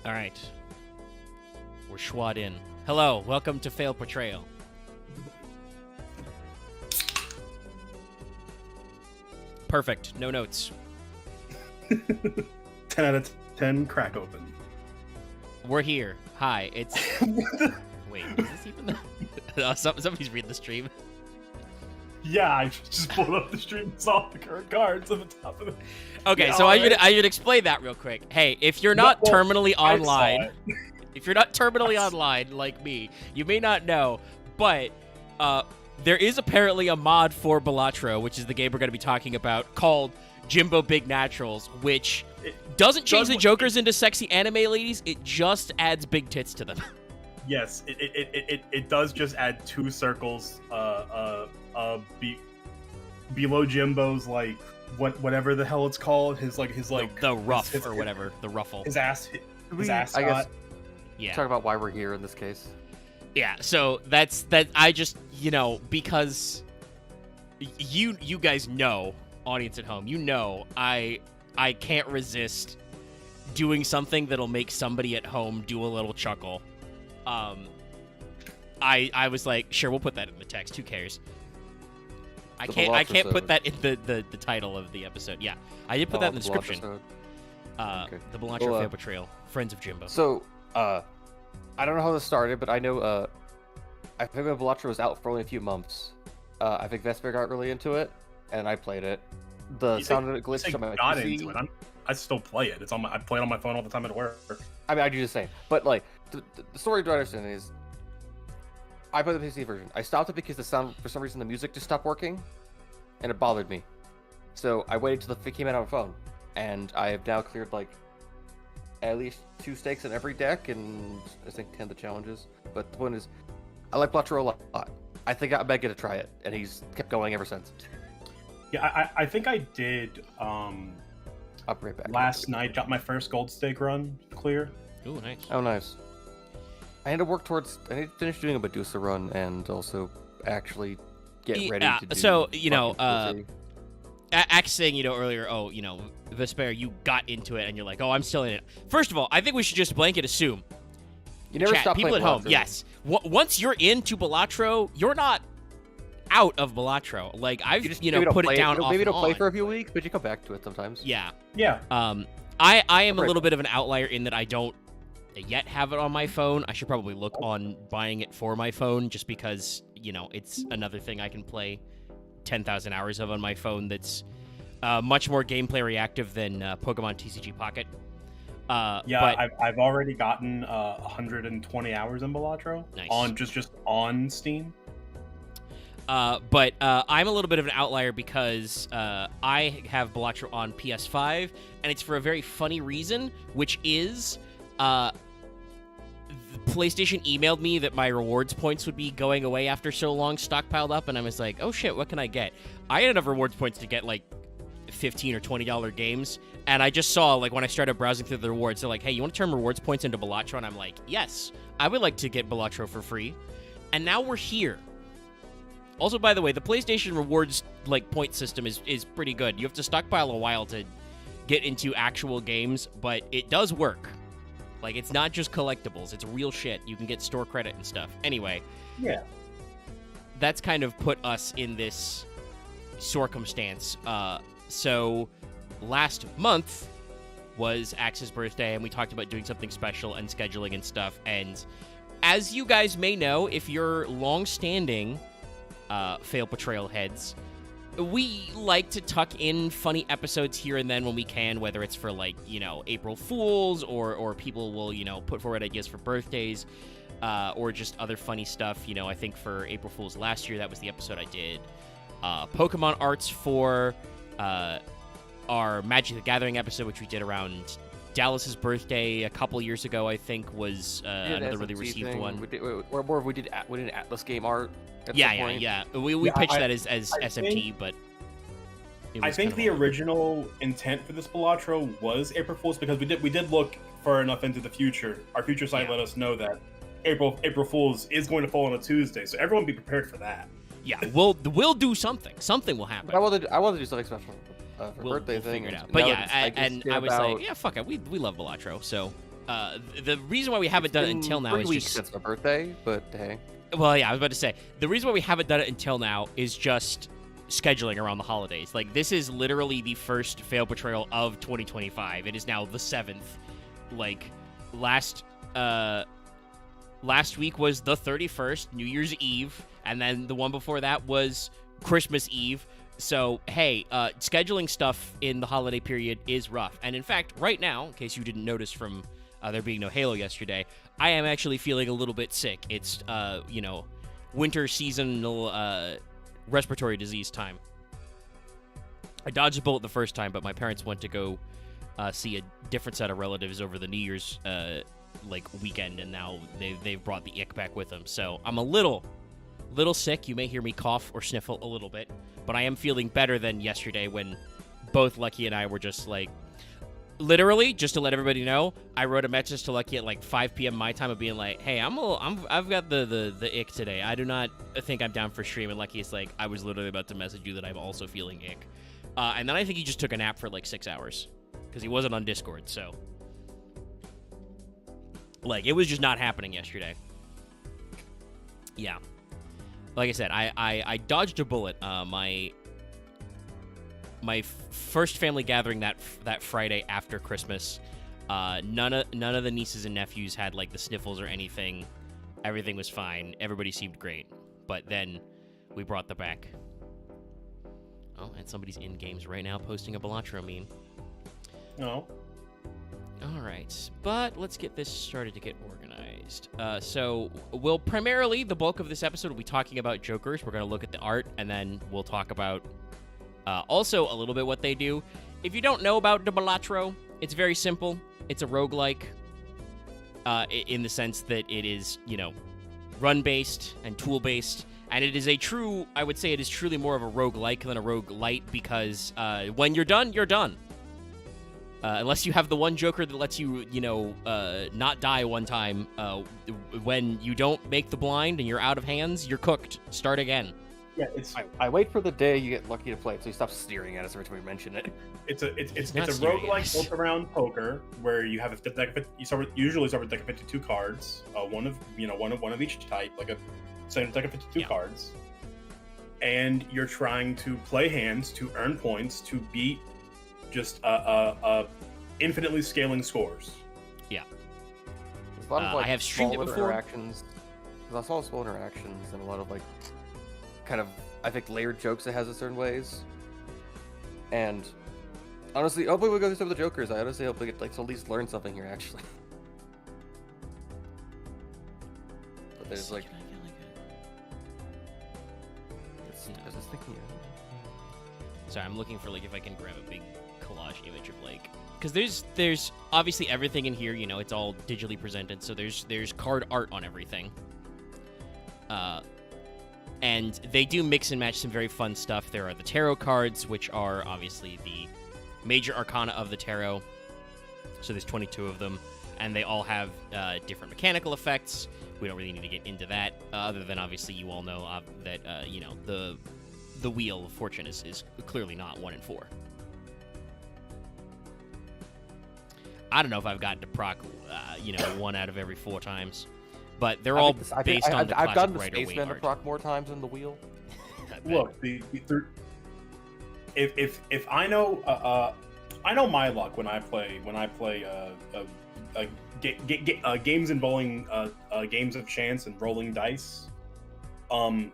All right. We're schwad in. Hello, welcome to Fail Portrayal. Perfect. No notes. 10 out of 10, crack open. We're here. Hi, it's... Wait, is this even the... somebody's reading the stream. Yeah, I just pulled up the stream and saw the current cards at the top of it. Okay, Yeah, so right. I should explain that real quick. Hey, if you're not terminally online... If you're not terminally online like me, you may not know, but there is apparently a mod for Balatro, which is the game we're going to be talking about, called Jimbo Big Naturals, which doesn't change the Jokers into sexy anime ladies. It just adds big tits to them. Yes, it does just add 2 circles below Jimbo's, like, whatever the hell it's called, his the ruff or whatever, the ruffle. His ascot. I guess. Yeah. Talk about why we're here in this case. Yeah, so that's that. I just, because you guys know, audience at home, I can't resist doing something that'll make somebody at home do a little chuckle. I was like, sure, we'll put that in the text. Who cares? I can't put that in the title of the episode. Yeah, I did put that in the description. Okay. The Balatro Fail Portrayal, Friends of Jimbo. So, I don't know how this started, but I know, I think when Balatro was out for only a few months, I think Vesper got really into it, and I played it. The sound of it glitched on my PC. Into it. I still play it. I play it on my phone all the time at work. I mean, I do the same. But, like, the story to understand is, I played the PC version. I stopped it because the sound, for some reason, the music just stopped working, and it bothered me. So I waited till it came out on my phone, and I have now cleared, like, at least 2 stakes in every deck, and I think 10 of the challenges. But the point is, I like Balatro a lot. I think I might get to try it, and he's kept going ever since. Yeah, I think I did. I'll be right back. Last night, got my first gold stake run clear. Ooh, nice. Oh, nice. I need to work towards. I need to finish doing a Medusa run, and also actually get ready to do. So Axe saying, earlier, Vesper, you got into it, and you're like, oh, I'm still in it. First of all, I think we should just blanket assume. You never stop people at playing home, Balatro. yes. Once you're into Balatro, you're not out of Balatro. Like, I've, put it down off maybe and don't play on. for a few weeks, but you come back to it sometimes. Yeah. Yeah. I am a little bit of an outlier in that I don't yet have it on my phone. I should probably look on buying it for my phone, just because, it's another thing I can play 10,000 hours of on my phone that's much more gameplay reactive than Pokemon TCG Pocket. But I've already gotten 120 hours in Balatro. Nice. On just on Steam. But I'm a little bit of an outlier because I have Balatro on PS5, and it's for a very funny reason, which is PlayStation emailed me that my rewards points would be going away after so long stockpiled up, and I was like, oh shit, what can I get? I had enough rewards points to get like $15 or $20 games, and I just saw, like, when I started browsing through the rewards, they're like, hey, you want to turn rewards points into Balatro? And I'm like, yes, I would like to get Balatro for free. And now we're here. Also, by the way, the PlayStation rewards, like, point system is pretty good. You have to stockpile a while to get into actual games, but it does work. Like, it's not just collectibles. It's real shit. You can get store credit and stuff. Anyway. Yeah. That's kind of put us in this circumstance. So last month was Axe's birthday, and we talked about doing something special and scheduling and stuff. And as you guys may know, if you're long-standing Fail Portrayal heads, we like to tuck in funny episodes here and then when we can, whether it's for, like, April Fools, or people will, put forward ideas for birthdays, or just other funny stuff. I think for April Fools last year, that was the episode I did. Pokemon arts for our Magic the Gathering episode, which we did around Dallas's birthday a couple years ago, I think, was another really received one. We did an Atlas game art. Yeah. We pitched that as SMT, but I think the original intent for this Balatro was April Fool's, because we did look far enough into the future. Our future site let us know that April Fool's is going to fall on a Tuesday, so everyone be prepared for that. Yeah, we'll do something. Something will happen. But I wanted to do something special for we'll birthday thing. Figure it out. But yeah, I was like, yeah, fuck it. We love Balatro, so the reason why we haven't done it until now 3 is weeks just since my birthday, but hey. Well, yeah, I was about to say the reason why we haven't done it until now is just scheduling around the holidays. Like, this is literally the first failed portrayal of 2025. It is now the 7th. Like, last week was the 31st, New Year's Eve, and then the one before that was Christmas Eve. So, hey, scheduling stuff in the holiday period is rough. And in fact, right now, in case you didn't notice from there being no Halo yesterday, I am actually feeling a little bit sick. It's, winter seasonal respiratory disease time. I dodged a bullet the first time, but my parents went to go see a different set of relatives over the New Year's weekend, and now they've brought the ick back with them. So I'm a little sick. You may hear me cough or sniffle a little bit, but I am feeling better than yesterday when both Lucky and I were just like, literally, just to let everybody know, I wrote a message to Lucky at like 5 p.m. my time of being like, hey, I've got the ick today. I do not think I'm down for stream. And Lucky is like, I was literally about to message you that I'm also feeling ick. And then I think he just took a nap for like 6 hours because he wasn't on Discord. So, like, it was just not happening yesterday. Yeah. Like I said, I dodged a bullet. My first family gathering that Friday after Christmas, none of the nieces and nephews had like the sniffles or anything. Everything was fine. Everybody seemed great. But then we brought the back. Oh, and somebody's in games right now posting a Balatro meme. No. All right, but let's get this started to get organized. So we'll primarily, the bulk of this episode will be talking about Jokers. We're going to look at the art, and then we'll talk about also a little bit what they do. If you don't know about the Balatro, it's very simple. It's a roguelike in the sense that it is, run-based and tool-based. And it is I would say it is truly more of a roguelike than a roguelite because when you're done, you're done. Unless you have the one Joker that lets you, not die one time. When you don't make the blind and you're out of hands, you're cooked. Start again. Yeah, I wait for the day you get Lucky to play it, so you stop staring at us every time we mention it. It's a roguelike built around poker where you have usually start with deck of 52 cards, one of each type, like a same deck of 52 cards, and you're trying to play hands to earn points to beat just infinitely scaling scores. Yeah. There's a lot of I have streamed it before. Interactions. There's also small interactions and a lot of kind of, I think, layered jokes it has in certain ways. And honestly, hopefully we'll go through some of the Jokers. I honestly hope we get to at least learn something here, actually. But there's I was just thinking. Sorry, I'm looking for if I can grab a big collage image of because there's obviously everything in here. It's all digitally presented, so there's card art on everything. And they do mix and match some very fun stuff. There are the tarot cards, which are obviously the major arcana of the tarot. So there's 22 of them, and they all have different mechanical effects. We don't really need to get into that, other than obviously you all know that the Wheel of Fortune is clearly not 1 in 4. I don't know if I've gotten to proc, 1 out of every 4 times. But they're all based on the classic I've gotten the Rider-Waite Spaceman to art. proc more times than the Wheel. Look, if I know my luck when I play games involving games of chance and rolling dice. The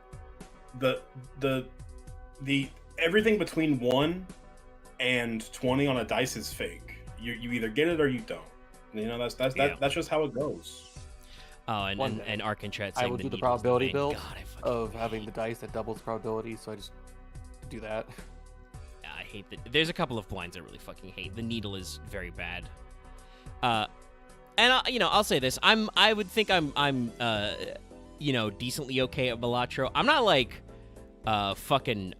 everything between 1 and 20 on a dice is fake. You either get it or you don't. That's just how it goes. Oh, and Ark and Chat saying I will do the probability build of having the dice that doubles probability, so I just do that. I hate that. There's a couple of blinds I really fucking hate. The needle is very bad. And I'll say this: I would think I'm decently okay at Balatro. I'm not fucking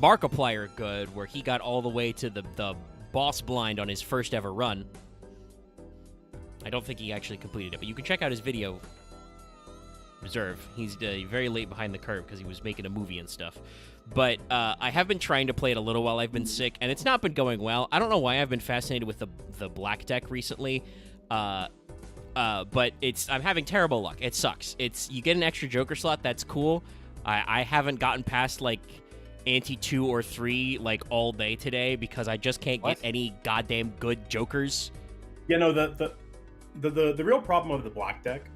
Markiplier good, where he got all the way to the boss blind on his first ever run. I don't think he actually completed it, but you can check out his video reserve. He's very late behind the curve because he was making a movie and stuff. But I have been trying to play it a little while I've been sick, and it's not been going well. I don't know why I've been fascinated with the black deck recently. But I'm having terrible luck. It sucks. You get an extra Joker slot, that's cool. I haven't gotten past like ante 2 or 3 like all day today because I just can't get any goddamn good Jokers. Yeah, no, the real problem of the black deck,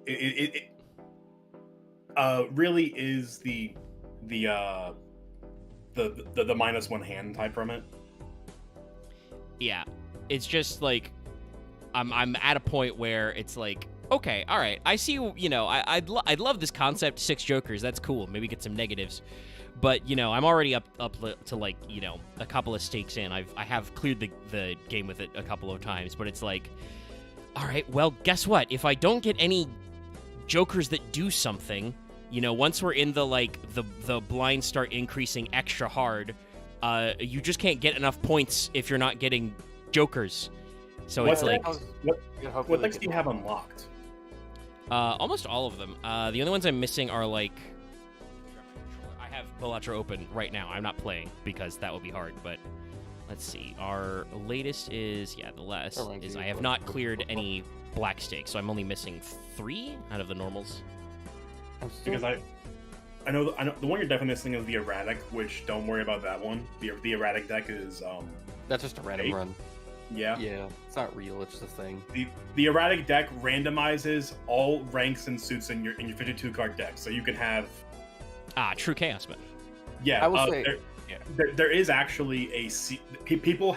it really is the -1 hand type from it. Yeah, it's just like I'm at a point where it's like, okay, all right, I see. I'd love this concept. 6 Jokers, that's cool. Maybe get some negatives, but I'm already up to like a couple of stakes in. I have cleared the game with it a couple of times, but it's like, all right, well, guess what? If I don't get any Jokers that do something, once we're in the blinds start increasing extra hard, you just can't get enough points if you're not getting Jokers. So it's like, what decks do you have unlocked? Almost all of them. The only ones I'm missing are like, I have Balatro open right now. I'm not playing because that would be hard, but let's see. Our latest is, the last is I have not cleared any black stakes, so I'm only missing 3 out of the normals. Because I know the one you're definitely missing is the erratic, which don't worry about that one. The erratic deck is that's just a random run. Yeah, it's not real. It's just a thing. The erratic deck randomizes all ranks and suits in your 52 card deck, so you can have true chaos mode. Yeah, I will say there is actually a seed. People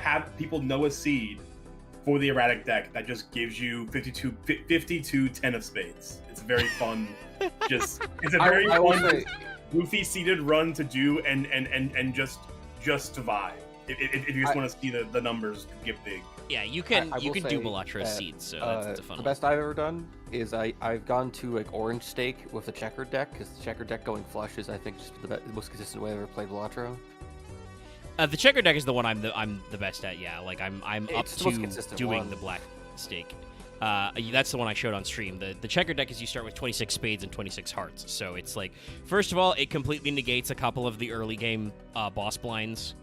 know a seed for the erratic deck that just gives you 52 10 of spades. It's very fun. It's a very fun, goofy seeded run to do and just to vibe. If you just want to see the numbers get big. Yeah, you can do Balatro seeds, so that's a fun one. The best I've ever done is I've gone to like orange stake with the checkered deck, because the checkered deck going flush is, I think, just the most consistent way I've ever played Balatro. The checker deck is the one I'm the best at. Yeah, like I'm up to doing the black stake. That's the one I showed on stream. The checker deck is you start with 26 spades and 26 hearts. So it's like, first of all, it completely negates a couple of the early game boss blinds.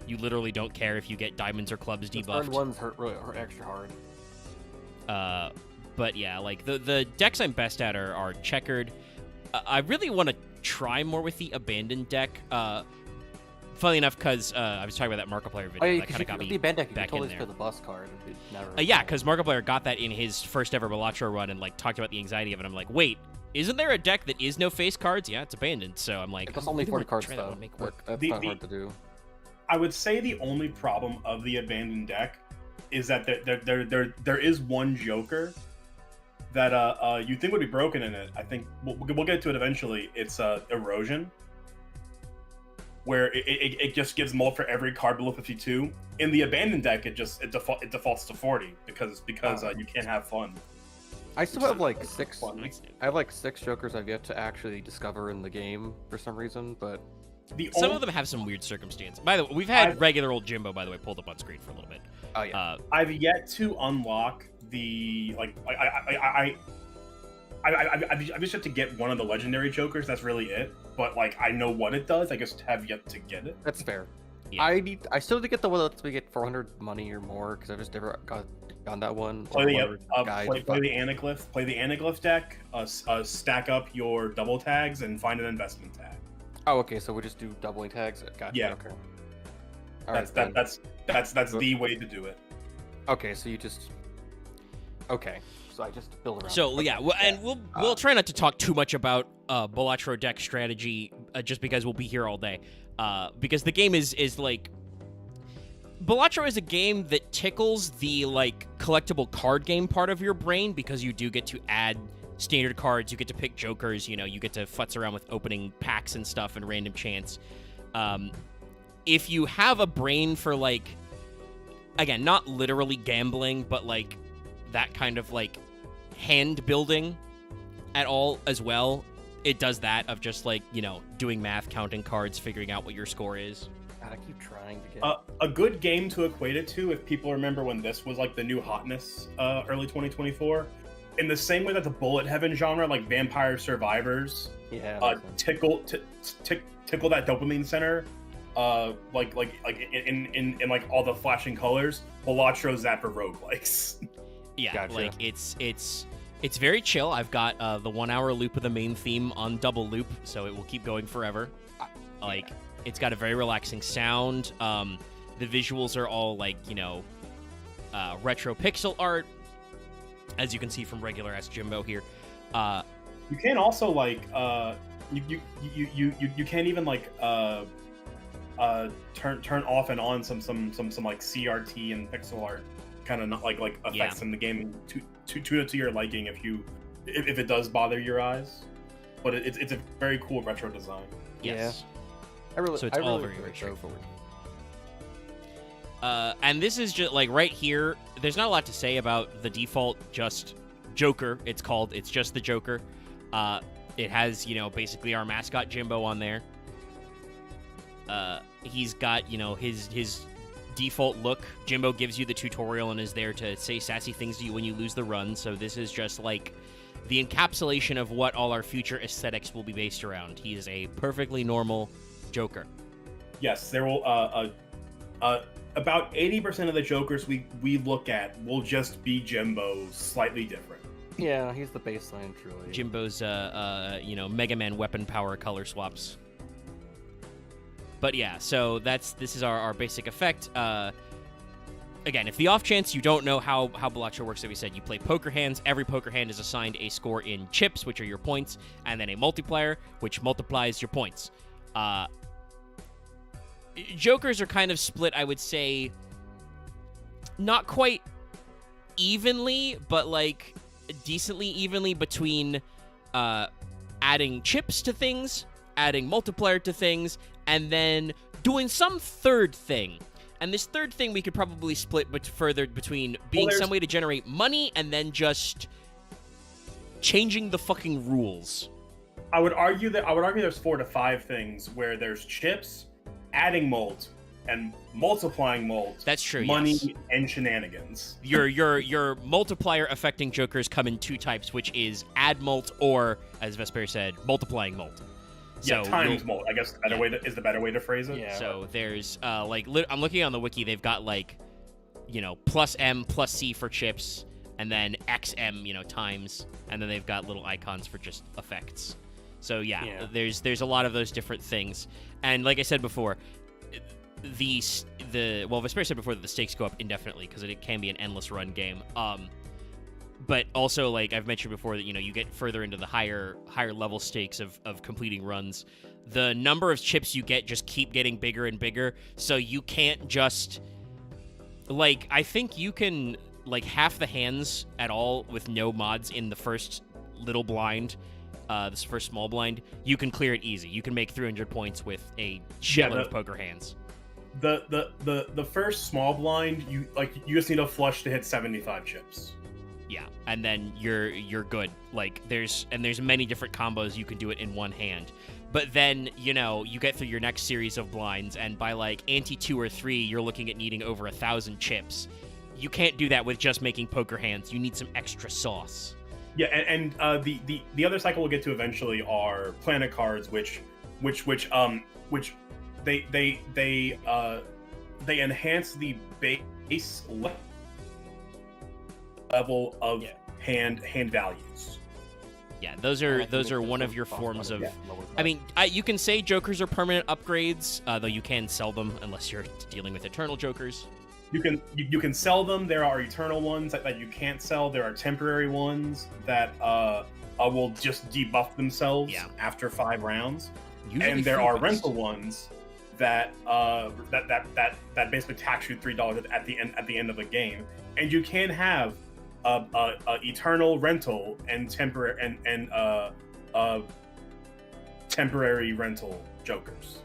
You literally don't care if you get diamonds or clubs debuffed. Third ones hurt extra hard. But yeah, like the decks I'm best at are checkered. I really want to try more with the abandoned deck. Funnily enough, because I was talking about that Markiplier video, that kind of got me the abandoned deck, back totally in there. For the bus card. Yeah, because Markiplier got that in his first ever Balatro run and like talked about the anxiety of it. I'm like, wait, isn't there a deck that is no face cards? Yeah, it's abandoned. So I'm like, it's only 40 cards though. Make work. That's not hard to do. I would say the only problem of the abandoned deck is that there is one Joker that you think would be broken in it. I think we'll get to it eventually. It's Erosion, where it just gives mold for every card below 52. In the abandoned deck, it defaults to 40 because you can't have fun. I still have like 6. I have like 6 Jokers I've yet to actually discover in the game for some reason, but. Some of them have some weird circumstance. By the way, we've had regular old Jimbo, by the way, pulled up on screen for a little bit. Oh yeah. I've yet to unlock the I've just yet to get one of the legendary Jokers. That's really it. But like I know what it does. I just have yet to get it. That's fair. Yeah. I still need to get the one that lets me get 400 money or more, because I've just never gotten that one. Play the Anaglyph. Play the Anaglyph deck. Stack up your double tags and find an investment tag. Oh, okay. So we just do doubling tags. Gotcha. Yeah. Okay. That's the way to do it. Okay, so you just. Okay, so I just build around. So yeah, and we'll try not to talk too much about Balatro deck strategy, just because we'll be here all day. Because the game is like. Balatro is a game that tickles the like collectible card game part of your brain, because you do get to add standard cards, you get to pick Jokers, you get to futz around with opening packs and stuff and random chance. If you have a brain for like, again, not literally gambling, but like that kind of like hand building at all as well, it does that of just like, doing math, counting cards, figuring out what your score is. God, I keep trying to get a good game to equate it to, if people remember when this was like the new hotness, early 2024, in the same way that the bullet heaven genre, like Vampire Survivors, tickle that dopamine center, like in like all the flashing colors. Balatro's that for roguelikes. Yeah, Gotcha. like it's very chill. I've got the 1 hour loop of the main theme on double loop, so it will keep going forever. Like it's got a very relaxing sound. The visuals are all like, you know, retro pixel art, as you can see from regular S Jimbo here. You can also like you can't even like turn off and on some like CRT and pixel art kind of like effects in the game to your liking if it does bother your eyes. But it's a very cool retro design. Yes. I really all very straightforward. And this is just like right here. There's not a lot to say about the default, just Joker. It's just the Joker. It has, you know, basically our mascot Jimbo on there. He's got, you know, his default look. Jimbo gives you the tutorial and is there to say sassy things to you when you lose the run. So this is just like the encapsulation of what all our future aesthetics will be based around. He is a perfectly normal Joker. Yes, there will about 80% of the Jokers we look at will just be Jimbo, slightly different. Yeah, he's the baseline, truly. Jimbo's you know, Mega Man weapon power color swaps. But yeah, so this is our basic effect. Again, if the off chance you don't know how Balatro works, like we said, you play poker hands. Every poker hand is assigned a score in chips, which are your points, and then a multiplier, which multiplies your points. Jokers are kind of split, I would say, not quite evenly, but like decently evenly between adding chips to things, adding multiplier to things, and then doing some third thing. And this third thing we could probably split further between being some way to generate money and then just changing the fucking rules. I would argue there's 4 to 5 things where there's chips, adding molt, and multiplying molt. That's true. Money yes. and shenanigans. Your multiplier affecting Jokers come in 2 types, which is add molt or, as Vesper said, multiplying molt. Yeah, so times molt. I guess is the better way to phrase it. Yeah. So there's like I'm looking on the wiki. They've got like, you know, plus M plus C for chips, and then XM, you know, times, and then they've got little icons for just effects. So yeah. There's a lot of those different things, and like I said before, Vesper said before that the stakes go up indefinitely because it can be an endless run game. But also, like I've mentioned before, that, you know, you get further into the higher level stakes of completing runs, the number of chips you get just keep getting bigger and bigger. So you can't just, like, I think you can, like, half the hands at all with no mods in the first little blind, this first small blind, you can clear it easy. You can make 300 points with a shitload of poker hands. The first small blind, you just need a flush to hit 75 chips. Yeah, and then you're good. Like there's many different combos you can do it in one hand. But then, you know, you get through your next series of blinds, and by like ante 2 or 3, you're looking at needing over 1,000 chips. You can't do that with just making poker hands. You need some extra sauce. Yeah, and the other cycle we'll get to eventually are planet cards, which they enhance the base level of hand values. Yeah, those are one of your forms of. I mean, you can say Jokers are permanent upgrades, though you can sell them unless you're dealing with Eternal Jokers. You can sell them. There are eternal ones that you can't sell. There are temporary ones that will just debuff themselves after 5 rounds. Usually and there are rental ones that basically tax you $3 at the end of the game, and you can have eternal rental and temporary rental Jokers.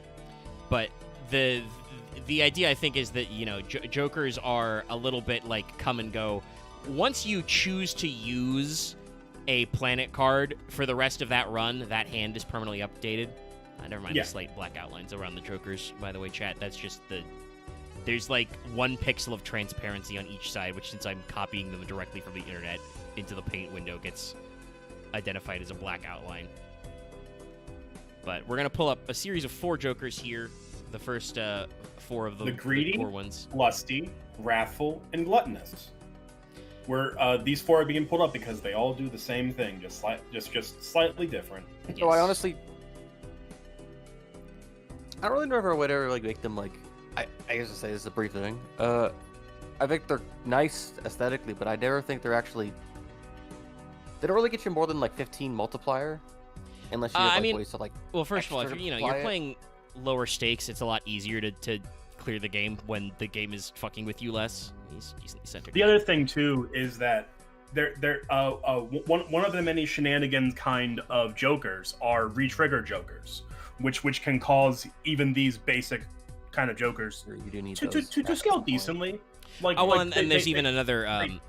But the idea, I think, is that, you know, Jokers are a little bit like come and go. Once you choose to use a planet card for the rest of that run, that hand is permanently updated. Never mind the slight black outlines around the Jokers, by the way, chat. That's just there's like 1 pixel of transparency on each side, which, since I'm copying them directly from the internet, into the paint window gets identified as a black outline. But we're gonna pull up a series of 4 jokers here. The first 4 of the greedy, core ones: lusty, wrathful, and gluttonous. Where these 4 are being pulled up because they all do the same thing, just slightly different. Yes. So I honestly, I don't really know if I would ever like make them like. I guess to say this is a brief thing. I think they're nice aesthetically, but I never think they're actually. They don't really get you more than like 15 multiplier, unless you have ways to like. Well, first of all, if you're it. playing lower stakes, it's a lot easier to clear the game when the game is fucking with you less. He's centered. The other thing too is that one of the many shenanigans kind of jokers are re-trigger jokers, which can cause even these basic kind of jokers you do need to scale decently. And there's even another.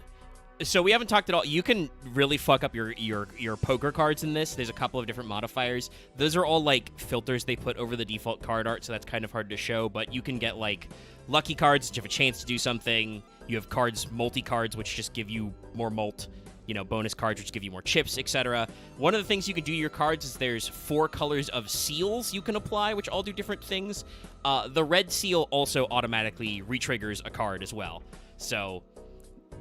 So we haven't talked at all. You can really fuck up your poker cards in this. There's a couple of different modifiers. Those are all like filters they put over the default card art, so that's kind of hard to show. But you can get like lucky cards, which have a chance to do something. You have cards, multi-cards, which just give you more mult. Bonus cards, which give you more chips, etc. One of the things you can do to your cards is there's 4 colors of seals you can apply, which all do different things. The red seal also automatically re-triggers a card as well. So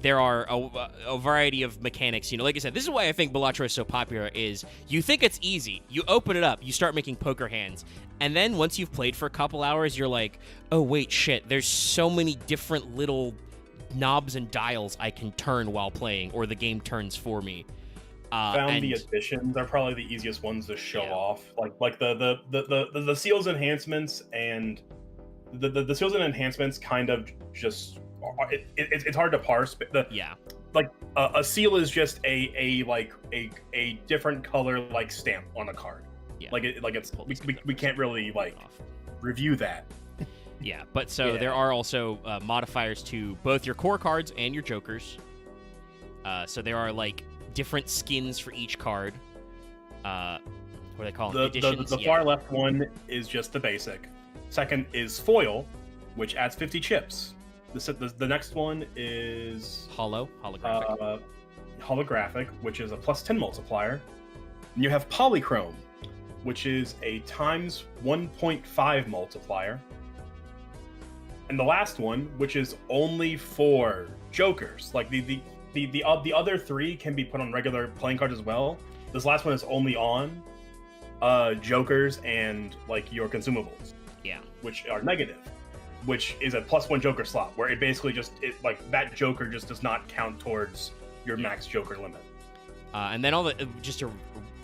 there are a variety of mechanics. Like I said, this is why I think Balatro is so popular, is you think it's easy. You open it up, you start making poker hands, and then once you've played for a couple hours, you're like, oh, wait, shit, there's so many different little knobs and dials I can turn while playing, or the game turns for me. The additions are probably the easiest ones to show off. Like the seals enhancements and the seals and enhancements kind of just it's hard to parse. A seal is just a different color like stamp on a card. Yeah. We can't really review that. Yeah, but there are also modifiers to both your core cards and your jokers. So there are different skins for each card. What do they call them? Editions? The far left one is just the basic. Second is foil, which adds 50 chips. The next one is holographic, which is a plus 10 multiplier. And you have polychrome, which is a times 1.5 multiplier. And the last one, which is only for jokers, the other 3 can be put on regular playing cards as well. This last one is only on jokers and your consumables. Yeah, which are negative, which is a plus 1 joker slot, where it basically that joker just does not count towards your max joker limit. And then just to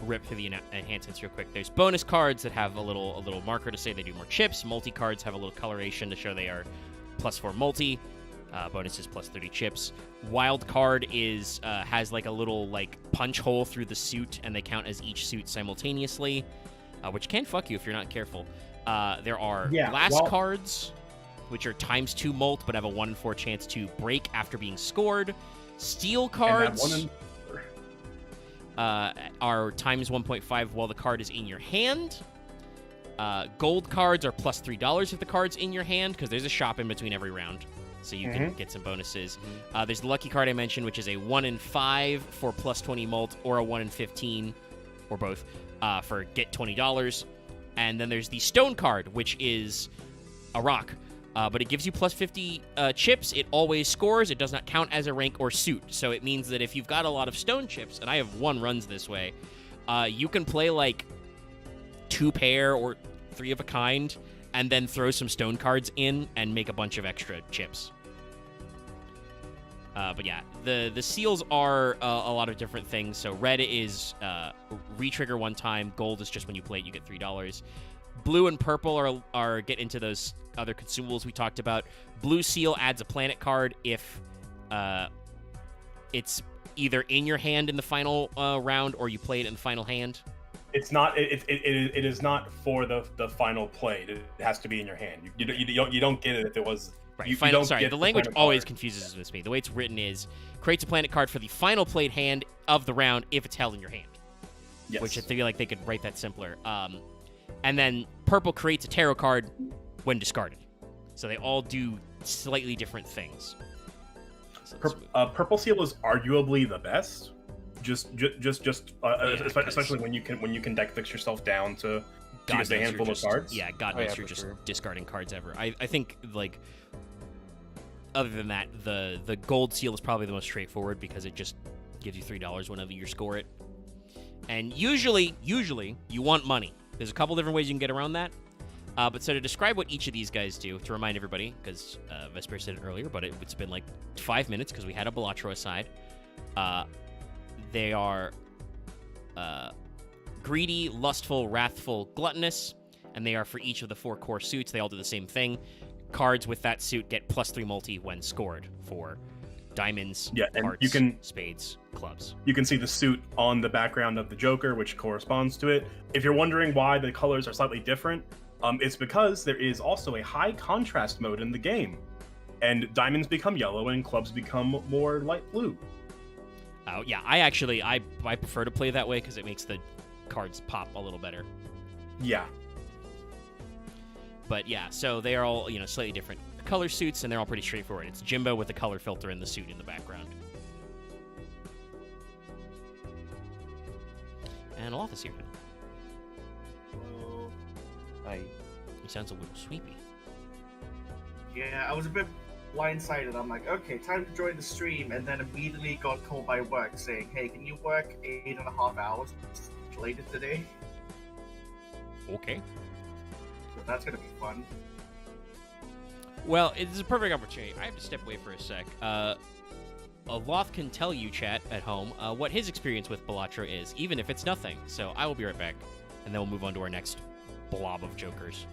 rip through the enhancements real quick, there's bonus cards that have a little marker to say they do more chips. Multi cards have a little coloration to show they are plus 4 multi. Bonuses plus 30 chips. Wild card has a little punch hole through the suit, and they count as each suit simultaneously, which can fuck you if you're not careful. There are glass cards, which are times 2 mult, but have a 1 in 4 chance to break after being scored. Steel cards are times 1.5 while the card is in your hand. Gold cards are plus $3 if the card's in your hand, because there's a shop in between every round, so you can get some bonuses. There's the lucky card I mentioned, which is a 1 in 5 for plus 20 mult, or a 1 in 15, or both, for get $20. And then there's the stone card, which is a rock, but it gives you plus 50 chips. It always scores. It does not count as a rank or suit. So it means that if you've got a lot of stone chips, and I have 1 runs this way, you can play 2 pair or 3 of a kind, and then throw some stone cards in and make a bunch of extra chips. But yeah, the seals are a lot of different things. So red is re-trigger 1 time. Gold is just when you play it, you get $3. Blue and purple are get into those other consumables we talked about. Blue seal adds a planet card if it's either in your hand in the final round, or you play it in the final hand. It's not. It is not for the final play. It has to be in your hand. You don't get it if it was. Right. The language always confuses me. The way it's written is creates a planet card for the final played hand of the round if it's held in your hand. Yes. Which I feel like they could write that simpler. And then purple creates a tarot card when discarded. So they all do slightly different things. Purple Seal is arguably the best. Especially when you can deck fix yourself down to just a handful of cards. Yeah, God knows you're just discarding cards ever. I think, like, other than that, the Gold Seal is probably the most straightforward because it just gives you $3 whenever you score it. And usually, you want money. There's a couple different ways you can get around that. But so to describe what each of these guys do, to remind everybody, because Vesper said it earlier, but it's been like 5 minutes because we had a Balatro aside. They are greedy, lustful, wrathful, gluttonous, and they are for each of the 4 core suits. They all do the same thing. Cards with that suit get +3 multi when scored for diamonds, and hearts, spades, clubs. You can see the suit on the background of the Joker, which corresponds to it. If you're wondering why the colors are slightly different, it's because there is also a high contrast mode in the game, and diamonds become yellow and clubs become more light blue. Yeah, I prefer to play that way because it makes the cards pop a little better. Yeah. But yeah, so they are all, slightly different color suits, and they're all pretty straightforward. It's Jimbo with the color filter in the suit in the background. And Aloth is here now. Hello. Hi. He sounds a little sweepy. Yeah, I was a bit blindsided. I'm like, okay, time to join the stream, and then immediately got called by work saying, hey, can you work 8.5 hours later today? Okay. So that's gonna be fun. Well, it's a perfect opportunity. I have to step away for a sec. Aloth can tell you, chat, at home, what his experience with Balatro is, even if it's nothing. So I will be right back, and then we'll move on to our next blob of jokers.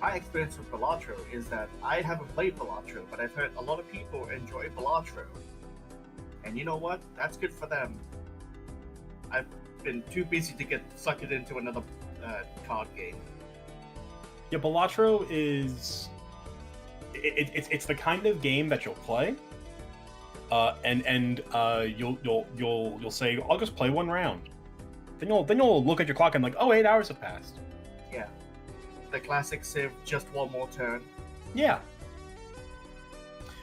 My experience with Balatro is that I haven't played Balatro, but I've heard a lot of people enjoy Balatro. And you know what? That's good for them. I've been too busy to get sucked into another card game. Yeah, Balatro is... It's the kind of game that you'll play, and you'll say, I'll just play one round. Then you'll look at your clock and like, oh, 8 hours have passed. Yeah. The classic Civ, just one more turn. Yeah.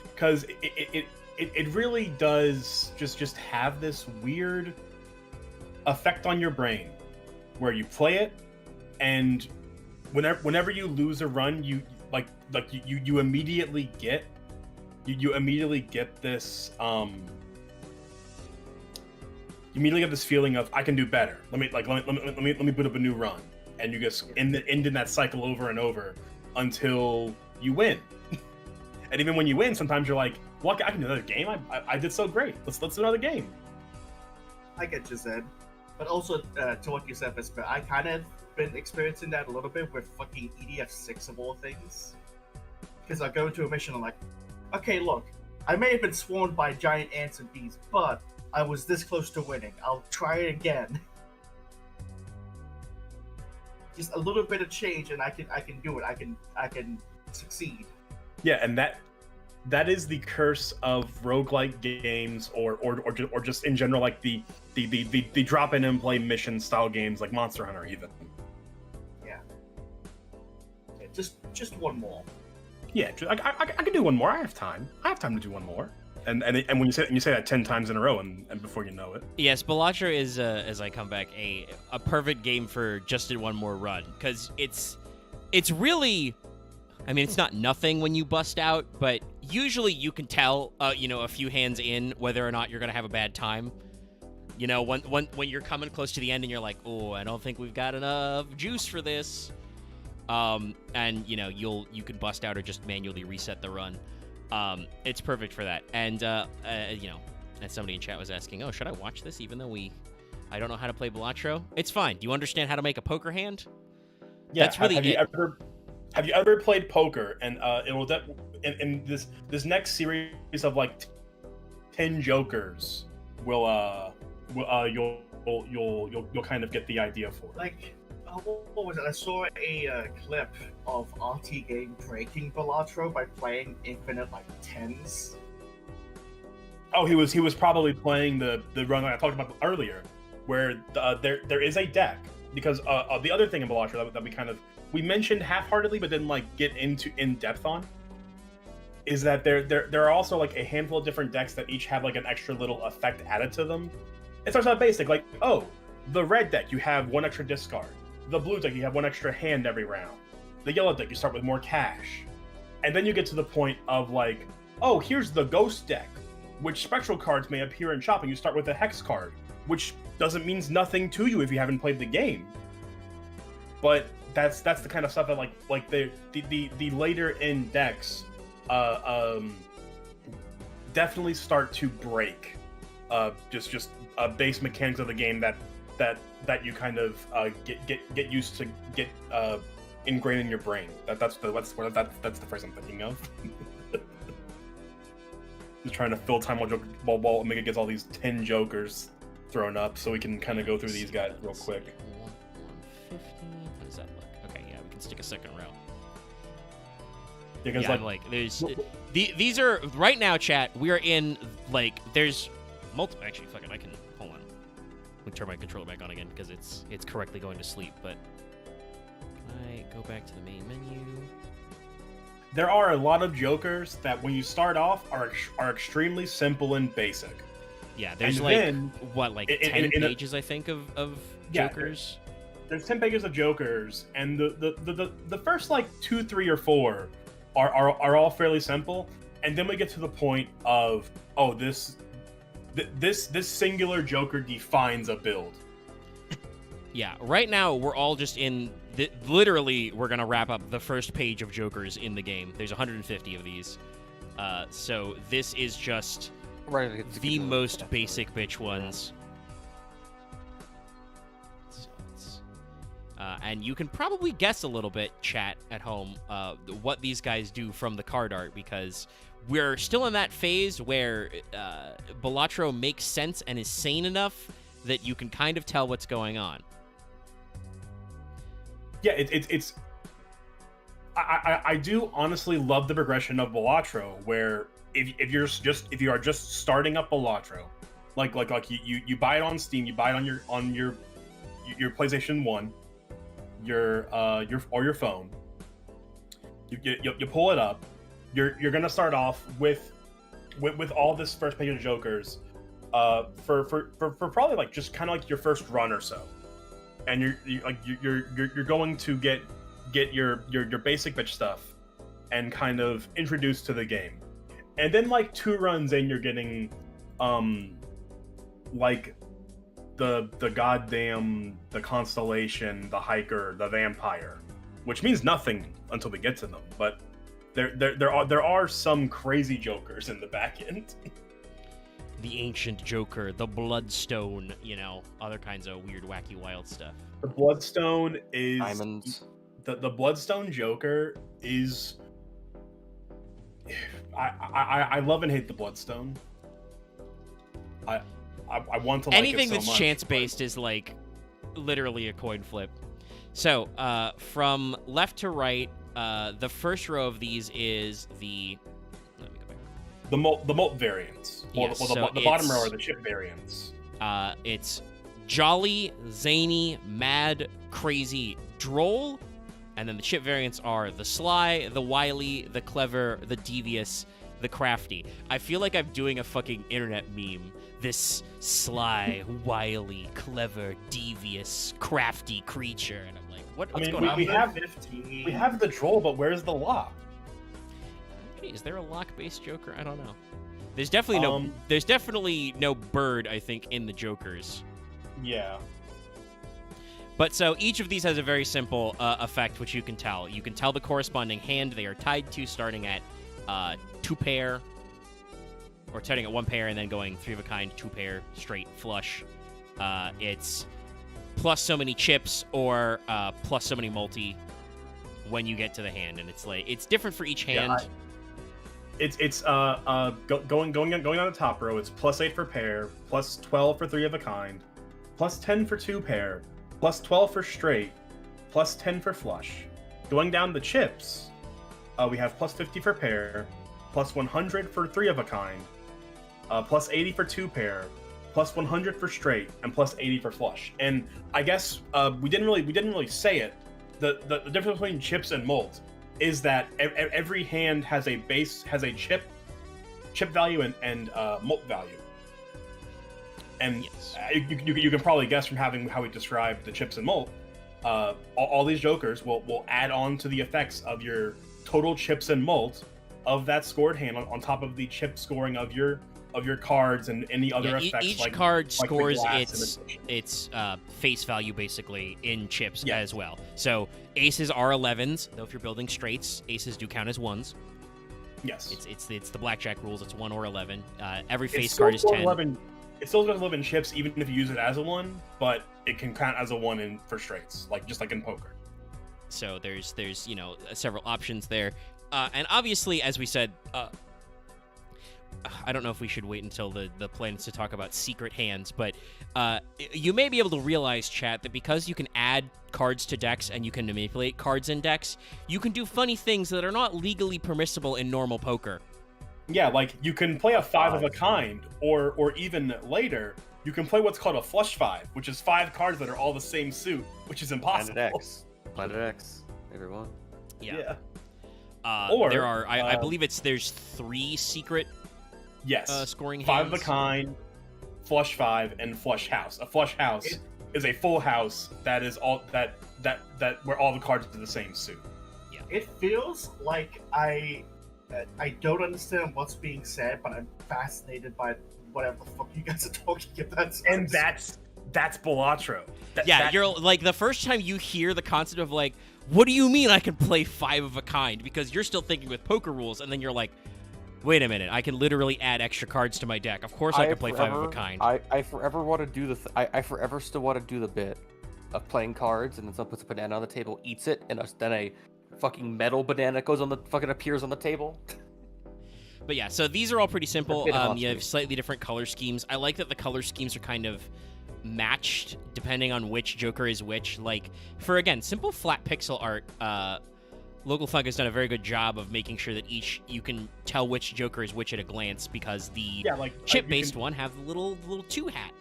Because it really does just have this weird effect on your brain where you play it, and whenever you lose a run, you immediately get this you immediately get this feeling of I can do better. Let me put up a new run, and you just end in that cycle over and over until you win. And even when you win, sometimes you're like, well, I can do another game. I did so great. Let's do another game. I get you, Zed. But also, to what you said, Vesper, I kind of been experiencing that a little bit with fucking EDF6 of all things. Because I go into a mission and I'm like, okay, look, I may have been swarmed by giant ants and bees, but I was this close to winning. I'll try it again. Just a little bit of change, and I can do it. I can succeed. Yeah, and that is the curse of roguelike games, or just in general, like the drop in and play mission style games like Monster Hunter even. Yeah. Just one more. Yeah, I can do one more. I have time. I have time to do one more. And when you say that 10 times in a row, and before you know it. Yes, Balatro is, as I come back, a perfect game for just in one more run, because it's really, I mean, it's not nothing when you bust out, but usually you can tell, a few hands in whether or not you're gonna have a bad time. When you're coming close to the end and you're like, oh, I don't think we've got enough juice for this. And you can bust out or just manually reset the run. It's perfect for that. And as somebody in chat was asking, oh, should I watch this even though I don't know how to play Balatro? It's fine. Do you understand how to make a poker hand? Yeah, that's really have you ever played poker? And it will in this next series of like 10 jokers you'll kind of get the idea for it. Like, what was it? I saw a clip of RT Game breaking Balatro by playing infinite like tens. Oh, he was probably playing the run that I talked about earlier, where there is a deck, because the other thing in Balatro that we mentioned half-heartedly but didn't like get into in depth on is that there are also like a handful of different decks that each have like an extra little effect added to them. It starts out basic, like, oh, the red deck, you have 1 extra discard. The blue deck, you have 1 extra hand every round. The yellow deck, you start with more cash. And then you get to the point of like, oh, here's the ghost deck, which spectral cards may appear in shop, and you start with a hex card, which means nothing to you if you haven't played the game. But that's the kind of stuff that like the later in decks definitely start to break just base mechanics of the game that you kind of get used to, get ingrained in your brain. That's the phrase I'm thinking of. Just trying to fill time while Omega gets all these 10 jokers thrown up, so we can kind of go through these guys real quick. 150. How does that look? Okay, yeah, we can stick a second row. Because yeah, there's these are right now, chat. We are in there's multiple. Actually, fuck it, I can hold on. Let me turn my controller back on again because it's correctly going to sleep. But can I go back to the main menu? There are a lot of jokers that when you start off are extremely simple and basic. Yeah, there's and 10 pages I think of jokers. There's 10 pages of jokers, and the first 2, 3, or 4 are all fairly simple, and then we get to the point of, oh, this singular joker defines a build. Yeah, right now we're all just in literally we're gonna wrap up the first page of jokers in the game. There's 150 of these, so this is just the most basic bitch ones. And you can probably guess a little bit, chat at home, what these guys do from the card art, because we're still in that phase where Balatro makes sense and is sane enough that you can kind of tell what's going on. Yeah, I do honestly love the progression of Balatro, where if you are just starting up Balatro, like you buy it on Steam, you buy it on your PlayStation 1, your phone. You pull it up. You're gonna start off with all this first page of jokers, for probably just kind of your first run or so, and you're going to get your basic bitch stuff and kind of introduced to the game, and then 2 runs in you're getting the goddamn, the constellation, the hiker, the vampire, which means nothing until we get to them, but there are some crazy jokers in the back end. The ancient joker, the bloodstone, other kinds of weird, wacky, wild stuff. The bloodstone is diamonds. The bloodstone joker is. I love and hate the bloodstone. I want to like anything it so that's much, chance based is literally a coin flip. So from left to right, the first row of these is the. Let me go back. The mult variants. Yes, The bottom row are the chip variants. It's jolly, zany, mad, crazy, droll, and then the chip variants are the sly, the wily, the clever, the devious, the crafty. I feel like I'm doing a fucking internet meme. This sly, wily, clever, devious, crafty creature, and I'm like, what's going on? We have the droll, but where's the lock? Hey, is there a lock-based Joker? I don't know. There's definitely no bird, I think, in the Jokers. Yeah. But so each of these has a very simple effect, which you can tell. You can tell the corresponding hand they are tied to, starting at 2 pair, or starting at 1 pair and then going 3 of a kind, 2 pair, straight, flush. It's plus so many chips or plus so many multi when you get to the hand, and it's different for each hand. Yeah, going on the top row. It's plus 8 for pair, plus 12 for 3 of a kind, plus 10 for 2 pair, plus 12 for straight, plus 10 for flush. Going down the chips, we have plus 50 for pair, plus 100 for 3 of a kind, plus 80 for 2 pair, plus 100 for straight, and plus 80 for flush. And I guess we didn't really say it. The difference between chips and mult is that every hand has a chip value and mult value. And Yes. you can probably guess from how we described the chips and mult. All these jokers will add on to the effects of your total chips and mult of that scored hand on top of the chip scoring of your cards and any other effects. Each card like scores its face value basically in chips as well. So aces are 11s, though if you're building straights, aces do count as ones. Yes. It's the blackjack rules. It's 1 or 11. Every face It's card is still 10. 11, it still goes 11 chips even if you use it as a 1, but it can count as a 1 for straights, just like in poker. So there's several options there. And obviously, as we said, I don't know if we should wait until the plan is to talk about secret hands, but you may be able to realize, chat, that because you can add cards to decks and you can manipulate cards in decks, you can do funny things that are not legally permissible in normal poker. Yeah, like you can play a 5 of a kind, or even later, you can play what's called a flush 5, which is 5 cards that are all the same suit, which is impossible. Planet X, everyone. Yeah. Or there are, I believe there's 3 secret scoring 5 hands. of a kind, flush 5, and flush house. A flush house is a full house that is all that where all the cards are the same suit. Yeah. It feels like I don't understand what's being said, but I'm fascinated by whatever the fuck you guys are talking about. And that's Balatro. You're like, the first time you hear the concept of like, what do you mean I can play 5 of a kind? Because you're still thinking with poker rules, and then you're like, wait a minute, I can literally add extra cards to my deck. Of course I can play 5 of a kind. I forever want to do I forever still want to do the bit of playing cards, and then someone puts a banana on the table, eats it, and then a fucking metal banana appears on the table. But yeah, so these are all pretty simple. You have slightly different color schemes. I like that the color schemes are kind of matched depending on which Joker is which. Like, for, again, simple flat pixel art, Local Thug has done a very good job of making sure that you can tell which Joker is which at a glance, because the chip-based one have the little 2 hat.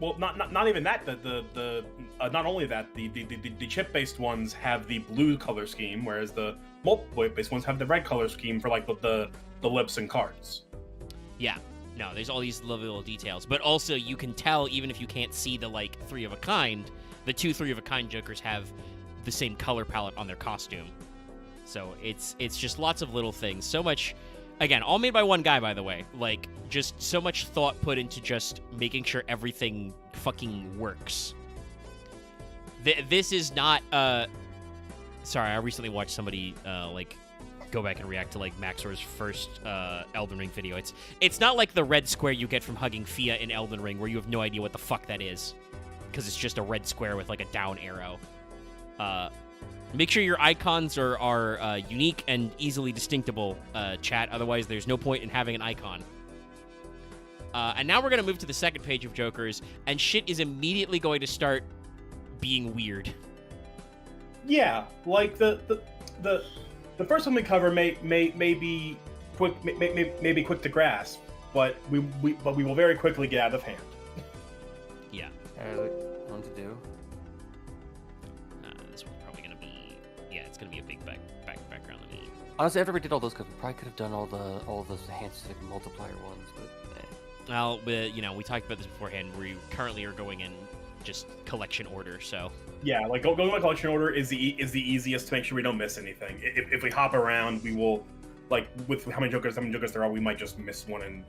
Well, not even that. Not only that, the chip-based ones have the blue color scheme, whereas the mult-based ones have the red color scheme for like the lips and cards. Yeah. No, there's all these little details, but also you can tell, even if you can't see the 3 of a kind, the 2 3 of a kind Jokers have the same color palette on their costume. So it's just lots of little things. So much, again, all made by one guy, by the way. Like, just so much thought put into just making sure everything fucking works. This is not sorry, I recently watched somebody go back and react to Maxor's first Elden Ring video. It's not like the red square you get from hugging Fia in Elden Ring, where you have no idea what the fuck that is, because it's just a red square with a down arrow. Make sure your icons are unique and easily distinctible, chat. Otherwise, there's no point in having an icon. And now we're gonna move to the second page of Jokers, and shit is immediately going to start being weird. Yeah, like the first one we cover may be quick, may be quick to grasp, but we will very quickly get out of hand. Yeah. What to do? This one's probably gonna be, it's gonna be a big background. Honestly, after we did all those, we probably could have done all those hand-specific multiplier ones, but. Well, we talked about this beforehand. We currently are going in just collection order, so. Yeah, going by collection order is the easiest to make sure we don't miss anything. If we hop around, we will, with how many jokers there are, we might just miss one and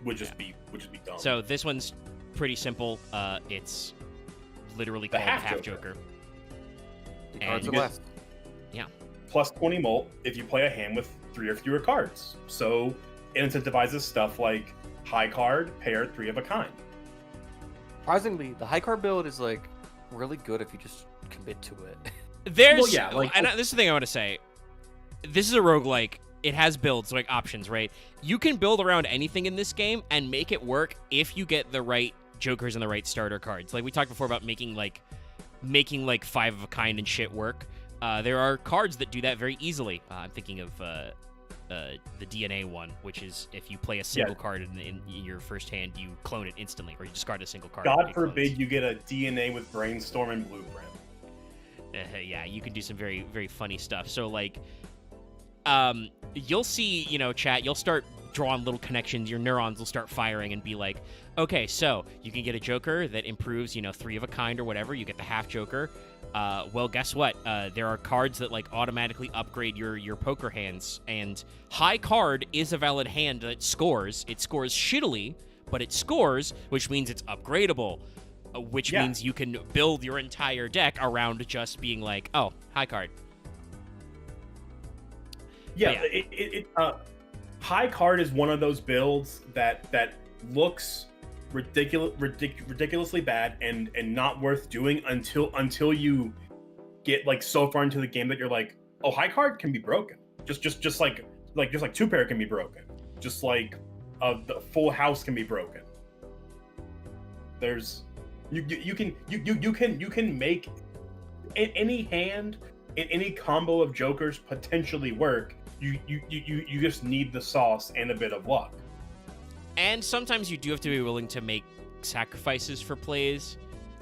would just be dumb. So this one's pretty simple. It's literally called Half Joker. The cards are left. Yeah. Plus 20 mult if you play a hand with 3 or fewer cards. So it incentivizes stuff like high card, pair, 3 of a kind. Surprisingly, the high card build is really good if you just commit to it. And this is the thing I want to say. This is a roguelike. It has builds, options, right? You can build around anything in this game and make it work if you get the right Jokers and the right starter cards. Like we talked before about making 5 of a kind and shit work. There are cards that do that very easily. I'm thinking of the DNA one, which is if you play a single card in your first hand, you clone it instantly, or you discard a single card. God forbid you get a DNA with Brainstorm and Blueprint. Yeah, you can do some very, very funny stuff. So, like, you'll see, chat, you'll start drawing little connections. Your neurons will start firing and be like, okay, so you can get a Joker that improves, 3 of a kind or whatever. You get the half Joker. Well, guess what? There are cards that, like, automatically upgrade your poker hands. And high card is a valid hand that scores. It scores shittily, but it scores, which means it's upgradable. Which means you can build your entire deck around just being like, oh, high card. Yeah, high card is one of those builds that looks ridiculously bad and not worth doing until you get like so far into the game that you're like, oh, high card can be broken. Just like 2-pair can be broken. Just like the full house can be broken. There's you can make any hand in any combo of Jokers potentially work. You just need the sauce and a bit of luck. And sometimes you do have to be willing to make sacrifices for plays.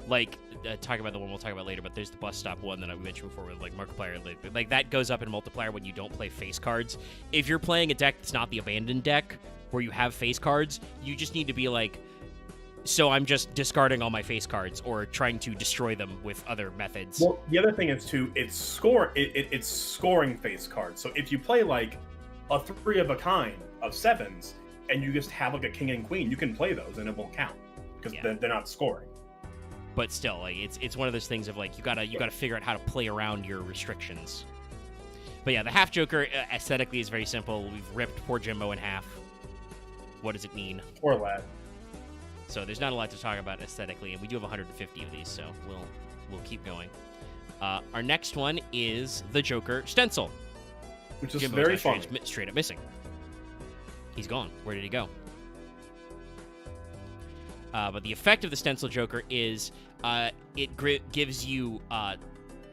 Like, talk about the one we'll talk about later, but there's the bus stop one that I mentioned before with, like, Markiplier. Like, that goes up in multiplier when you don't play face cards. If you're playing a deck that's not the abandoned deck, where you have face cards, you just need to be like, so I'm just discarding all my face cards or trying to destroy them with other methods. Well, the other thing is, too, it's scoring face cards. So if you play, like, a 3 of a kind of 7s, and you just have, like, a king and queen, you can play those, and it won't count. Because they're not scoring. But still, like, it's one of those things of, like, you gotta figure out how to play around your restrictions. But yeah, the half Joker aesthetically is very simple. We've ripped poor Jimbo in half. What does it mean? Poor lad. So there's not a lot to talk about aesthetically, and we do have 150 of these, so we'll keep going. Our next one is the Joker Stencil, which is Jimbo's very fun. Straight up missing. He's gone. Where did he go? But the effect of the Stencil Joker is it gives you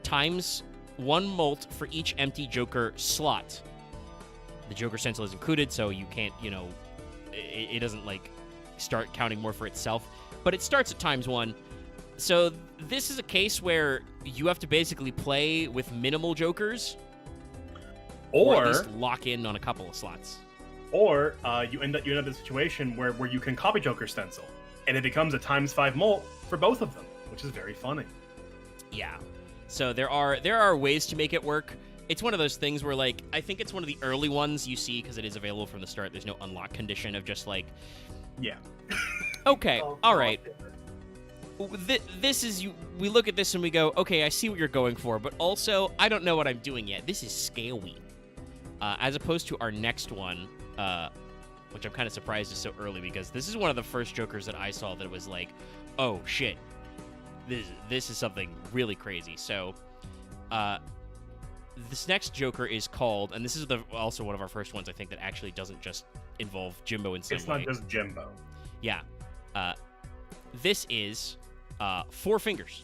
times 1 molt for each empty Joker slot. The Joker Stencil is included, so you can't, it doesn't, like, start counting more for itself, but it starts at times 1. So this is a case where you have to basically play with minimal Jokers, or at least lock in on a couple of slots. Or you end up in a situation where you can copy Joker Stencil, and it becomes a times 5 molt for both of them, which is very funny. Yeah. So there are ways to make it work. It's one of those things where, like, I think it's one of the early ones you see because it is available from the start. There's no unlock condition of just like, yeah. Okay, all right. This is you. We look at this and we go, okay, I see what you're going for, but also I don't know what I'm doing yet. This is scary. As opposed to our next one, which I'm kind of surprised is so early because this is one of the first Jokers that I saw that was like, oh shit, this is something really crazy. So, this next Joker is called, and this is also one of our first ones I think that actually doesn't just involve Jimbo in some way. It's not just Jimbo. Yeah. This is 4 Fingers.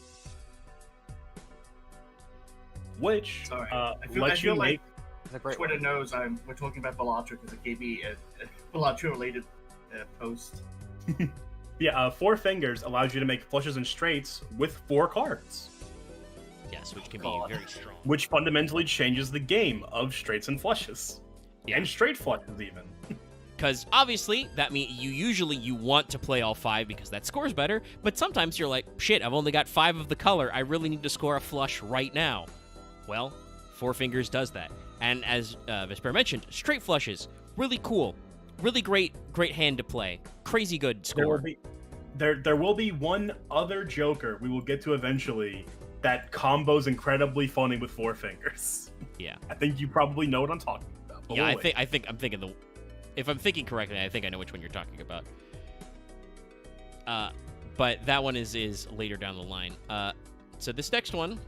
Which I feel like Twitter knows we're talking about Balatro because it gave me a Balatro-related post. Yeah, 4 Fingers allows you to make flushes and straights with 4 cards. Yes, which can be very strong. Which fundamentally changes the game of straights and flushes. Yeah. And straight flushes, even. Because obviously, that means you want to play all 5 because that scores better, but sometimes you're like, shit, I've only got 5 of the color. I really need to score a flush right now. Well, 4 Fingers does that. And as Vesper mentioned, straight flushes, really cool. Really great hand to play. Crazy good score. There will be one other Joker we will get to eventually that combos incredibly funny with 4 Fingers. Yeah. I think you probably know what I'm talking about. Yeah, if I'm thinking correctly, I think I know which one you're talking about. But that one is later down the line. So this next one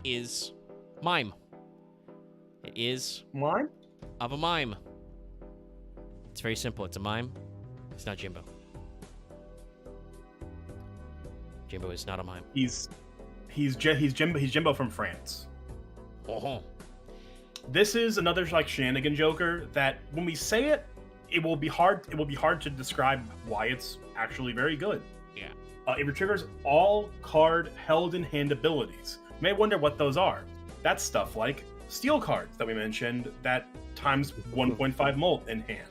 is Mime. It is Mime? Of a mime. It's very simple. It's a mime. It's not Jimbo. Jimbo is not a mime. He's Jimbo from France. Oh. This is another like shenanigan Joker that when we say it, it will be hard to describe why it's actually very good. Yeah. It triggers all card held in hand abilities, You may wonder what those are. That's stuff like steel cards that we mentioned that times 1.5 mult in hand.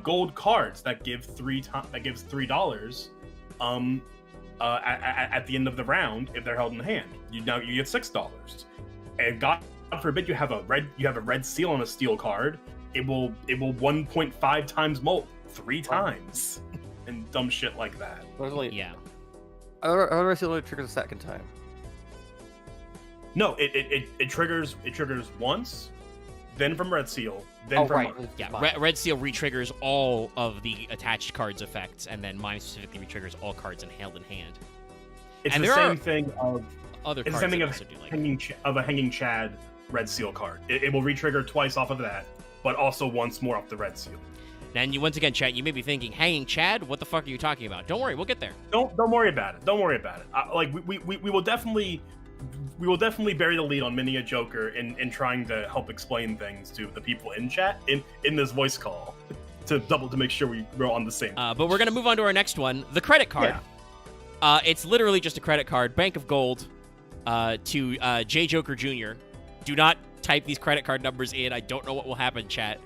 Gold cards that gives $3 at the end of the round if they're held in hand. You get $6. And God forbid you have a red seal on a steel card, it will 1.5 times mult 3 times. And dumb shit like that. Yeah. Other seal only triggers a second time. No, it triggers once, then from red seal, then from mine. Yeah, red seal re-triggers all of the attached cards' effects, and then mine specifically re-triggers all cards held in hand. It's and the same thing of other it's cards the same thing that of also do like a hanging Chad red seal card. It will re-trigger twice off of that, but also once more off the red seal. And you once again, chat, you may be thinking, hanging Chad? What the fuck are you talking about? Don't worry, we'll get there. Don't worry about it. Don't worry about it. We will definitely bury the lead on many a Joker in trying to help explain things to the people in chat in this voice call to make sure we're on the same. But we're gonna move on to our next one, the credit card. Yeah. It's literally just a credit card, Bank of Gold, to J Joker Jr. Do not type these credit card numbers in. I don't know what will happen, chat.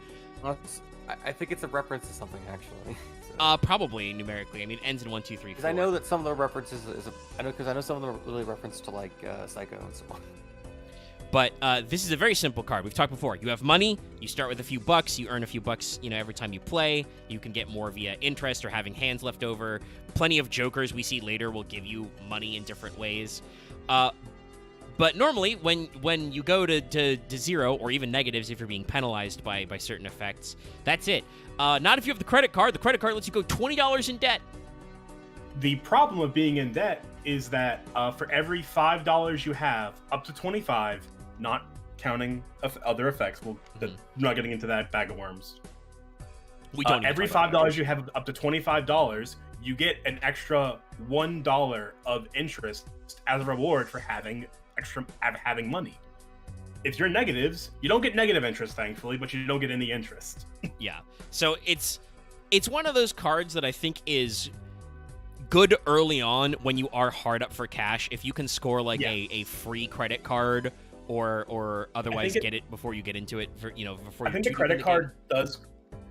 I think it's a reference to something, actually. Probably numerically. I mean, it ends in 1, 2, 3, 4. Because I know that some of the references I know some of them are really reference to like Psycho and so on. But this is a very simple card. We've talked before. You have money. You start with a few bucks. You earn a few bucks, every time you play. You can get more via interest or having hands left over. Plenty of Jokers we see later will give you money in different ways. But normally, when you go to zero or even negatives if you're being penalized by certain effects, that's it. Not if you have the credit card. The credit card lets you go $20 in debt. The problem of being in debt is that for every $5 you have, up to 25, not counting other effects, I'm not getting into that bag of worms. We don't. Every $5 you have up to $25, you get an extra $1 of interest as a reward for having money. If you're negatives, you don't get negative interest, thankfully, but you don't get any interest. Yeah. So it's one of those cards that I think is good early on when you are hard up for cash. If you can score like a free credit card or otherwise get it before you get into it before I think the credit card does.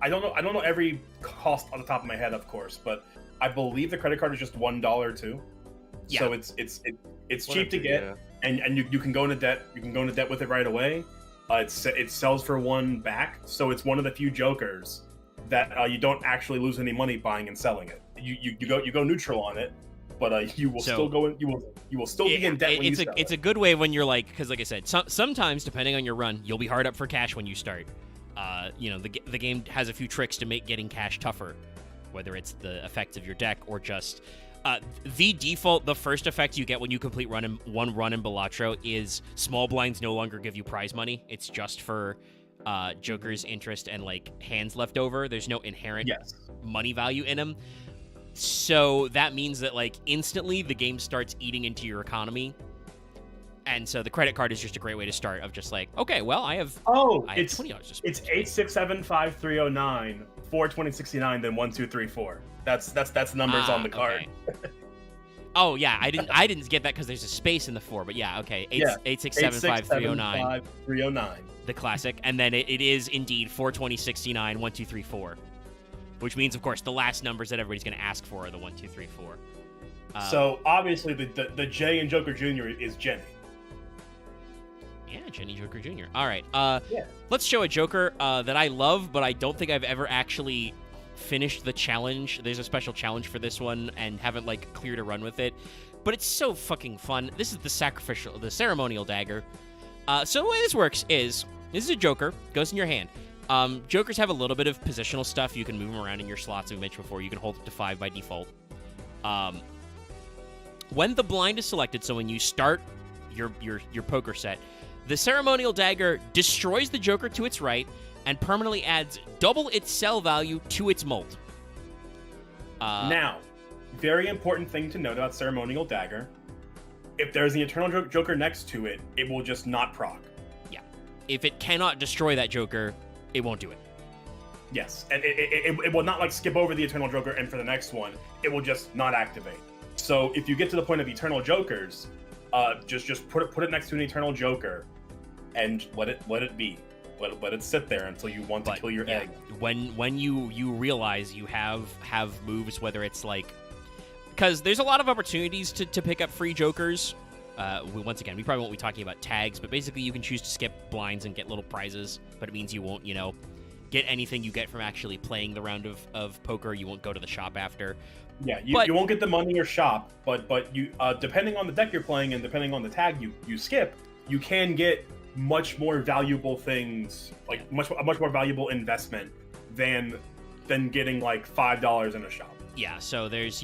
I don't know every cost on the top of my head, of course, but I believe the credit card is just $1 too. Yeah. So it's cheap to get. And you can go into debt. You can go into debt with it right away. It sells for $1 back, so it's one of the few Jokers that you don't actually lose any money buying and selling it. You go neutral on it, but you will still go in. You will still be in debt when you sell it. It's a good way when you're because like I said, sometimes depending on your run, you'll be hard up for cash when you start. The game has a few tricks to make getting cash tougher, whether it's the effects of your deck or just. The first effect you get when you complete one run in Balatro is small blinds no longer give you prize money. It's just for Joker's interest and hands left over. There's no inherent money value in them. So that means that instantly the game starts eating into your economy. And so the credit card is just a great way to start of just okay, well, I have it's $20 to spend. It's 8675309 42069 then 1234. That's the numbers on the card. Okay. Oh yeah, I didn't get that because there's a space in the 4, but yeah, okay. 8675309. 309. The classic, and then it is indeed 42069 1234, which means of course the last numbers that everybody's going to ask for are the 1, 2, 3, 4. So obviously the J in Joker Jr. is Jenny. Yeah, Jenny Joker Jr. All right. Let's show a Joker that I love, but I don't think I've ever actually finished the challenge. There's a special challenge for this one and haven't cleared a run with it, but it's so fucking fun. This is the ceremonial dagger. So the way this works is this is a Joker, goes in your hand. Jokers have a little bit of positional stuff. You can move them around in your slots, as we mentioned before. You can hold up to 5 by default. When the blind is selected, so when you start your poker set, the ceremonial dagger destroys the Joker to its right and permanently adds double its sell value to its mult. Now, very important thing to note about ceremonial dagger: if there's the eternal Joker next to it, it will just not proc. Yeah, if it cannot destroy that Joker, it won't do it. Yes, and it will not skip over the eternal Joker, and for the next one, it will just not activate. So if you get to the point of eternal Jokers, just put it next to an Eternal Joker, and let it be. Let it sit there until you want to kill your egg. When you realize you have moves, whether it's like, because there's a lot of opportunities to pick up free jokers. Once again, we probably won't be talking about tags, but basically you can choose to skip blinds and get little prizes, but it means you won't, get anything you get from actually playing the round of poker. You won't go to the shop after. Yeah, you won't get the money or shop, but you depending on the deck you're playing and depending on the tag you skip, you can get much more valuable things, like a much more valuable investment than getting like $5 in a shop. Yeah, so there's,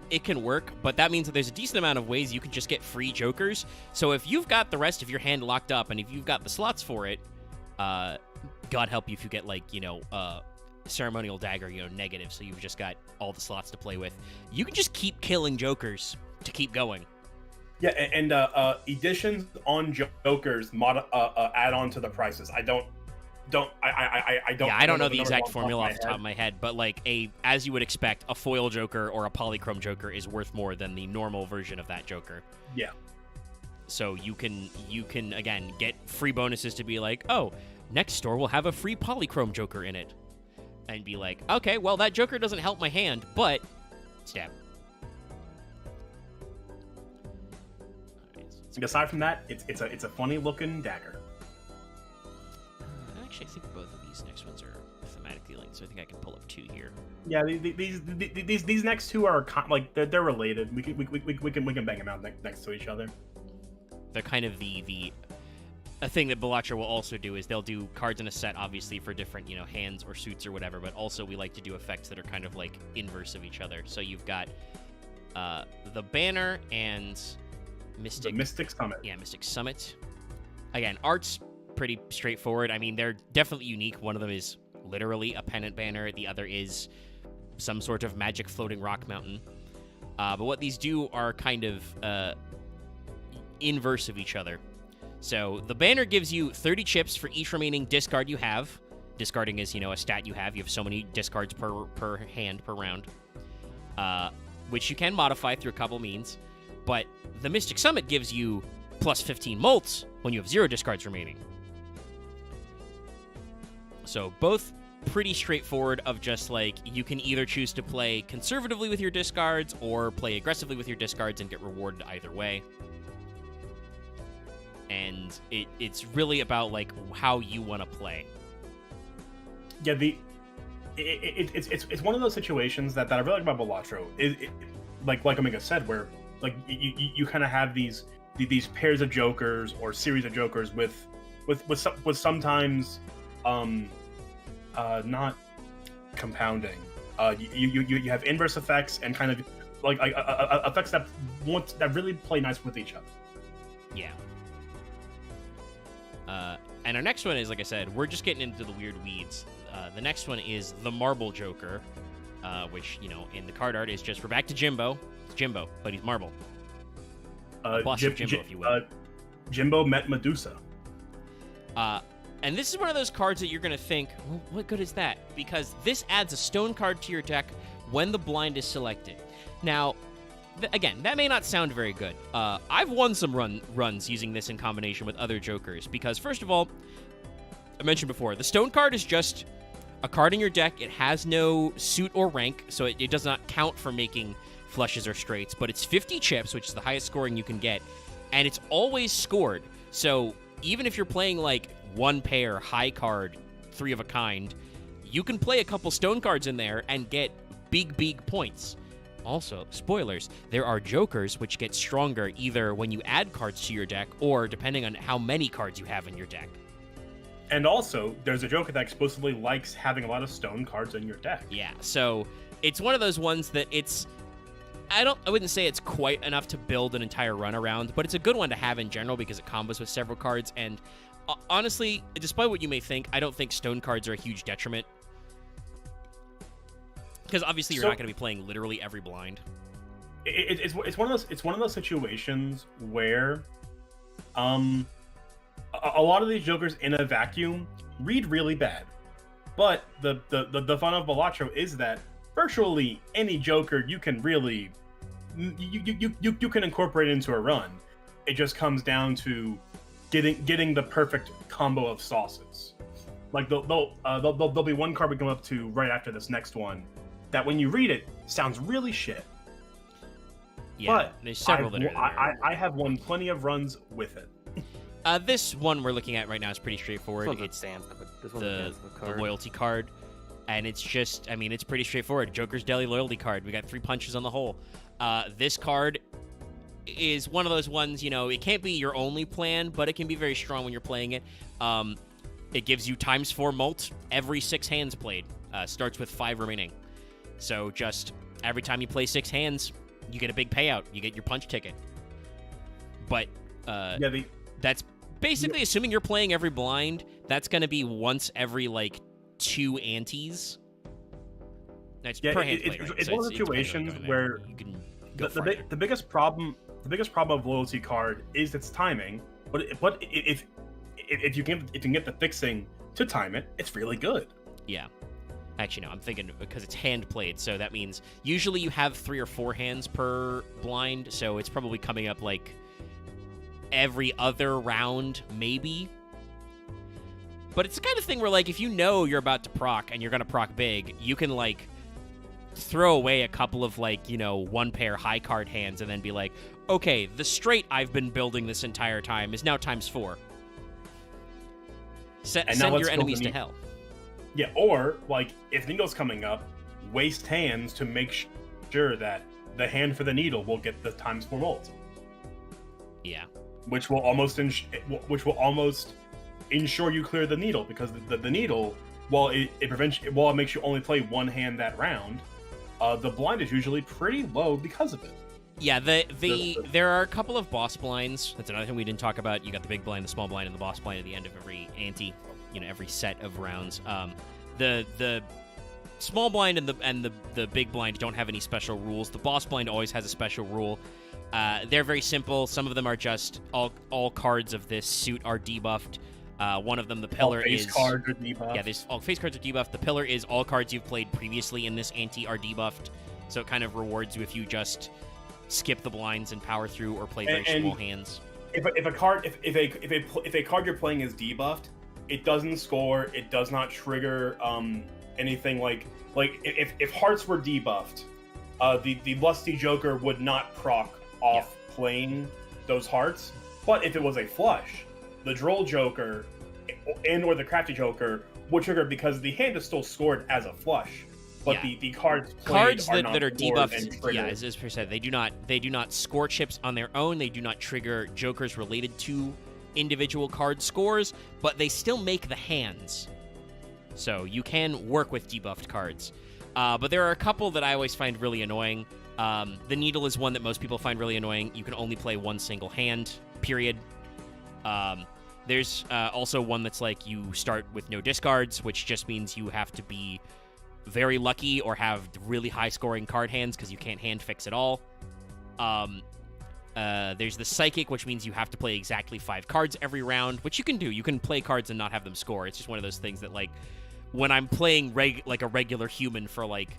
it can work, but that means that there's a decent amount of ways you can just get free jokers. So if you've got the rest of your hand locked up and if you've got the slots for it, God help you if you get like, ceremonial dagger, negative, so you've just got all the slots to play with. You can just keep killing jokers to keep going. Yeah, and editions on jokers add on to the prices. I don't. Yeah, I don't know the exact formula off the top of my head, but like as you would expect, a foil joker or a polychrome joker is worth more than the normal version of that joker. Yeah. So you can again get free bonuses to be like, oh, next store will have a free polychrome joker in it, and be like, okay, well that joker doesn't help my hand, but stab. Aside from that, it's a funny looking dagger. Actually, I think both of these next ones are thematically linked, so I think I can pull up two here. Yeah, these next two are like they're related. We can bang them out next to each other. They're kind of a thing that Balatro will also do is they'll do cards in a set, obviously for different hands or suits or whatever, but also we like to do effects that are kind of like inverse of each other. So you've got the banner and The Mystic Summit. Yeah, Mystic Summit. Again, art's pretty straightforward. I mean, they're definitely unique. One of them is literally a pennant banner. The other is some sort of magic floating rock mountain. But what these do are kind of inverse of each other. So the banner gives you 30 chips for each remaining discard you have. Discarding is, a stat you have. You have so many discards per hand per round, which you can modify through a couple means. But the Mystic Summit gives you plus 15 molts when you have 0 discards remaining. So both pretty straightforward of just like, you can either choose to play conservatively with your discards or play aggressively with your discards and get rewarded either way. And it's really about like how you want to play. Yeah, it's one of those situations that I really like about Balatro. Like Omega said, where like you kind of have these pairs of jokers or series of jokers with sometimes not compounding. You have inverse effects and kind of like effects that really play nice with each other. Yeah. And our next one is, like I said, we're just getting into the weird weeds. The next one is the Marble Joker, which, in the card art is just, we're back to Jimbo. It's Jimbo, but he's marble. Boss of Jimbo, if you will. Jimbo met Medusa. And this is one of those cards that you're going to think, well, what good is that? Because this adds a stone card to your deck when the blind is selected. Now, again, that may not sound very good. I've won some runs using this in combination with other jokers because, first of all, I mentioned before, the stone card is just a card in your deck. It has no suit or rank, so it does not count for making flushes or straights, but it's 50 chips, which is the highest scoring you can get, and it's always scored. So even if you're playing like one pair, high card, 3 of a kind, you can play a couple stone cards in there and get big points. Also, spoilers, there are jokers which get stronger either when you add cards to your deck or depending on how many cards you have in your deck. And also, there's a joker that explicitly likes having a lot of stone cards in your deck. Yeah, so it's one of those ones that I wouldn't say it's quite enough to build an entire run around, but it's a good one to have in general because it combos with several cards. And honestly, despite what you may think, I don't think stone cards are a huge detriment. Because obviously you're not going to be playing literally every blind. It's one of those situations where a lot of these jokers in a vacuum read really bad. But the fun of Balatro is that virtually any joker you can really you can incorporate into a run. it just comes down to getting the perfect combo of sauces. Like there'll be one card we come up to right after this next one that when you read it sounds really shit. Yeah, but there's several that are I have won plenty of runs with it. This one we're looking at right now is pretty straightforward. It's the loyalty card. And it's just, I mean, it's pretty straightforward. Joker's Deli loyalty card. We got 3 punches on the hole. This card is one of those ones, you know, it can't be your only plan, but it can be very strong when you're playing it. It gives you ×4 mult every 6 hands played. Starts with 5 remaining. So just every time you play 6 hands, you get a big payout. You get your punch ticket. But that's basically, assuming you're playing every blind, that's going to be once every, like, 2 antes. That's per hand play, right? It's one of the situations where you can the biggest problem of loyalty card is its timing. But if you can get the fixing to time it, it's really good. Yeah. Actually, no, I'm thinking because it's hand played, so that means usually you have 3 or 4 hands per blind, so it's probably coming up like every other round, maybe. But it's the kind of thing where, like, if you know you're about to proc and you're going to proc big, you can, like, throw away a couple of, like, you know, 1 pair high card hands and then be like, okay, the straight I've been building this entire time is now ×4. Send your enemies to hell. Yeah, or, like, if Needle's coming up, waste hands to make sure that the hand for the Needle will get the ×4 mult. Yeah. Which will almost ensure you clear the Needle, because the Needle, while it makes you only play 1 hand that round, the blind is usually pretty low because of it. Yeah, there are a couple of boss blinds. That's another thing we didn't talk about. You got the big blind, the small blind, and the boss blind at the end of every ante, you know, every set of rounds. The small blind and the big blind don't have any special rules. The boss blind always has a special rule. They're very simple. Some of them are just all cards of this suit are debuffed. One of them, the pillar, all face cards are debuffed. Yeah, all face cards are debuffed. The pillar is all cards you've played previously in this ante are debuffed. So it kind of rewards you if you just skip the blinds and power through or play very small hands. If a card you're playing is debuffed, it doesn't score. It does not trigger anything like if hearts were debuffed, the lusty Joker would not proc off playing those hearts. But if it was a flush, the droll Joker and or the crafty Joker would trigger because the hand is still scored as a flush. But the cards that are debuffed, yeah, as Per said, they do not score chips on their own. They do not trigger Jokers related to individual card scores, but they still make the hands. So you can work with debuffed cards. But there are a couple that I always find really annoying. The Needle is one that most people find really annoying. You can only play 1 single hand, period. There's also one that's like you start with no discards, which just means you have to be very lucky or have really high scoring card hands because you can't hand fix at all. There's the Psychic, which means you have to play exactly 5 cards every round, which you can do. You can play cards and not have them score. It's just one of those things that, like, when I'm playing like a regular human for, like,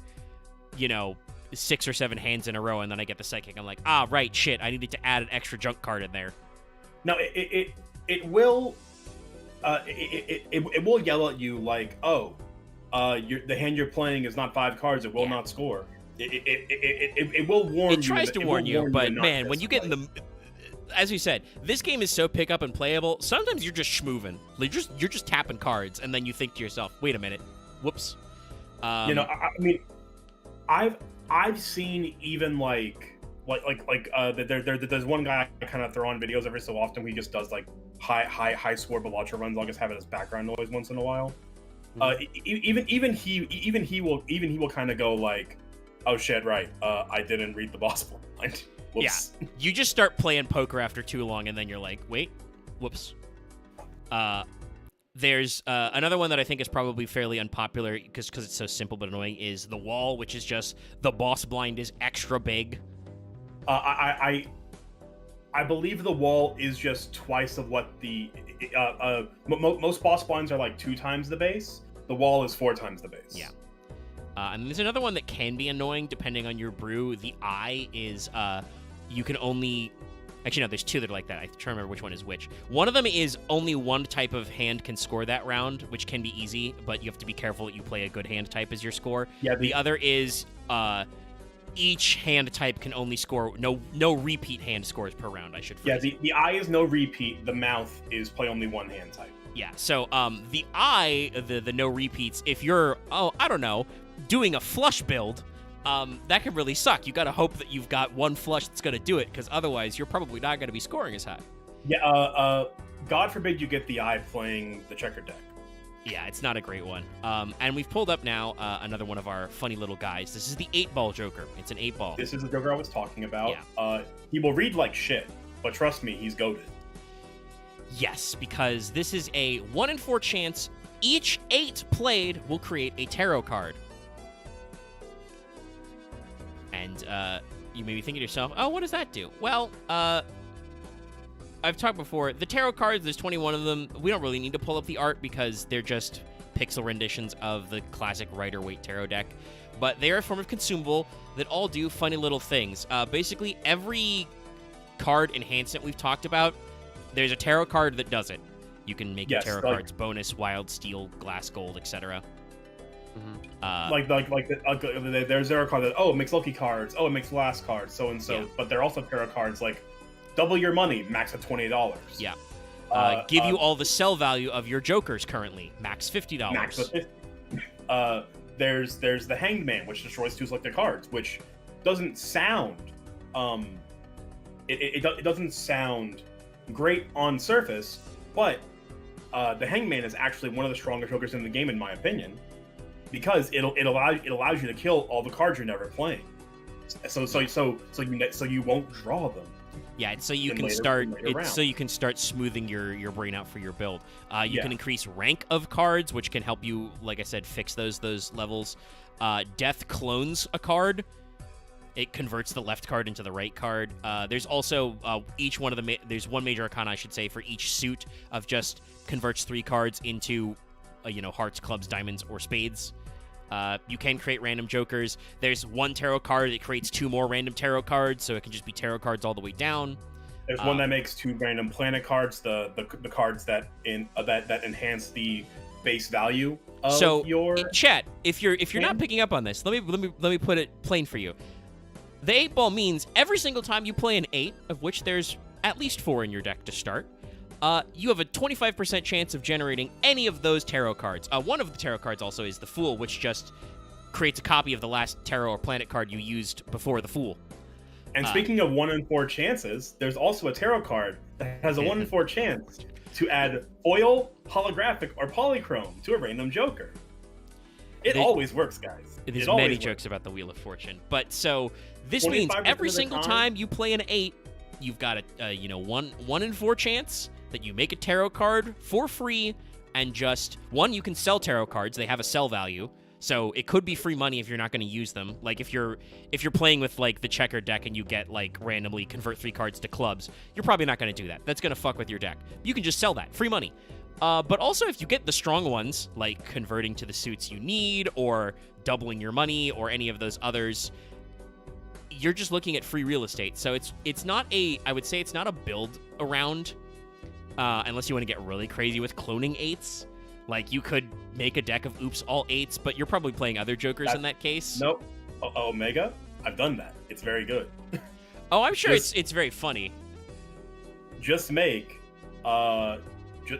you know, 6 or 7 hands in a row, and then I get the Psychic, I'm like, right, shit, I needed to add an extra junk card in there. No, it will yell at you like, the hand you're playing is not 5 cards. It will not score. It will warn you. It tries to warn you, but man, when you get in the, as we said, this game is so pick up and playable. Sometimes you're just schmoovin'. Like you're just tapping cards, and then you think to yourself, "Wait a minute, whoops." You know, I mean, I've seen even there's one guy I kind of throw on videos every so often. He just does like high score Balatro runs. I'll just have it as background noise once in a while. Even he will kind of go like, oh shit, right, I didn't read the boss blind. Whoops. Yeah, you just start playing poker after too long, and then you're like, wait, whoops. There's another one that I think is probably fairly unpopular because it's so simple but annoying is the Wall, which is just the boss blind is extra big. I believe the Wall is just twice of what the most boss blinds are like 2 times the base. The Wall is 4 times the base. Yeah. And there's another one that can be annoying depending on your brew. The Eye is you can only Actually, no, there's two that are like that. I'm trying to remember which one is which. One of them is only one type of hand can score that round, which can be easy, but you have to be careful that you play a good hand type as your score. Yeah. The other is each hand type can only score no repeat hand scores per round. I should phrase. Yeah. The eye is no repeat. The mouth is play only one hand type. Yeah. So the eye, the no repeats. If you're I don't know, doing a flush build. That could really suck. You gotta hope that you've got one flush that's gonna do it, because otherwise you're probably not gonna be scoring as high. Yeah, God forbid you get the eye playing the checker deck. Yeah, it's not a great one. And we've pulled up now another one of our funny little guys. This is the 8-ball Joker. It's an 8-ball. This is the Joker I was talking about. Yeah. He will read like shit, but trust me, he's goated. Yes, because this is a 1 in 4 chance each 8 played will create a tarot card. And you may be thinking to yourself, oh, what does that do? Well, I've talked before. The tarot cards, there's 21 of them. We don't really need to pull up the art because they're just pixel renditions of the classic Rider-Waite tarot deck. But they're a form of consumable that all do funny little things. Basically, every card enhancement we've talked about, there's a tarot card that does it. You can make your tarot cards bonus, wild, steel, glass, gold, etc. There's tarot card that it makes lucky cards, it makes glass cards, so and so. Yeah. But there are also tarot cards like double your money, max at $20. Yeah. Give you all the sell value of your jokers currently, max $50. Max of $50. There's the Hanged Man, which destroys 2 selected cards, which doesn't sound it doesn't sound great on surface, but the Hanged Man is actually one of the strongest jokers in the game, in my opinion. Because it allows you to kill all the cards you're never playing, so you won't draw them. Yeah, so you can start smoothing your brain out for your build. You can increase rank of cards, which can help you, like I said, fix those levels. Death clones a card. It converts the left card into the right card. There's also each one of there's one major arcana, I should say, for each suit of just converts 3 cards into hearts, clubs, diamonds, or spades. You can create random jokers. There's one tarot card that creates 2 more random tarot cards, so it can just be tarot cards all the way down. There's one that makes 2 random planet cards, the cards that enhance the base value of your chat. If you're not picking up on this, let me put it plain for you. The 8-ball means every single time you play an 8, of which there's at least 4 in your deck to start, you have a 25% chance of generating any of those tarot cards. One of the tarot cards also is the Fool, which just creates a copy of the last tarot or planet card you used before the Fool. And speaking of 1 in 4 chances, there's also a tarot card that has a 1 in 4 chance to add foil, holographic, or polychrome to a random joker. It always works, guys. There's many jokes about the Wheel of Fortune. But so this means every single time you play an 8, you've got a 1 in 4 chance that you make a tarot card for free, and just you can sell tarot cards. They have a sell value, so it could be free money if you're not going to use them. Like if you're playing with like the checker deck and you get like randomly convert 3 cards to clubs, you're probably not going to do that. That's going to fuck with your deck. You can just sell that free money. But also if you get the strong ones, like converting to the suits you need or doubling your money or any of those others, you're just looking at free real estate. So it's not I would say it's not a build around. Unless you want to get really crazy with cloning 8s. Like, you could make a deck of oops, all 8s, but you're probably playing other jokers in that case. Nope. Omega? I've done that. It's very good. Oh, I'm sure it's very funny. Just make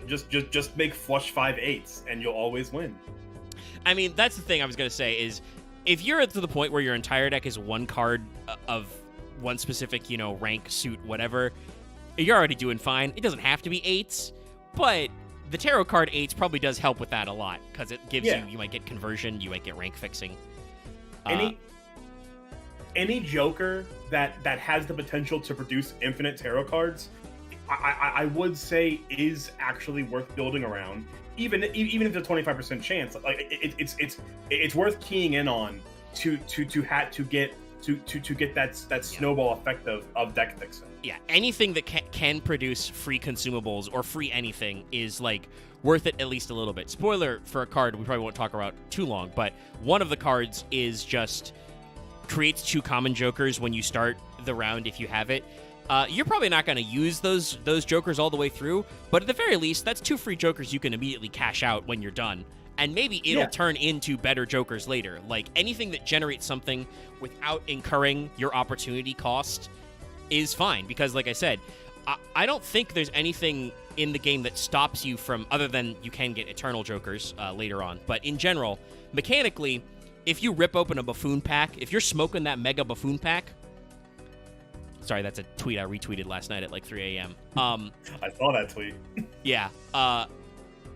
just make flush 5 8s, and you'll always win. I mean, that's the thing I was going to say is, if you're to the point where your entire deck is 1 card of one specific, rank, suit, whatever, you're already doing fine. It doesn't have to be 8s, but the tarot card 8s probably does help with that a lot, because it gives you might get conversion, you might get rank fixing. Any joker that has the potential to produce infinite tarot cards, I would say is actually worth building around. Even if it's a 25% chance, like it's worth keying in on to get that snowball effect of deck fixing. Yeah, anything that can produce free consumables or free anything is like worth it at least a little bit. Spoiler for a card we probably won't talk about too long, but one of the cards is just creates 2 common jokers when you start the round if you have it. You're probably not going to use those jokers all the way through, but at the very least, that's 2 free jokers you can immediately cash out when you're done. And maybe it'll turn into better jokers later. Like, anything that generates something without incurring your opportunity cost is fine. Because, like I said, I don't think there's anything in the game that stops you from, other than you can get eternal jokers later on. But in general, mechanically, if you rip open a buffoon pack, if you're smoking that mega buffoon pack, sorry, that's a tweet I retweeted last night at like 3 a.m. I saw that tweet. Yeah.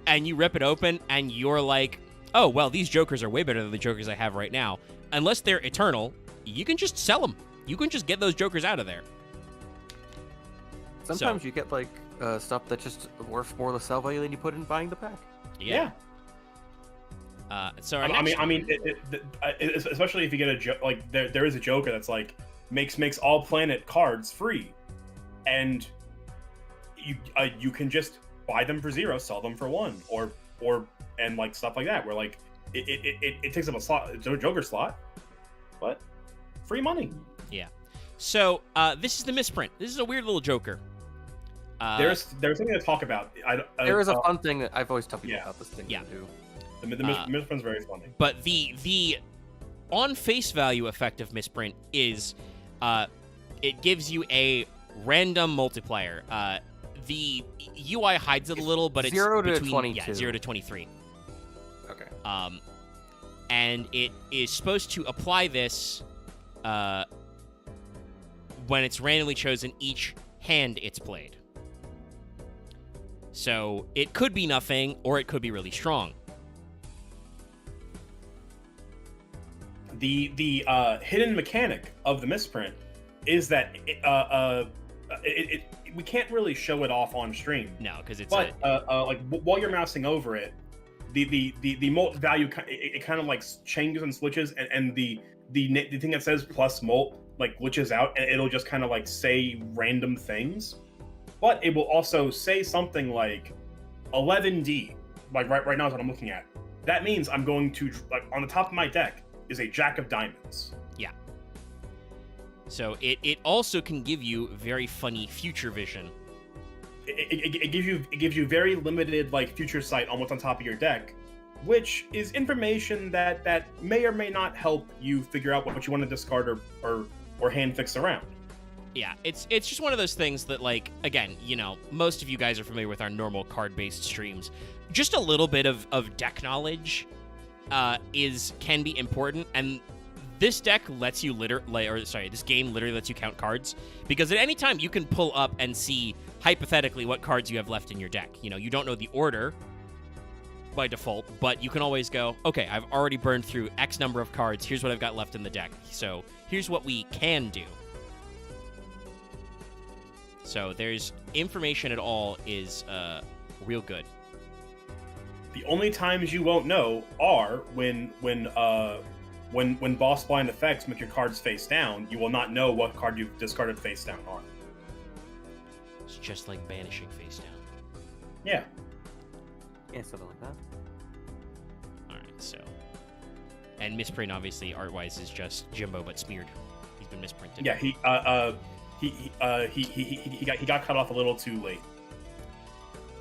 And you rip it open, and you're like, oh, well, these jokers are way better than the jokers I have right now. Unless they're eternal, you can just sell them. You can just get those jokers out of there. Sometimes you get, like, stuff that's just worth more the sell value than you put in buying the pack. Yeah. So especially if you get a like there is a joker that's like makes all planet cards free, and you can just buy them for 0, sell them for 1, or and like stuff like that, where like it takes up a slot, a joker slot, but free money. Yeah. So this is the misprint. This is a weird little joker. There's something to talk about. There is a fun thing that I've always told people about this thing. Yeah. To do. The misprint's very funny. But the on face value effect of misprint is it gives you a random multiplier. The UI hides it a little, but it's 0 to between 22. Yeah, 0 to 23. Okay. And it is supposed to apply this when it's randomly chosen each hand it's played. So it could be nothing, or it could be really strong. The hidden mechanic of the misprint is that we can't really show it off on stream. No, because it's like while you're mousing over it, the molt value it kind of like changes and switches, and the thing that says plus molt like glitches out, and it'll just kind of like say random things, but it will also say something like 11D, like right now is what I'm looking at. That means I'm going to, like, on the top of my deck is a Jack of Diamonds. Yeah. So it also can give you very funny future vision. It gives you very limited like future sight on what's on top of your deck, which is information that may or may not help you figure out what you want to discard or hand fix around. Yeah, it's just one of those things that, like, again, you know, most of you guys are familiar with our normal card-based streams. Just a little bit of deck knowledge can be important, and this deck lets you this game literally lets you count cards, because at any time you can pull up and see hypothetically what cards you have left in your deck. You know, you don't know the order by default, but you can always go, okay, I've already burned through X number of cards. Here's what I've got left in the deck. So here's what we can do. So there's information at all is real good. The only times you won't know are when boss blind effects make your cards face down. You will not know what card you've discarded face down on. It's just like banishing face down. Yeah. Yeah, something like that. All right, so, and misprint obviously art-wise is just Jimbo but smeared. He's been misprinted. Yeah, he got cut off a little too late.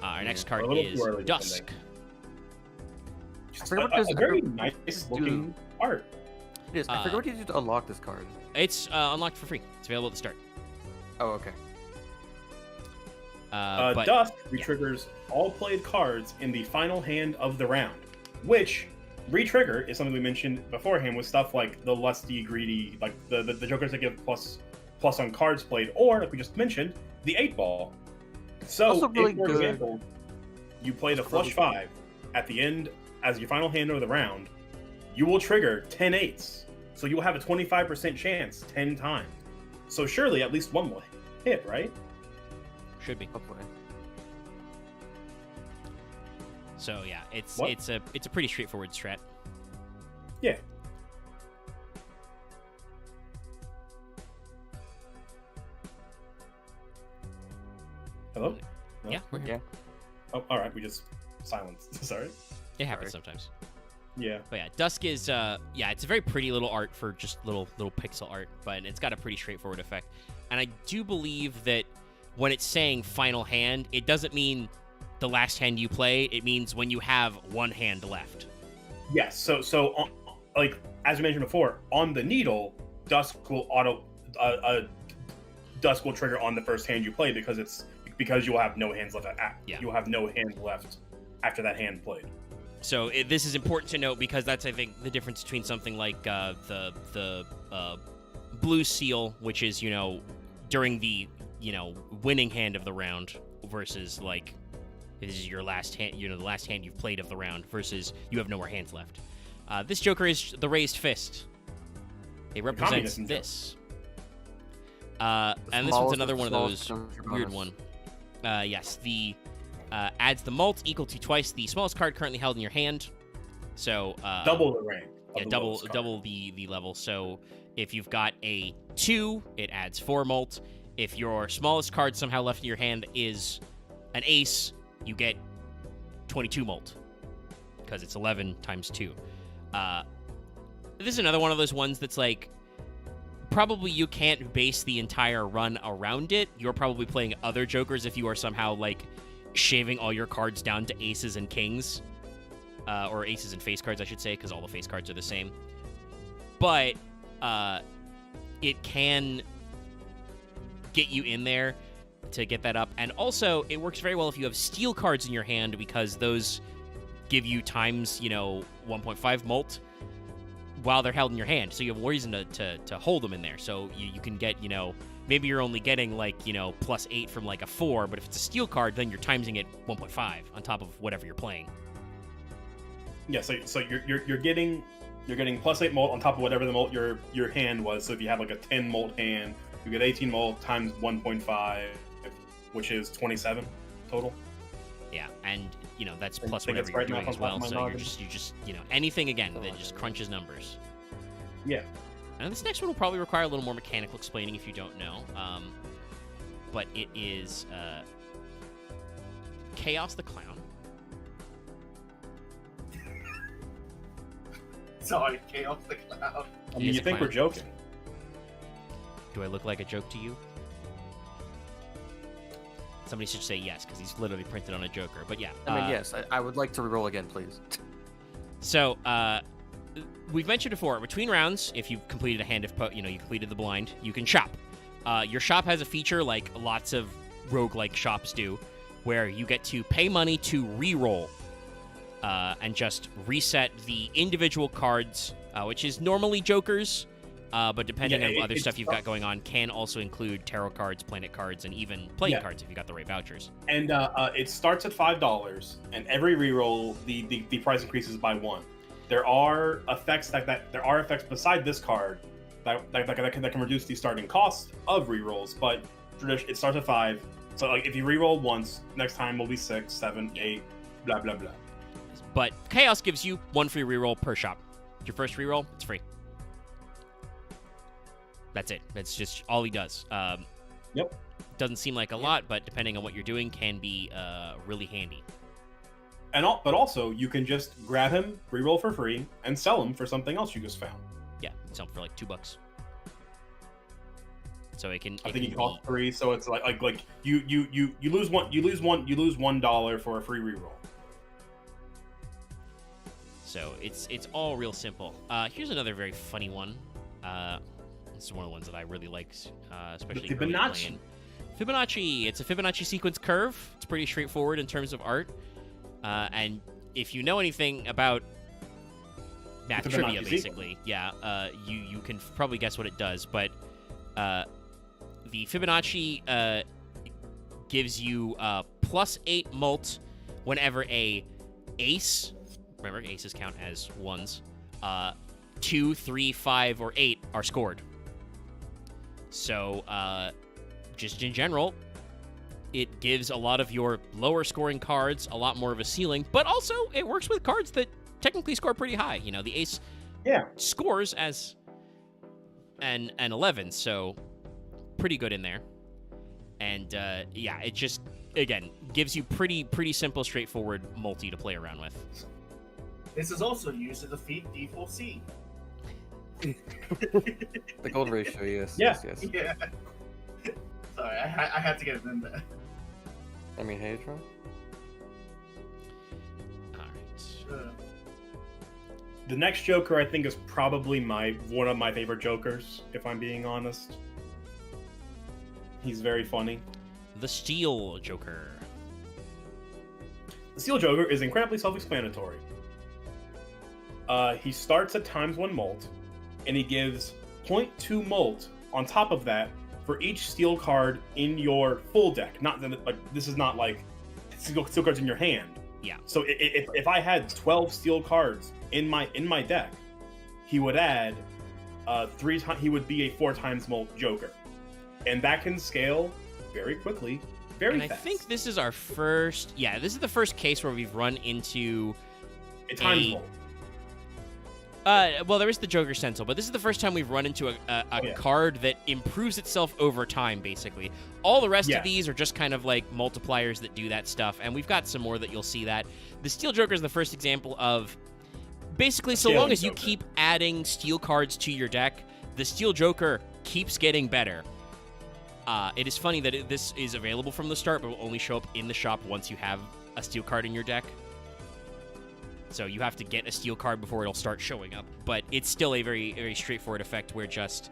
Our next card is Dusk. A very nice looking art. It is. I forgot what you did to unlock this card. It's unlocked for free. It's available at the start. Oh, okay. But, Dusk retriggers all played cards in the final hand of the round, which retrigger is something we mentioned beforehand with stuff like the lusty, greedy, like the jokers that give plus on cards played, or like we just mentioned, the 8-ball. So, also really if, for good. example, you play the flush 5 at the end as your final hand of the round, you will trigger 10 8s. So you will have a 25% chance 10 times. So surely at least one will hit, right? Should be. Hopefully. So yeah, it's a pretty straightforward strat. Yeah. Hello? No? Yeah, we're here. Yeah. Oh, all right. We just silenced. Sorry. It happens sometimes. Yeah. But yeah, Dusk is it's a very pretty little art for just little pixel art, but it's got a pretty straightforward effect. and I do believe that when it's saying final hand, it doesn't mean the last hand you play. It means when you have one hand left. Yes. So like as we mentioned before, on the needle, dusk will dusk will trigger on the first hand you play because you'll have no hands left. You'll have no hand left after that hand played. So this is important to note because that's, I think, the difference between something like the blue seal, which is, during the, winning hand of the round, versus like this is your last hand, the last hand you've played of the round, versus you have no more hands left. This Joker is the raised fist. It represents this. And this one's another one of those weird one. Yes, the adds the mult equal to twice the smallest card currently held in your hand. So double the rank. Yeah, double the level. So if you've got a 2, it adds 4 mult. If your smallest card somehow left in your hand is an ace, you get 22 mult because it's 11 times 2. This is another one of those ones that's like, probably you can't base the entire run around it. You're probably playing other Jokers if you are somehow like shaving all your cards down to aces and kings, or aces and face cards, I should say, because all the face cards are the same. But it can get you in there to get that up, and also it works very well if you have steel cards in your hand because those give you times 1.5 mult while they're held in your hand, so you have a reason to hold them in there. So you can get, maybe you're only getting like, +8 from like a 4, but if it's a steel card, then you're timesing it 1.5 on top of whatever you're playing. Yeah, so you're getting +8 mult on top of whatever the mult your hand was. So if you have like a 10 mult hand, you get 18 mult times 1.5, which is 27 total. Yeah, and that's plus whatever you're doing as well. So you're just anything again that just crunches numbers. Yeah. And this next one will probably require a little more mechanical explaining if you don't know. But it is Chaos the Clown. Sorry, Chaos the Clown. I mean, you think we're joking? Do I look like a joke to you? Somebody should say yes, because he's literally printed on a Joker. But yeah. I mean, yes. I would like to reroll again, please. So, we've mentioned before, between rounds, if you've completed a hand of, you completed the blind, you can shop. Your shop has a feature like lots of roguelike shops do, where you get to pay money to reroll and just reset the individual cards, which is normally Jokers, but depending on other stuff you've got going on, can also include tarot cards, planet cards, and even playing cards if you got the right vouchers. And it starts at $5, and every reroll, the price increases by 1. There are effects there are effects beside this card that can reduce the starting cost of rerolls, but it starts at 5. So like if you reroll once, next time will be 6, 7, 8, blah blah blah. But Chaos gives you 1 free reroll per shop. Your first reroll, it's free. That's it. That's just all he does. Yep. Doesn't seem like a lot, but depending on what you're doing, can be really handy. But also, you can just grab him, reroll for free, and sell him for something else you just found. Yeah, sell him for like $2. So it can. I think he costs 3, so it's like you lose $1 for a free reroll. So it's all real simple. Here's another very funny one. This is one of the ones that I really like, especially the Fibonacci. Fibonacci. It's a Fibonacci sequence curve. It's pretty straightforward in terms of art. And if you know anything about math trivia, basically, you can probably guess what it does. But the Fibonacci gives you +8 mult whenever a ace. Remember, aces count as ones. 2, 3, 5, or 8 are scored. So, just in general, it gives a lot of your lower scoring cards a lot more of a ceiling, but also it works with cards that technically score pretty high. The ace scores as an 11, so pretty good in there. And it just, again, gives you pretty simple, straightforward multi to play around with. This is also used to defeat D4C. The gold ratio, yes. Yeah. Yes. Yeah. Sorry, I had to get it in there. I mean, hey, Tron. All right. The next Joker, I think, is probably one of my favorite Jokers, if I'm being honest. He's very funny. The Steel Joker. The Steel Joker is incredibly self-explanatory. He starts at ×1 molt, and he gives 0.2 molt on top of that for each steel card in your full deck. Not that, like, this is not like steel cards in your hand. Yeah. So if I had 12 steel cards in my deck, he would add 3 times. He would be a 4 times molt Joker, and that can scale very quickly, very fast. I think this is our first. Yeah, this is the first case where we've run into a times molt. Well, there is the Joker Stencil, but this is the first time we've run into a card that improves itself over time, basically. All the rest of these are just kind of like multipliers that do that stuff, and we've got some more that you'll see that. The Steel Joker is the first example of, basically, so long as you keep adding steel cards to your deck, the Steel Joker keeps getting better. It is funny that this is available from the start, but will only show up in the shop once you have a steel card in your deck. So you have to get a steel card before it'll start showing up. But it's still a very, very straightforward effect where just,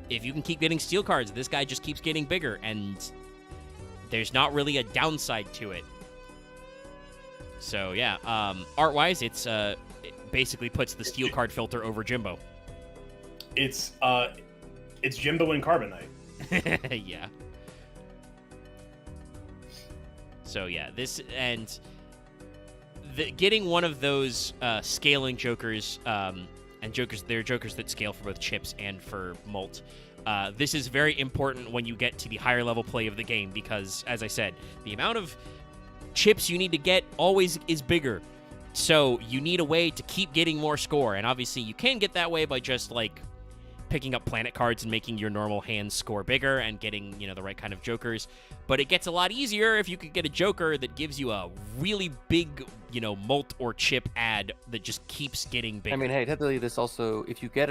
if you can keep getting steel cards, this guy just keeps getting bigger, and there's not really a downside to it. So yeah, art-wise, it basically puts the steel card filter over Jimbo. It's Jimbo and Carbonite. Yeah. So yeah, this and getting one of those scaling Jokers and Jokers, they're Jokers that scale for both chips and for molt. This is very important when you get to the higher level play of the game because, as I said, the amount of chips you need to get always is bigger. So you need a way to keep getting more score, and obviously you can get that way by just like picking up planet cards and making your normal hand score bigger and getting, the right kind of Jokers. But it gets a lot easier if you could get a Joker that gives you a really big, molt or chip add that just keeps getting bigger. I mean, hey, technically this also, if you can get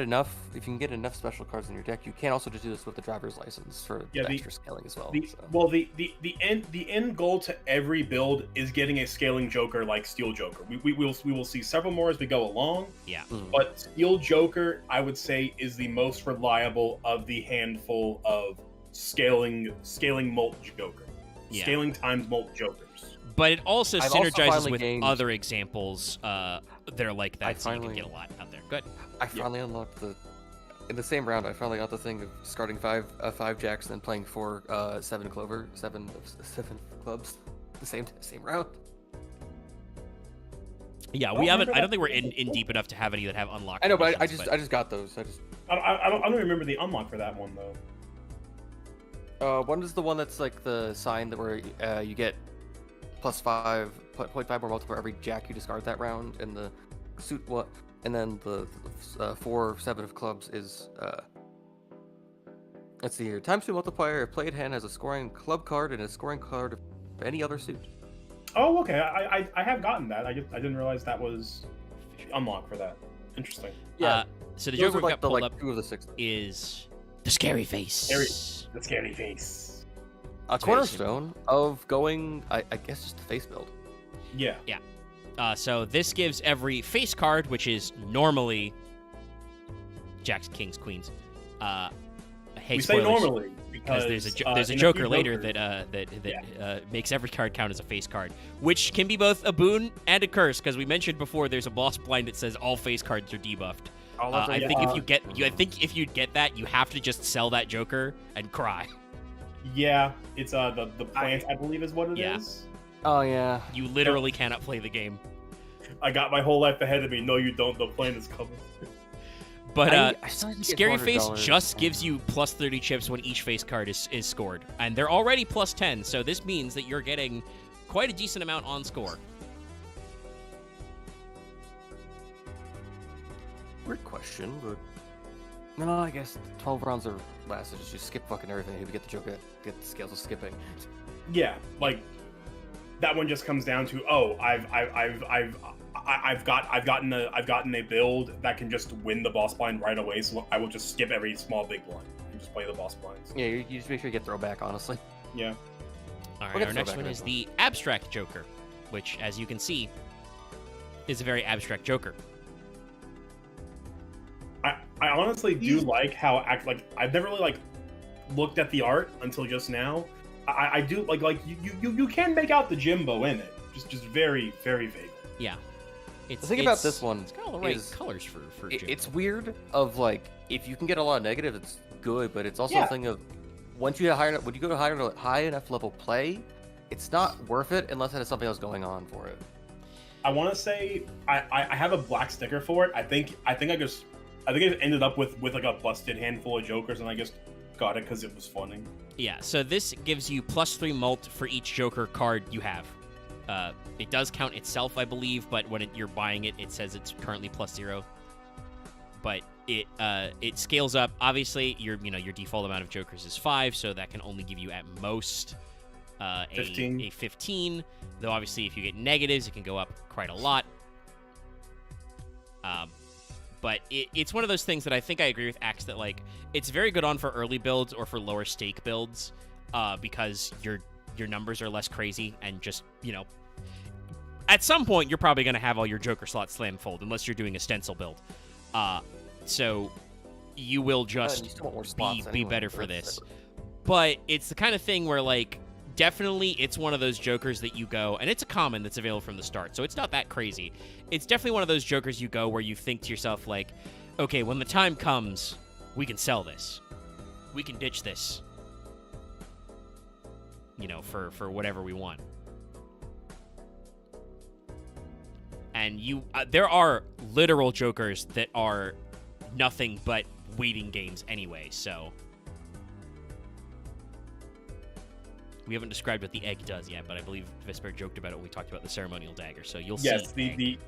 enough special cards in your deck, you can also just do this with the driver's license for the extra scaling as well. Well, the end goal to every build is getting a scaling Joker like Steel Joker. We will see several more as we go along. Yeah. But Steel Joker, I would say, is the most reliable of the handful of scaling molt Joker. Yeah. Scaling times molt Jokers. But it also synergizes with gained... other examples that are like that, so you can get a lot out there. Good. I finally unlocked in the same round. I finally got the thing of discarding five jacks and then playing 7 clubs the same round. Yeah, we haven't. I don't think we're in deep enough to have any that have unlocked. I know, but I just got those. I don't remember the unlock for that one though. One is the one that's like the sign that where you get +5, 0.5 more multiple for every jack you discard that round, and the suit what, and then the 7 of clubs is let's see here. ×2 multiplier. A played hand has a scoring club card and a scoring card of any other suit. Oh, okay. I have gotten that. I didn't realize that was unlocked for that. Interesting. Yeah. So the Joker like got pulled up 2 of the 6 is the scary face. The scary face. A cornerstone of going, I guess, just the face build. Yeah. Yeah. So this gives every face card, which is normally Jacks, Kings, Queens. Hey, we spoilers, say normally because there's a Joker later that makes every card count as a face card, which can be both a boon and a curse. Because we mentioned before, there's a boss blind that says all face cards are debuffed. I think if you get that, you have to just sell that Joker and cry. Yeah, it's the plant, I believe, is what it is. Oh yeah. You literally cannot play the game. I got my whole life ahead of me. No, you don't. The plant is coming. But Scary Face just gives you +30 chips when each face card is scored, and they're already +10. So this means that you're getting quite a decent amount on score. Weird question, but no, I guess 12 rounds are last. It's just skip fucking everything. If you get the Joker, get the scales of skipping. Yeah, like that one just comes down to I've gotten a build that can just win the boss blind right away. So I will just skip every small big blind. just play the boss blinds. Yeah, you just make sure you get throwback, honestly. Yeah. All right, We'll get our next throwback one is eventually. the Abstract Joker, which, as you can see, is a very abstract Joker. I honestly do like how I've never really looked at the art until just now. I do like you can make out the Jimbo in it, just very very vague. Yeah. The thing about this one it's got all the right is colors for Jimbo. it's weird. Of like, if you can get a lot of negative, it's good. But it's also a thing of once you when you go to high enough level play, it's not worth it unless it has something else going on for it. I want to say I have a black sticker for it. I think I it ended up with like a busted handful of Jokers, and I just got it because it was funny. Yeah, so this gives you +3 mult for each Joker card you have. It does count itself, I believe, but when you're buying it, it says it's currently +0. But it scales up. Obviously, your default amount of Jokers is 5, so that can only give you at most 15. a 15. Though obviously, if you get negatives, it can go up quite a lot. But it's one of those things that I think I agree with Axe that it's very good on for early builds or for lower stake builds, because your numbers are less crazy and just at some point you're probably going to have all your Joker slots slam fold unless you're doing a stencil build. So you will just be better for this. But it's the kind of thing where definitely it's one of those Jokers that you go, and it's a common that's available from the start, so it's not that crazy. It's definitely one of those Jokers you go where you think to yourself, okay, when the time comes, we can sell this. We can ditch this. For whatever we want. And there are literal Jokers that are nothing but waiting games anyway, so... We haven't described what the egg does yet, but I believe Vesper joked about it when we talked about the ceremonial dagger, so you'll see. Yes, the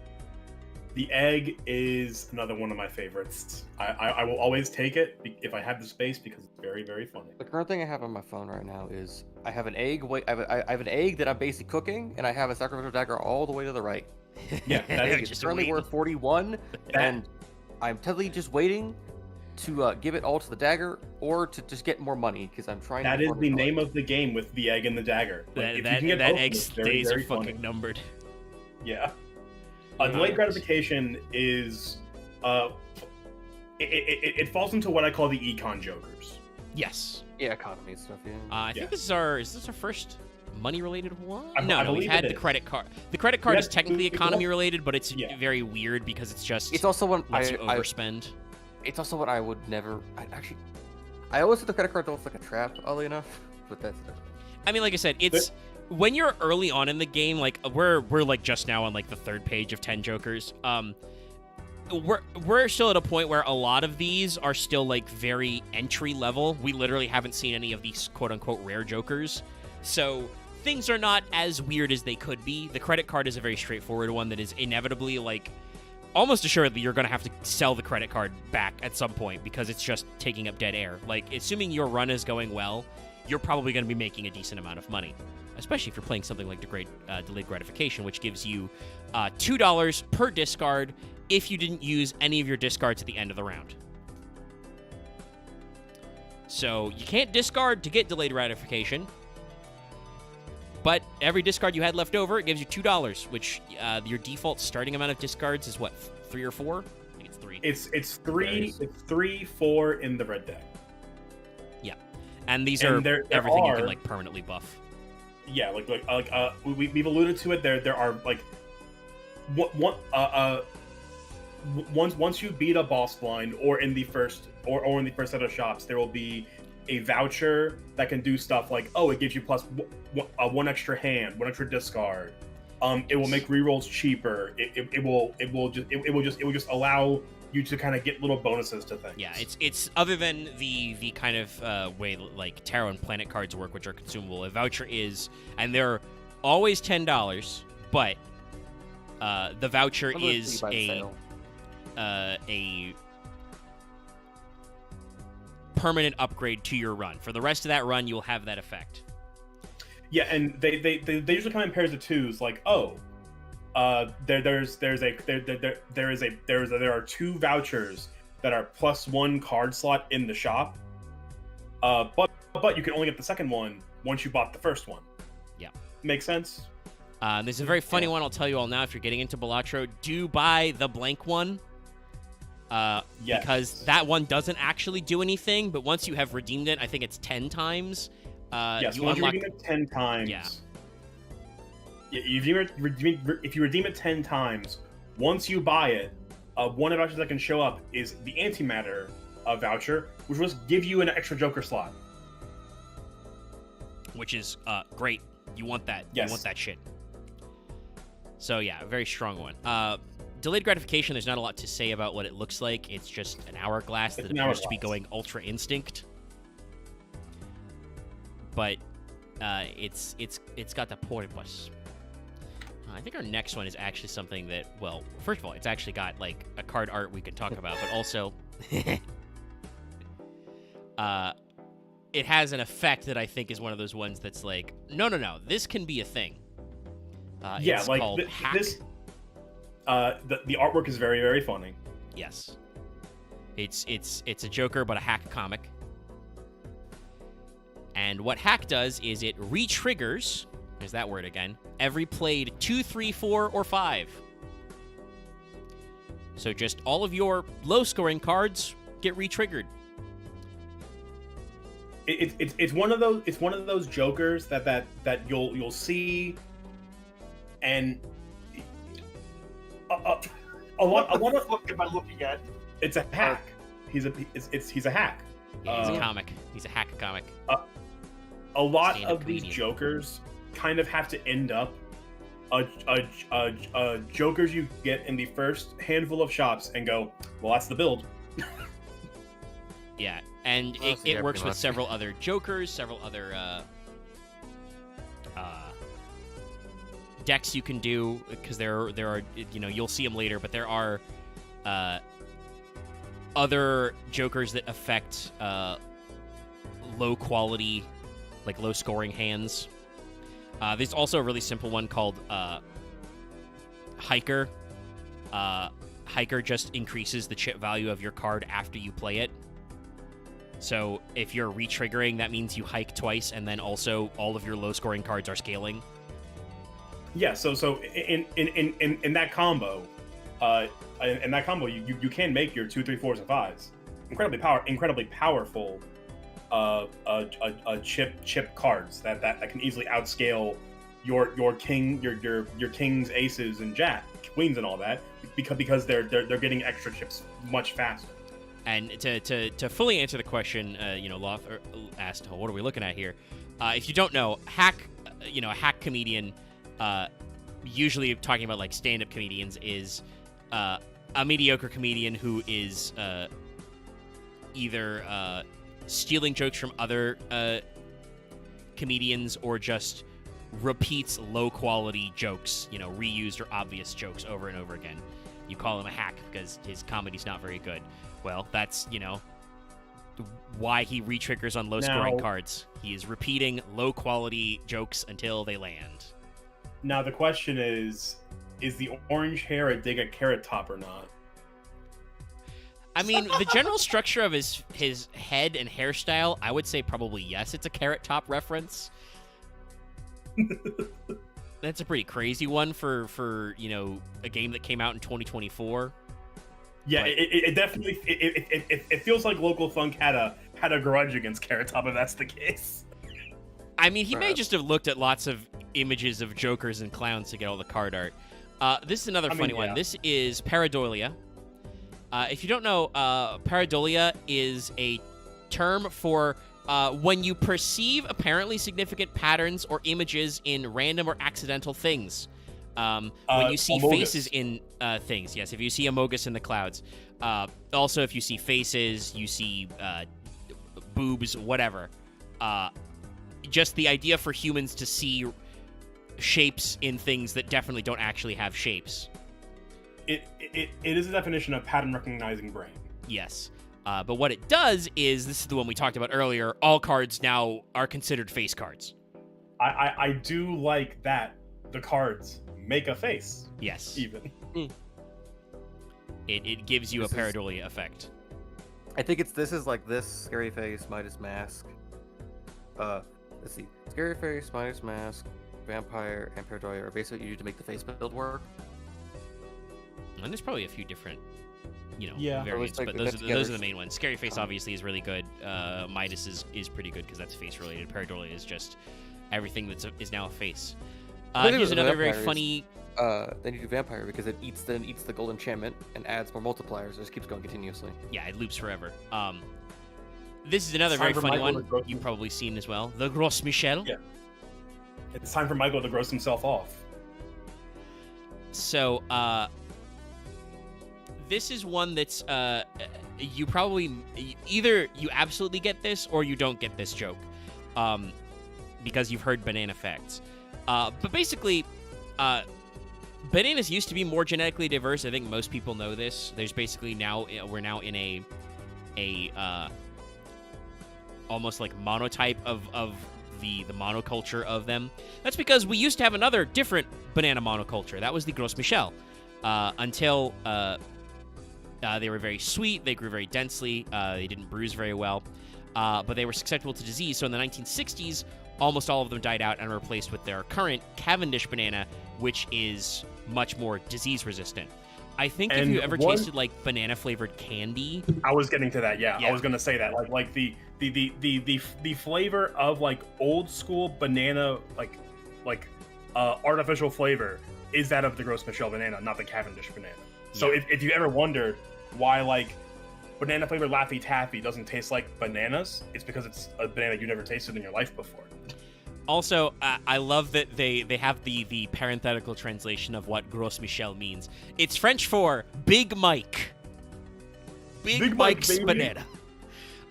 egg is another one of my favorites. I will always take it if I have the space because it's very, very funny. The current thing I have on my phone right now is I have an egg. I have an egg that I'm basically cooking, and I have a sacrificial dagger all the way to the right. Yeah, that It's is currently worth 41, and I'm totally just waiting to give it all to the dagger or to just get more money because I'm trying. That is the name of the game with the egg and the dagger. That egg's days are fucking numbered. Yeah. Delayed gratification is it falls into what I call the econ Jokers. Yes. Yeah, economy and stuff. Yeah. I think this is our first money related one. I We've had the credit card. The credit card is technically economy related, but it's very weird because it's also one lets you overspend. It's also what I would never. I always think the credit card looks like a trap, oddly enough. But that's. I mean, like I said, it's when you're early on in the game. We're just now on the third page of 10 Jokers. We're still at a point where a lot of these are still very entry level. We literally haven't seen any of these quote unquote rare Jokers, so things are not as weird as they could be. The credit card is a very straightforward one that is inevitably almost assuredly you're going to have to sell the credit card back at some point because it's just taking up dead air. Assuming your run is going well, you're probably going to be making a decent amount of money, especially if you're playing something like Delayed Gratification, which gives you $2 per discard if you didn't use any of your discards at the end of the round. So you can't discard to get Delayed Gratification, but every discard you had left over, it gives you $2, which your default starting amount of discards is what, 3 or 4? I think it's 3. It's 3. It's 3, 4 in the red deck. Yeah, and these are everything you can permanently buff. Yeah, we've alluded to it. There are once you beat a boss blind or in the first set of shops, there will be a voucher that can do stuff it gives you plus one extra hand, one extra discard. It will make rerolls cheaper. It will just allow you to kind of get little bonuses to things. Yeah, it's other than the kind of way tarot and planet cards work, which are consumable. A voucher is, and they're always $10, but the voucher is a permanent upgrade to your run. For the rest of that run, you'll have that effect. Yeah, and they usually come in pairs of twos. There are 2 vouchers that are +1 card slot in the shop, But you can only get the second one once you bought the first one. Yeah. Makes sense? There's a very funny one I'll tell you all now. If you're getting into Balatro, do buy the blank one. Yes. Because that one doesn't actually do anything, but once you have redeemed it, I think it's 10 times. Yes, you once unlock... you redeem it 10 times. Yeah. If you redeem it 10 times, once you buy it, one of the vouchers that can show up is the antimatter voucher, which will give you an extra Joker slot. Which is great. You want that. Yes. You want that shit. So yeah, a very strong one. Delayed gratification, there's not a lot to say about what it looks like. It's just an hourglass that appears to be going Ultra Instinct. But it's got the portibus. I think our next one is actually something that, well, first of all, it's actually got like a card art we can talk about, but also it has an effect that I think is one of those ones that's like, no, this can be a thing. Yeah, it's like called Hack. this. The artwork is very, very funny. Yes, it's a Joker but a Hack comic. And what Hack does is it re-triggers, there's that word again, every played 2, 3, 4, or 5. So just all of your low-scoring cards get re-triggered. It's one of those Jokers that you'll see, and a lot of fuck am I looking at? It's a hack. He's a hack. Yeah, he's a comic. He's a Hack comic. A lot Stand-up of these comedian. Jokers kind of have to end up Jokers you get in the first handful of shops and go, well, that's the build. Yeah, and it works with several other Jokers, several other decks you can do, because there are, you know, you'll see them later, but there are other Jokers that affect low quality, like low scoring hands. There's also a really simple one called Hiker. Hiker just increases the chip value of your card after you play it. So if you're re-triggering, that means you hike twice, and then also all of your low-scoring cards are scaling. Yeah. So in that combo, you can make your 2, 3, 4s, and 5s incredibly powerful. Chip cards that can easily outscale your kings, aces, and queens, and all that because they're getting extra chips much faster. And to fully answer the question, Loth asked, "What are we looking at here?" If you don't know, a hack comedian, usually talking about like stand-up comedians, is a mediocre comedian who is either stealing jokes from other comedians or just repeats low-quality jokes, reused or obvious jokes over and over again. You call him a hack because his comedy's not very good. Well, that's, why he re-triggers on low-scoring cards. He is repeating low-quality jokes until they land. Now, the question is the orange hair a dig at Carrot Top or not? I mean, the general structure of his head and hairstyle, I would say probably yes. It's a Carrot Top reference. That's a pretty crazy one for a game that came out in 2024. Yeah, But it definitely it feels like Local Funk had a grudge against Carrot Top if that's the case. I mean, he may just have looked at lots of images of Jokers and clowns to get all the card art. This is another funny one. This is Pareidolia. If you don't know, pareidolia is a term for when you perceive apparently significant patterns or images in random or accidental things. When you see Amogus. faces in things. Yes, if you see Amogus in the clouds. Also, if you see faces, you see boobs, whatever. Just the idea for humans to see shapes in things that definitely don't actually have shapes. It is a definition of pattern recognizing brain. Yes. But what it does is, this is the one we talked about earlier, all cards now are considered face cards. I do like that the cards make a face. Yes. Even. It gives you a pareidolia effect. I think this is like this Scary Face, Midas Mask. Let's see. Scary Face, Midas Mask, Vampire, and Portrayal are basically you to make the face build work. And there's probably a few different, Yeah. variants, Like but those are the main ones. Scary Face obviously is really good. Midas is pretty good because that's face related. Pareidolia is just everything is now a face. Here's another very funny. Then you do Vampire because it eats the gold enchantment and adds more multipliers. It just keeps going continuously. Yeah, it loops forever. This is another very funny one you've probably seen as well. The Gros Michel. Yeah. It's time for Michael to gross himself off. So, this is one that's you probably either you absolutely get this or you don't get this joke, because you've heard banana facts. But basically, bananas used to be more genetically diverse. I think most people know this. There's basically we're now in a almost like monotype of the monoculture of them. That's because we used to have another different banana monoculture. That was the Gros Michel. Until they were very sweet, they grew very densely, they didn't bruise very well, but they were susceptible to disease. So in the 1960s, almost all of them died out and were replaced with their current Cavendish banana, which is much more disease resistant. I think if you ever tasted like banana flavored candy, I was getting to that. Yeah. I was gonna say that. Like the flavor of like old school banana, artificial flavor is that of the Gros Michel banana, not the Cavendish banana. So if you ever wondered why like banana flavored Laffy Taffy doesn't taste like bananas, it's because it's a banana you never tasted in your life before. Also, I love that they have the parenthetical translation of what Gros Michel means. It's French for Big Mike. Big Mike's banana.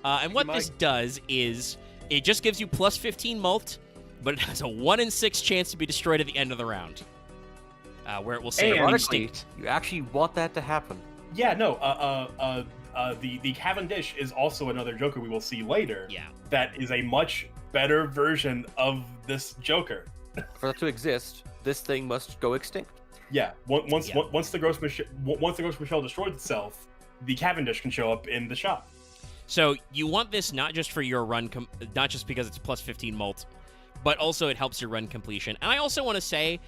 And what this does is it just gives you plus 15 mult, but it has a 1 in 6 chance to be destroyed at the end of the round. Where it will say extinct. You actually want that to happen. Yeah, no. The Cavendish is also another Joker we will see later. Yeah. That is a much better version of this Joker. For that to exist, this thing must go extinct. Yeah. Once the Gros Michel destroys itself, the Cavendish can show up in the shop. So you want this not just for your run, not just because it's plus 15 mult, but also it helps your run completion. And I also want to say,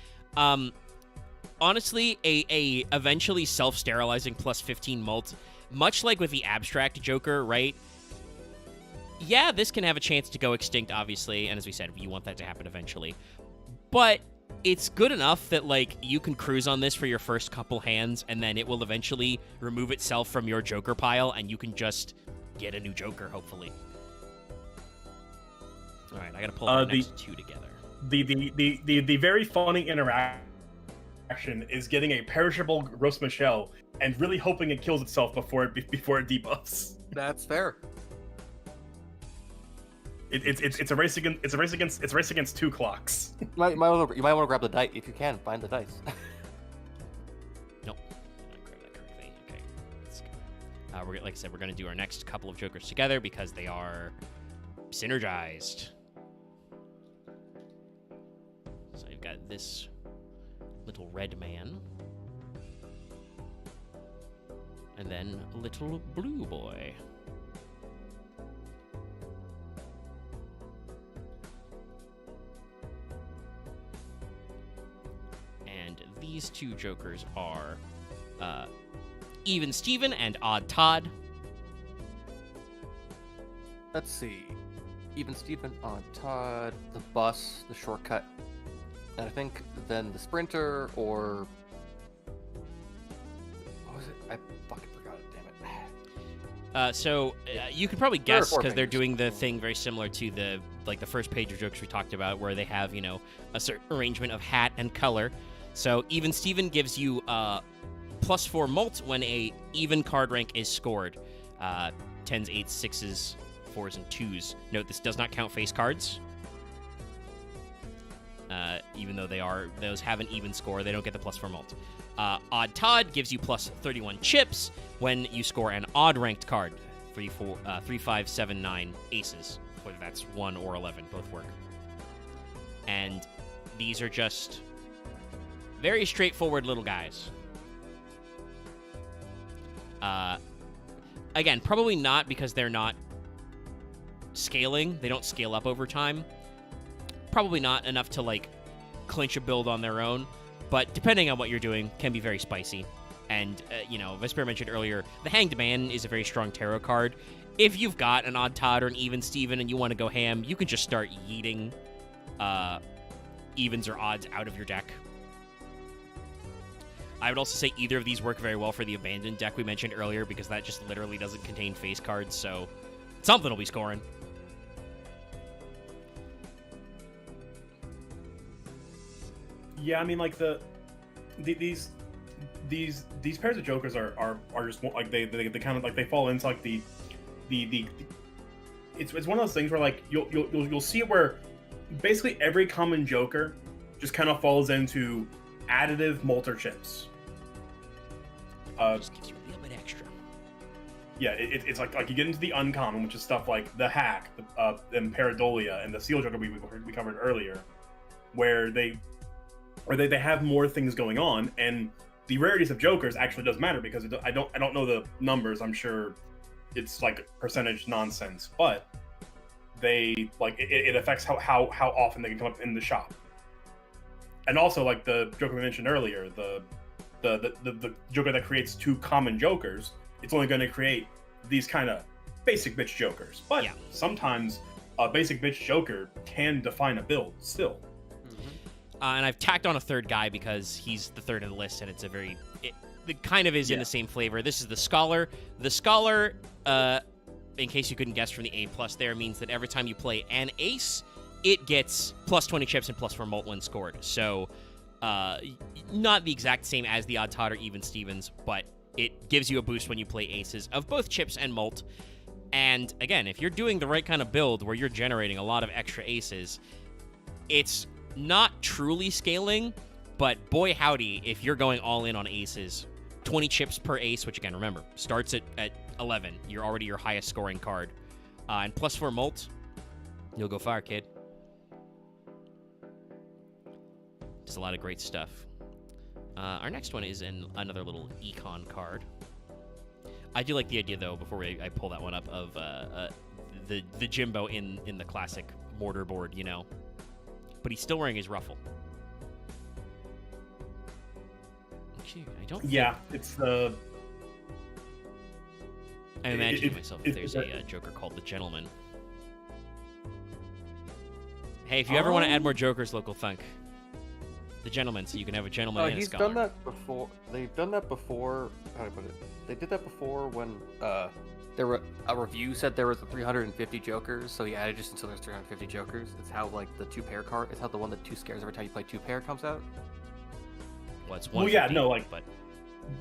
honestly, a eventually self-sterilizing plus 15 mult, much like with the abstract Joker, right? Yeah, this can have a chance to go extinct, obviously, and as we said, you want that to happen eventually. But it's good enough that, like, you can cruise on this for your first couple hands, and then it will eventually remove itself from your Joker pile, and you can just get a new Joker, hopefully. All right, I gotta pull the next two together. The very funny interaction is getting a perishable Gros Michel and really hoping it kills itself before it debuffs. That's fair. It's a race against two clocks. You might want to grab the dice if you can find the dice. Nope, I grabbed that correctly. Okay, let's go. Like I said, we're gonna do our next couple of Jokers together because they are synergized. So you've got this little red man, and then a little blue boy. And these two Jokers are Even Steven and Odd Todd. Let's see. Even Steven, Odd Todd, the bus, the shortcut, and I think then the sprinter, or what was it? I fucking forgot it. Damn it. So you could probably guess because they're doing the thing very similar to the first page of Jokers we talked about, where they have a certain arrangement of hat and color. So Even Steven gives you +4 mult when a even card rank is scored. 10s, 8s, 6s, 4s, and 2s. Note this does not count face cards. Even though those have an even score, they don't get the +4 mult. Odd Todd gives you +31 chips when you score an odd ranked card. 3, 5, 7, 9 aces. Whether that's 1 or 11, both work. And these are just very straightforward little guys. Again, probably not because they're not scaling. They don't scale up over time. Probably not enough to, like, clinch a build on their own. But depending on what you're doing, can be very spicy. And, Vesper mentioned earlier, the Hanged Man is a very strong tarot card. If you've got an Odd Todd or an Even Steven and you want to go ham, you can just start yeeting evens or odds out of your deck. I would also say either of these work very well for the Abandoned deck we mentioned earlier, because that just literally doesn't contain face cards, so something will be scoring. Yeah, I mean, like these pairs of jokers are just like they kind of like they fall into like the it's one of those things where like you'll see it where basically every common joker just kind of falls into additive Molter chips. Just gives you a little bit extra. Yeah, it's like you get into the uncommon, which is stuff like the Hack, and Paradolia, and the Seal Joker we covered earlier, where they have more things going on, and the rarities of jokers actually does matter because I don't know the numbers. I'm sure it's like percentage nonsense, but they like it affects how often they can come up in the shop. And also, like the joker we mentioned earlier, the joker that creates two common jokers, it's only going to create these kind of basic bitch jokers. But yeah, sometimes a basic bitch joker can define a build still. And I've tacked on a third guy because he's the third in the list, and it's a it kind of is in the same flavor. This is the Scholar. The Scholar, in case you couldn't guess from the A+ there, means that every time you play an ace, it gets plus 20 chips and plus 4 mult when scored. So, not the exact same as the Odd Todd or Even Stevens, but it gives you a boost when you play aces of both chips and mult. And again, if you're doing the right kind of build where you're generating a lot of extra aces, it's not truly scaling, but boy howdy, if you're going all in on aces, 20 chips per ace, which again, remember, starts at 11. You're already your highest scoring card. And plus 4 mult, you'll go far, kid. Just a lot of great stuff. Our next one is another little econ card. I do like the idea, though, before I pull that one up, of the Jimbo in the classic mortar board, But he's still wearing his ruffle. Actually, I don't think... Yeah, it's the... I'm imagining myself if there's a Joker called the Gentleman. Hey, if you ever want to add more Jokers, Local Thunk, the Gentleman, so you can have a Gentleman and a Scholar. He's done that before. They've done that before. How do I put it? They did that before when there were a review said there was 350 Jokers, so he added just until there's 350 Jokers. It's how like the 2-pair card. It's how the one that 2 scares every time you play 2-pair comes out. Well, it's 150, well, yeah, no, like but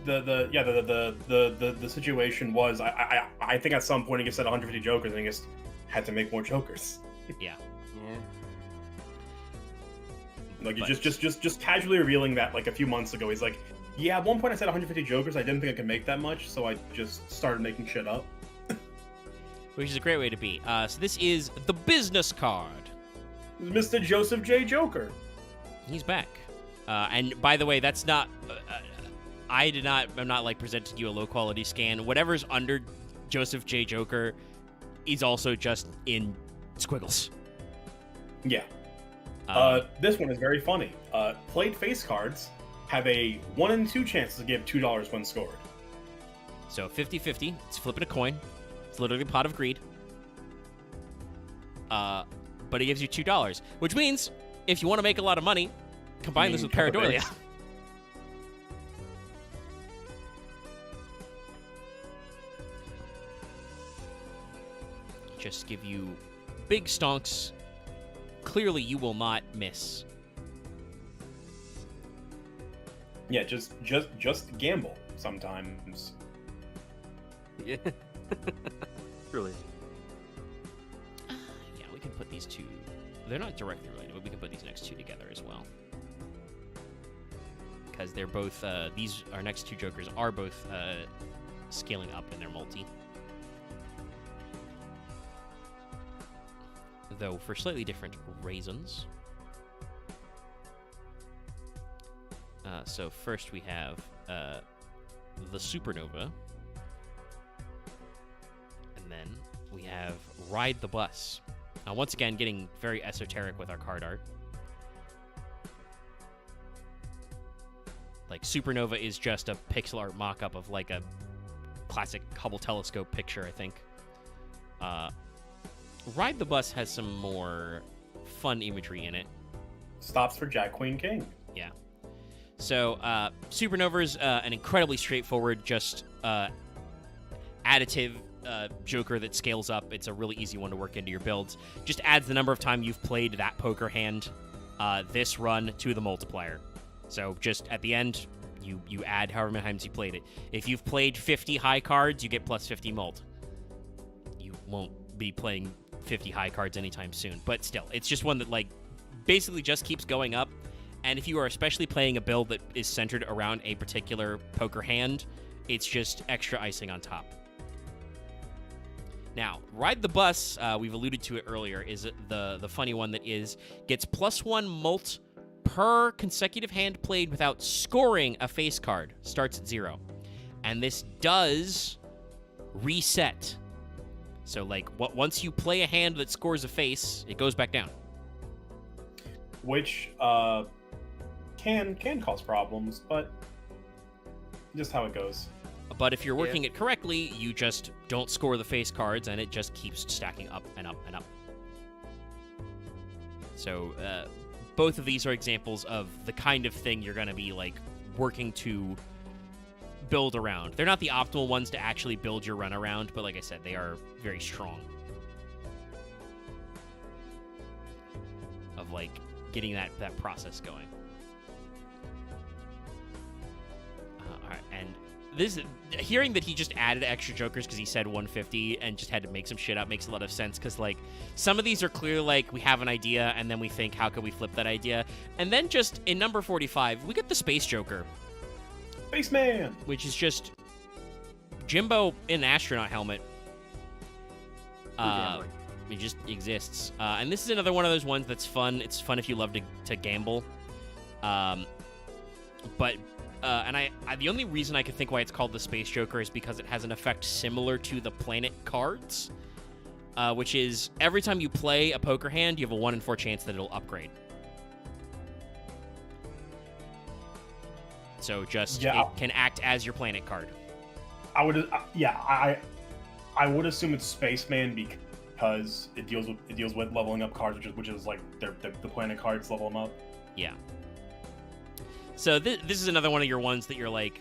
the situation was I think at some point he just said 150 Jokers and he just had to make more Jokers. Yeah. Like just casually revealing that like a few months ago, he's like, yeah, at one point I said 150 Jokers, I didn't think I could make that much, so I just started making shit up. Which is a great way to be. So this is the business card. Mr. Joseph J. Joker. He's back. And by the way, that's not... I'm not like presenting you a low quality scan. Whatever's under Joseph J. Joker is also just in squiggles. Yeah. This one is very funny. Played face cards have a 1 in 2 chance to give $2 when scored. So 50-50. It's flipping a coin. It's literally a pot of greed. But it gives you $2, which means if you want to make a lot of money, combine this with Paradolia. Just give you big stonks. Clearly, you will not miss. Yeah, just gamble sometimes. Yeah. Really. Yeah, we can put these two. They're not directly related, but we can put these next two together as well. Because they're both. Our next 2 Jokers are both scaling up in their multi. Though for slightly different reasons. So first we have the Supernova. we have Ride the Bus. Once again, getting very esoteric with our card art. Like, Supernova is just a pixel art mock-up of, like, a classic Hubble telescope picture, I think. Ride the Bus has some more fun imagery in it. Stops for Jack, Queen, King. Yeah. So, Supernova's an incredibly straightforward, just additive joker that scales up. It's a really easy one to work into your builds. Just adds the number of time you've played that poker hand this run to the multiplier. So just at the end, you add however many times you played it. If you've played 50 high cards, you get plus 50 mult. You won't be playing 50 high cards anytime soon. But still, it's just one that, like, basically just keeps going up. And if you are especially playing a build that is centered around a particular poker hand, it's just extra icing on top. Now, Ride the Bus, we've alluded to it earlier, is the funny one that gets +1 mult per consecutive hand played without scoring a face card. Starts at 0. And this does reset. So, like, once you play a hand that scores a face, it goes back down. Which can cause problems, but just how it goes. But if you're working it correctly, you just don't score the face cards, and it just keeps stacking up and up and up. So, both of these are examples of the kind of thing you're going to be, like, working to build around. They're not the optimal ones to actually build your run around, but like I said, they are very strong. Of, like, getting that process going. All right, and hearing that he just added extra jokers because he said 150 and just had to make some shit up makes a lot of sense, because, like, some of these are clear, like, we have an idea and then we think, how can we flip that idea? And then just in number 45, we get the Space Joker. Spaceman! Which is just Jimbo in an astronaut helmet. It just exists. And this is another one of those ones that's fun. It's fun if you love to gamble. But the only reason I could think why it's called the Space Joker is because it has an effect similar to the planet cards, which is every time you play a poker hand, you have a 1 in 4 chance that it'll upgrade. So just it can act as your planet card. I would assume it's Spaceman because it deals with leveling up cards, which is like the planet cards level them up. Yeah. So this is another one of your ones that you're like,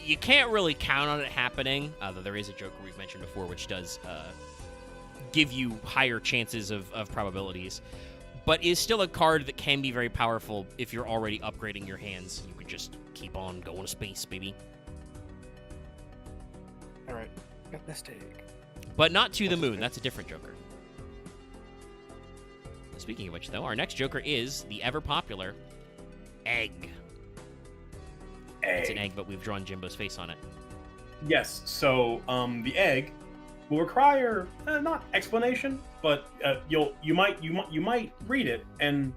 you can't really count on it happening, though there is a joker we've mentioned before which does give you higher chances of probabilities, but is still a card that can be very powerful if you're already upgrading your hands. You could just keep on going to space, baby. All right, got this take. But not to the moon. That's a different joker. Speaking of which, though, our next joker is the ever-popular Egg. It's an egg, but we've drawn Jimbo's face on it. Yes, so the egg will require not explanation, but you might read it, and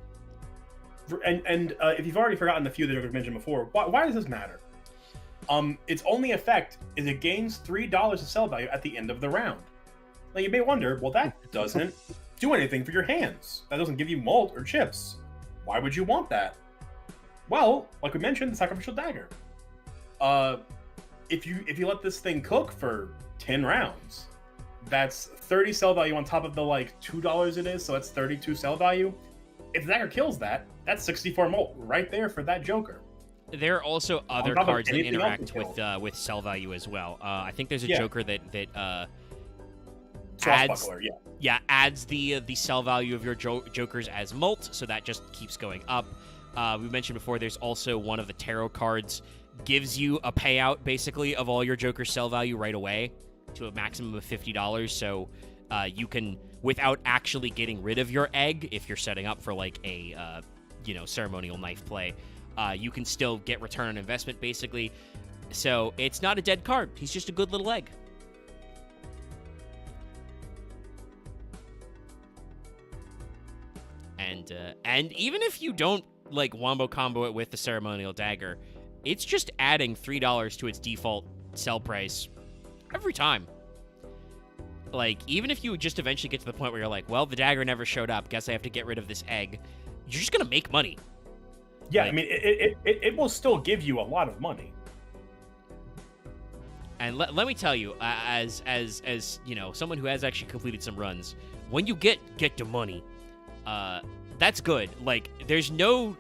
if you've already forgotten the few that I've mentioned before, why does this matter? Its only effect is it gains $3 of sell value at the end of the round. Now you may wonder, well, that doesn't do anything for your hands. That doesn't give you mult or chips. Why would you want that? Well, like we mentioned, the sacrificial dagger. If you let this thing cook for 10 rounds, that's 30 sell value on top of the like $2 it is, so that's 32 sell value. If the dagger kills that, that's 64 mult right there for that joker. There are also other cards that interact with sell value as well. I think there's a joker that adds adds the sell value of your jokers as mult, so that just keeps going up. We mentioned before, there's also one of the tarot cards gives you a payout basically of all your joker sell value right away to a maximum of $50. So you can, without actually getting rid of your egg, if you're setting up for like a ceremonial knife play, you can still get return on investment basically. So it's not a dead card. He's just a good little egg. And even if you don't like wombo combo it with the ceremonial dagger, it's just adding $3 to its default sell price every time. Like, even if you just eventually get to the point where you're like, well, the dagger never showed up, guess I have to get rid of this egg, you're just gonna make money. Yeah, like, I mean, it will still give you a lot of money. And let me tell you, as you know, someone who has actually completed some runs, when you get the money, that's good. Like, there's no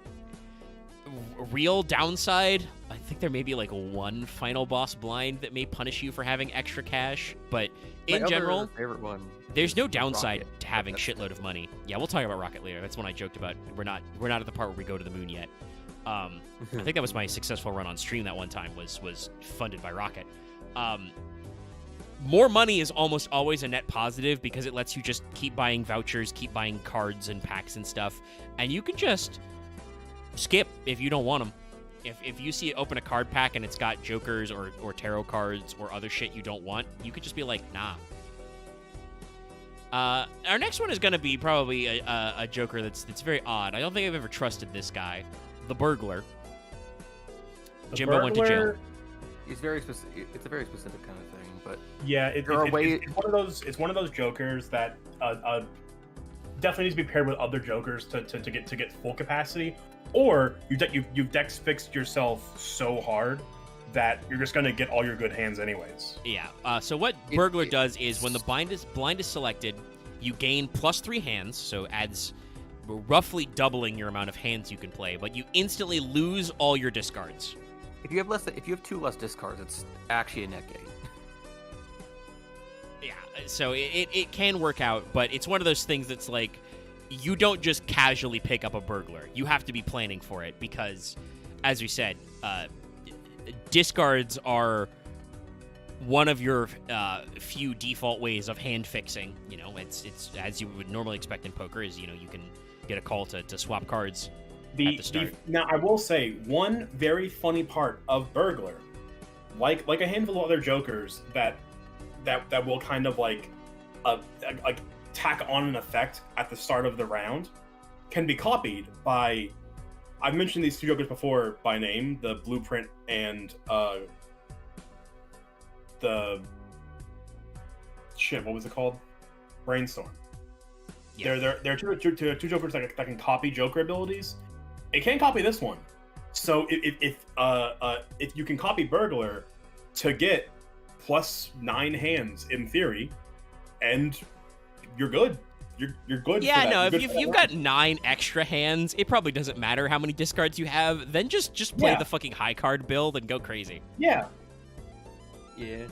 real downside. I think there may be like one final boss blind that may punish you for having extra cash, but in general, favorite one, there's no downside Rocket. to having shitload of money. Yeah, we'll talk about Rocket later. That's one I joked about. We're not at the part where we go to the moon yet. I think that was my successful run on stream that one time was funded by Rocket. More money is almost always a net positive because it lets you just keep buying vouchers, keep buying cards and packs and stuff, and you can just skip if you don't want them. If you see open a card pack and it's got jokers or tarot cards or other shit you don't want, you could just be like, nah. Our next one is going to be probably a joker that's very odd. I don't think I've ever trusted this guy. The burglar. Jimbo went to jail. He's very specific. It's a very specific kind of thing, but yeah, it's one of those jokers that definitely needs to be paired with other jokers to get full capacity, or you've dex fixed yourself so hard that you're just gonna get all your good hands anyways. Yeah. So what burglar does is when the blind is selected, you gain +3 hands, so adds roughly doubling your amount of hands you can play, but you instantly lose all your discards. If you have 2 less discards, it's actually a net gain. Yeah, so it can work out, but it's one of those things that's like, you don't just casually pick up a burglar. You have to be planning for it because, as we said, discards are one of your few default ways of hand fixing. You know, it's as you would normally expect in poker, is, you know, you can get a call to swap cards at the start. Now, I will say one very funny part of burglar, like a handful of other jokers that will kind of like tack on an effect at the start of the round, can be copied by. I've mentioned these 2 jokers before by name: the Blueprint and the shit. What was it called? Brainstorm. Yeah. They're two jokers that can copy joker abilities. It can't copy this one. So if you can copy burglar to get +9 hands in theory, and you're good. You're good. Yeah, for that. no. If you've got 9 extra hands, it probably doesn't matter how many discards you have. Then just play the fucking high card build and go crazy. Yeah. Yeah.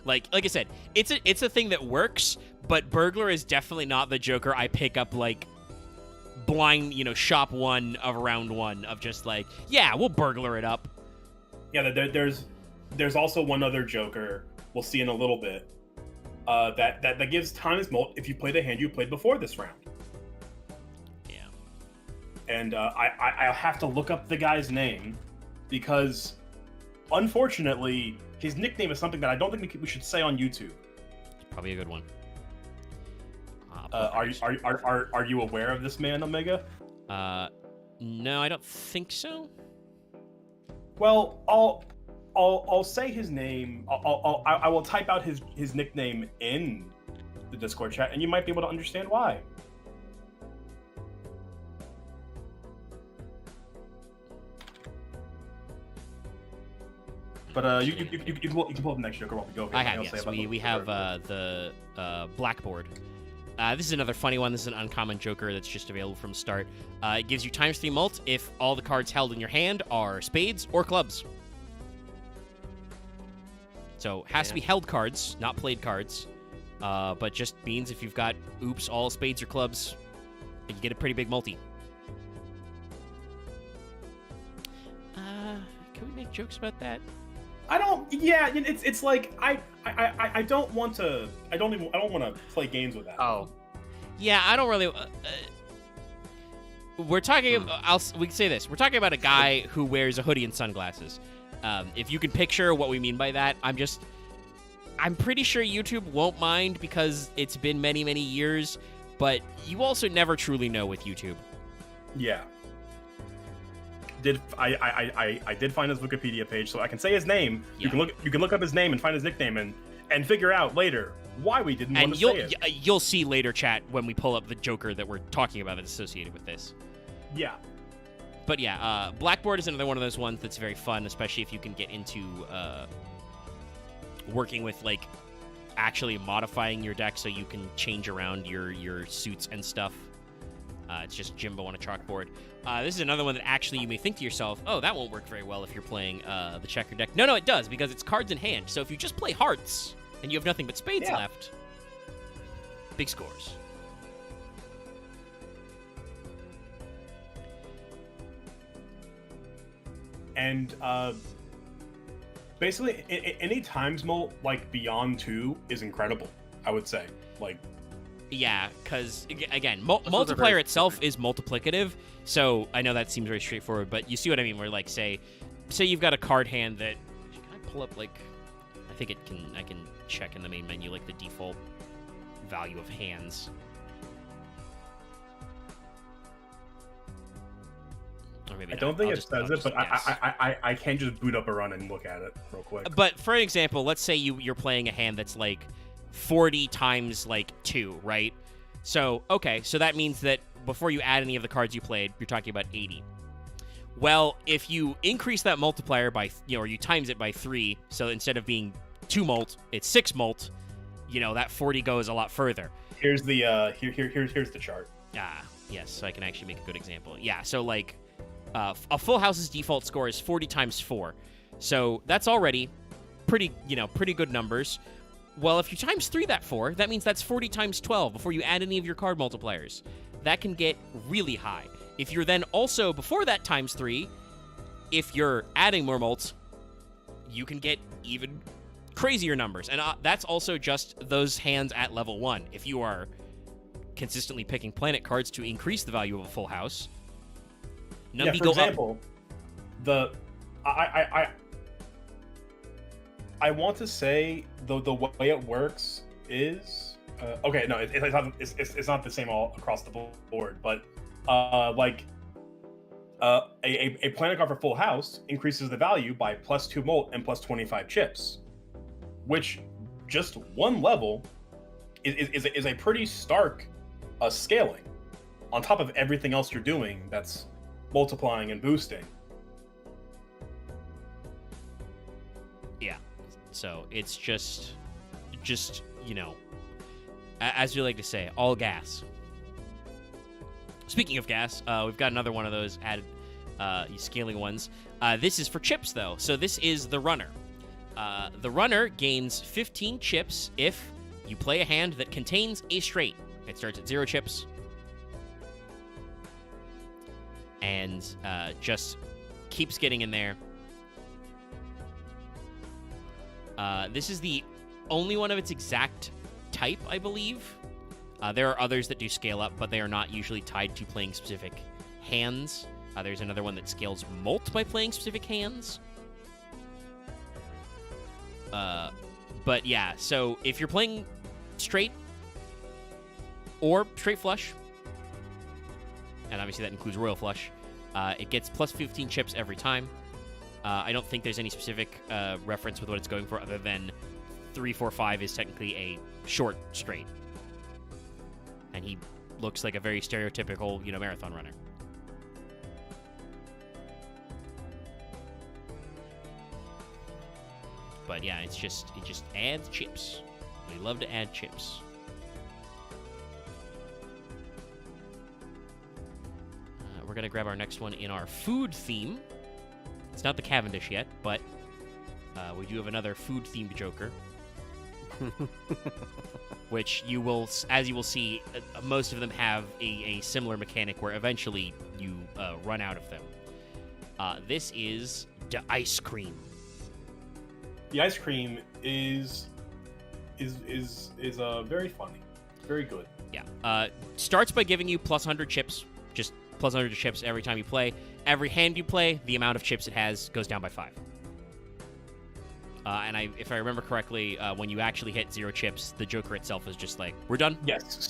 Like I said, it's a thing that works, but burglar is definitely not the joker I pick up like blind, you know, shop 1 of round 1 of just like, yeah, we'll burglar it up. Yeah, there's also one other joker we'll see in a little bit that gives times mult if you play the hand you played before this round. Yeah. And I'll have to look up the guy's name because, unfortunately, his nickname is something that I don't think we should say on YouTube. It's probably a good one. Are you aware of this man, Omega? No, I don't think so. Well, I'll say his name. I will type out his nickname in the Discord chat, and you might be able to understand why. But you can pull up the next joker while we go. I have, yes. We have the Blackboard. This is another funny one. This is an uncommon joker that's just available from start. It gives you ×3 mult if all the cards held in your hand are spades or clubs. So has to be held cards, not played cards. But just means if you've got all spades or clubs, you get a pretty big multi. Can we make jokes about that? I don't. Yeah, it's like I don't want to. I don't want to play games with that. Oh. Yeah, I don't really. We're talking. We can say this. We're talking about a guy who wears a hoodie and sunglasses. If you can picture what we mean by that, I'm pretty sure YouTube won't mind because it's been many, many years. But you also never truly know with YouTube. Yeah. I did find his Wikipedia page, so I can say his name. Yeah. You can look up his name and find his nickname and figure out later why we didn't And want to say it. you'll see later, chat, when we pull up the Joker that we're talking about that's associated with this. Yeah. But yeah, Blackboard is another one of those ones that's very fun, especially if you can get into working with, like, actually modifying your deck so you can change around your suits and stuff. It's just Jimbo on a chalkboard. This is another one that actually you may think to yourself, oh, that won't work very well if you're playing the checker deck. No, it does, because it's cards in hand. So if you just play hearts and you have nothing but spades left, big scores. And basically, any times mult like beyond 2 is incredible, I would say. Like, yeah, because again, multiplier itself is multiplicative. So I know that seems very straightforward, but you see what I mean. Where, like, say you've got a card hand that, can I pull up, like, I think I can check in the main menu, like, the default value of hands. Or maybe I don't think it says it, but I can just boot up a run and look at it real quick. But for example, let's say you're playing a hand that's like 40 times like 2, right? So, okay, so that means that before you add any of the cards you played, you're talking about 80. Well, if you increase that multiplier by, or you times it by 3, so instead of being 2 mult, it's 6 mult, that 40 goes a lot further. Here's the here's the chart. Yes, so I can actually make a good example. Yeah, so like a full house's default score is 40 times 4. So that's already pretty good numbers. Well, if you times 3 that 4, that means that's 40 times 12 before you add any of your card multipliers. That can get really high. If you're then also, before that times 3, if you're adding more mults, you can get even crazier numbers. And that's also just those hands at level 1. If you are consistently picking planet cards to increase the value of a full house, for example, I want to say the way it works is okay. No, it's not the same all across the board, but a planet card for full house increases the value by +2 mult and +25 chips, which just one level is a pretty stark scaling on top of everything else you're doing that's multiplying and boosting. Yeah, so it's just as we like to say, all gas. Speaking of gas, we've got another one of those added scaling ones. This is for chips, though. So this is the runner. The runner gains 15 chips if you play a hand that contains a straight. It starts at 0 chips. And just keeps getting in there. This is the only one of its exact type, I believe. There are others that do scale up, but they are not usually tied to playing specific hands. There's another one that scales mult by playing specific hands. But yeah, so if you're playing straight or straight flush, and obviously that includes royal flush, it gets +15 chips every time. I don't think there's any specific reference with what it's going for other than 3, 4, 5 is technically a short straight. And he looks like a very stereotypical, marathon runner. But yeah, it just adds chips. We love to add chips. We're going to grab our next one in our food theme. It's not the Cavendish yet, but we do have another food-themed Joker. Which as you will see, most of them have a similar mechanic where eventually you run out of them. This is the ice cream. The ice cream is very funny, very good. Yeah. Starts by giving you +100 chips, just +100 chips every time you play. Every hand you play, the amount of chips it has goes down by 5. And if I remember correctly, when you actually hit 0 chips, the Joker itself is just like, we're done. Yes,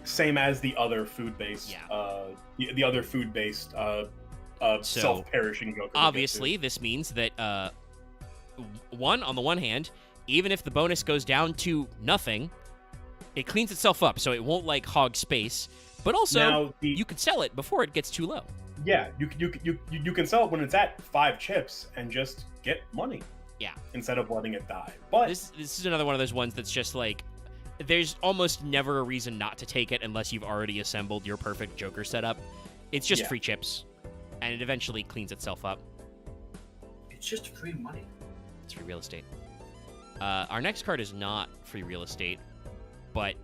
same as the other food-based. Yeah. The other food-based self-perishing Joker. Obviously, this means that on the one hand, even if the bonus goes down to nothing, it cleans itself up, so it won't like hog space. But also, you can sell it before it gets too low. Yeah, you can sell it when it's at 5 chips and just get money. Yeah. Instead of letting it die. But this is another one of those ones that's just like, there's almost never a reason not to take it unless you've already assembled your perfect Joker setup. It's just free chips, and it eventually cleans itself up. It's just free money. It's free real estate. Our next card is not free real estate, but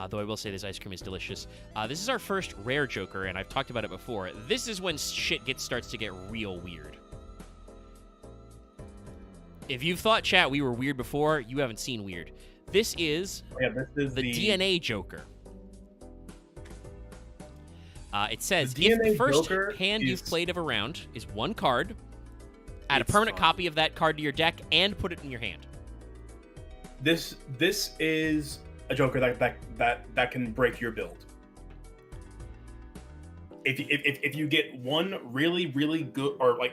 though I will say this ice cream is delicious. This is our first rare Joker, and I've talked about it before. This is when shit starts to get real weird. If you've thought, chat, we were weird before, you haven't seen weird. This is the DNA Joker. It says, if the first hand you've played of a round is 1 card, add a permanent copy of that card to your deck and put it in your hand. This is a Joker that can break your build. If you get one really good, or like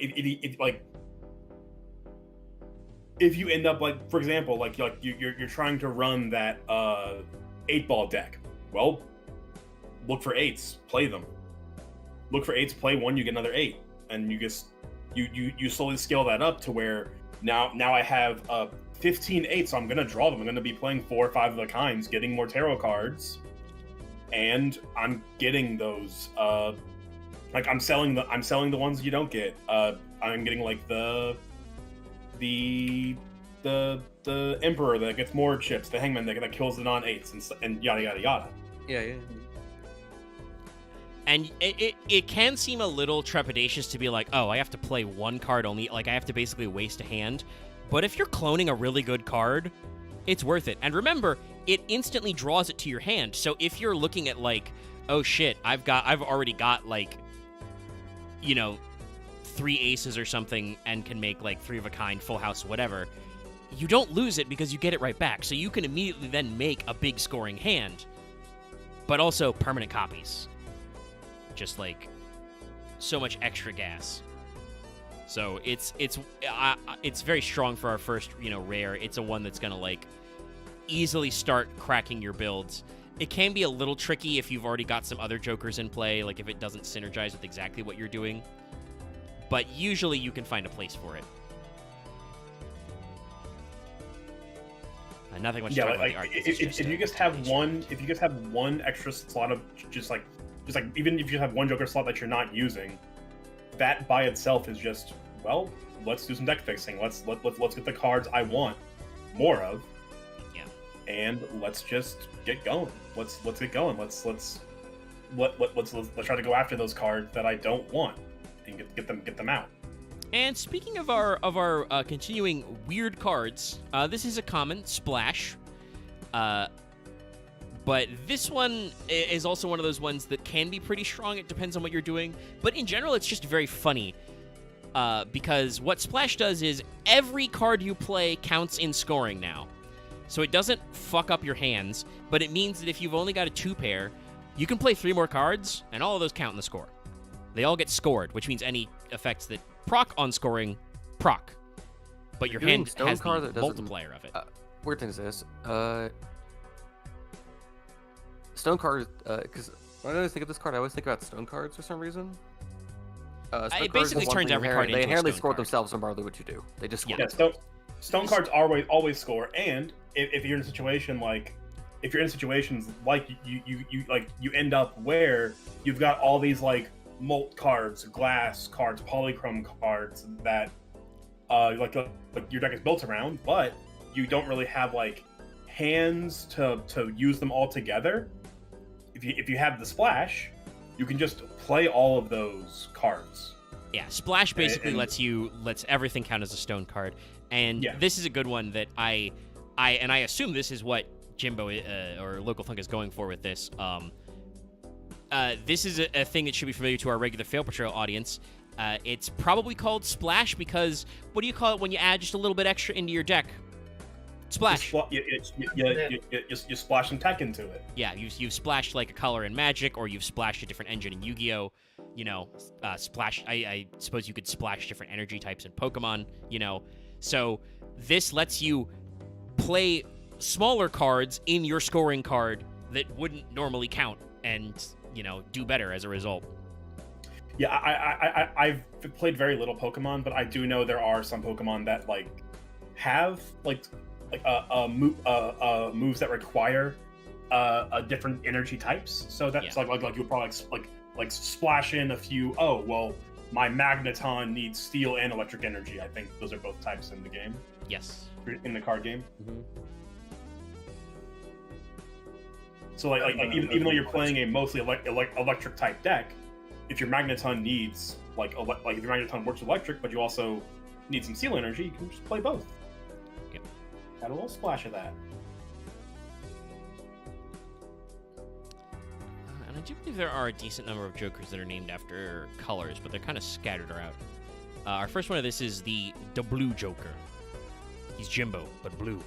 if you end up like, for example, like you're trying to run that 8-ball deck, well, look for 8s, play them. Look for 8s, play 1, you get another 8, and you just you slowly scale that up to where now I have 15 8s, so I'm gonna draw them. I'm gonna be playing 4 or 5 of the kinds, getting more tarot cards, and I'm getting those. Like I'm selling the ones you don't get. I'm getting like the Emperor that gets more chips, the Hangman that kills the non-8s, and yada yada yada. Yeah. And it can seem a little trepidatious to be like, oh, I have to play 1 card only, like I have to basically waste a hand. But if you're cloning a really good card, it's worth it. And remember, it instantly draws it to your hand. So if you're looking at like, oh shit, I've already got like, 3 aces or something and can make like 3 of a kind, full house, whatever, you don't lose it because you get it right back. So you can immediately then make a big scoring hand, but also permanent copies. Just like so much extra gas. So it's very strong for our first, rare. It's a one that's gonna like easily start cracking your builds. It can be a little tricky if you've already got some other Jokers in play, like if it doesn't synergize with exactly what you're doing. But usually you can find a place for it. Nothing much to talk about the art. If you just have one extra slot of just like even if you have 1 Joker slot that you're not using, that by itself is just, well, let's do some deck fixing. Let's get the cards I want more of. Yeah. And let's just get going. Let's get going. Let's try to go after those cards that I don't want and get them out. And speaking of our continuing weird cards, this is a common, Splash. But this one is also one of those ones that can be pretty strong. It depends on what you're doing. But in general, it's just very funny. Because what Splash does is every card you play counts in scoring now. So it doesn't fuck up your hands, but it means that if you've only got a 2-pair, you can play 3 more cards, and all of those count in the score. They all get scored, which means any effects that proc on scoring, proc. But your hand has the multiplier of it. Weird thing is this. Stone card, because when I always think of this card, I always think about stone cards for some reason. It basically turns every card into a stone card. They inherently score themselves no matter what you do. They just score. Yeah, stone cards always score, and if you're in a situation like, if you're in situations like you end up where you've got all these like molt cards, glass cards, polychrome cards that like your deck is built around, but you don't really have like hands to use them all together. If you have the Splash, you can just play all of those cards. Yeah, Splash basically lets everything count as a stone card, and this is a good one that I assume this is what Jimbo or Local Thunk is going for with this. This is a thing that should be familiar to our regular Fail Portrayal audience. It's probably called Splash because what do you call it when you add just a little bit extra into your deck? Splash. You splash some tech into it. Yeah, you've splashed like a color in Magic, or you've splashed a different engine in Yu-Gi-Oh! Splash. I suppose you could splash different energy types in Pokemon. So this lets you play smaller cards in your scoring card that wouldn't normally count and, do better as a result. Yeah, I've played very little Pokemon, but I do know there are some Pokemon that have moves that require a different energy types. So that's like you'll probably like splash in a few. Oh well, my Magneton needs steel and electric energy. I think those are both types in the game. Yes, in the card game. Mm-hmm. So even though you're playing a mostly electric type deck, if your Magneton needs if your Magneton works with electric, but you also need some steel energy, you can just play both. Yep. Add a little splash of that. And I do believe there are a decent number of Jokers that are named after colors, but they're kind of scattered around. Our first one of this is the blue Joker. He's Jimbo, but blue.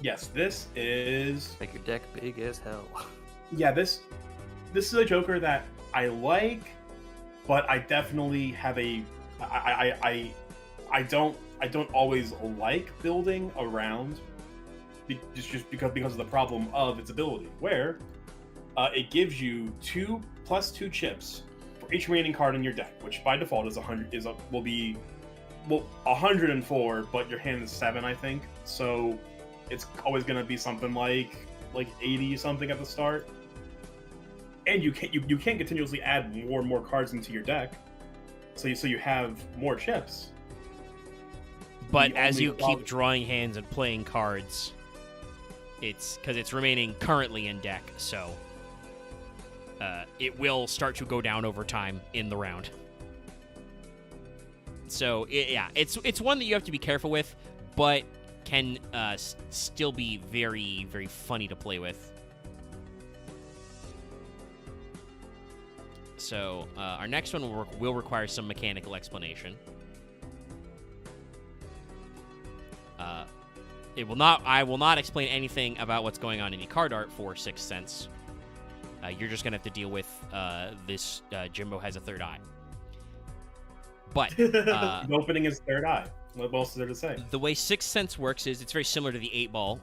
Yes, this is... Make your deck big as hell. Yeah, this is a Joker that I like, but I definitely have I don't always like building around just because of the problem of its ability, where it gives you 2+2 chips for each remaining card in your deck, which by default is 104, but your hand is 7, I think. So it's always going to be something like 80 something at the start. And you can't continuously add more and more cards into your deck, so you have more chips. But as you keep drawing hands and playing cards, it's because it's remaining currently in deck, so it will start to go down over time in the round. So it's one that you have to be careful with, but can still be very, very funny to play with. So our next one will require some mechanical explanation. I will not explain anything about what's going on in the card art for Sixth Sense. You're just gonna have to deal with this. Jimbo has a third eye. But he's opening his third eye. What else is there to say? The way Sixth Sense works is it's very similar to the 8-Ball,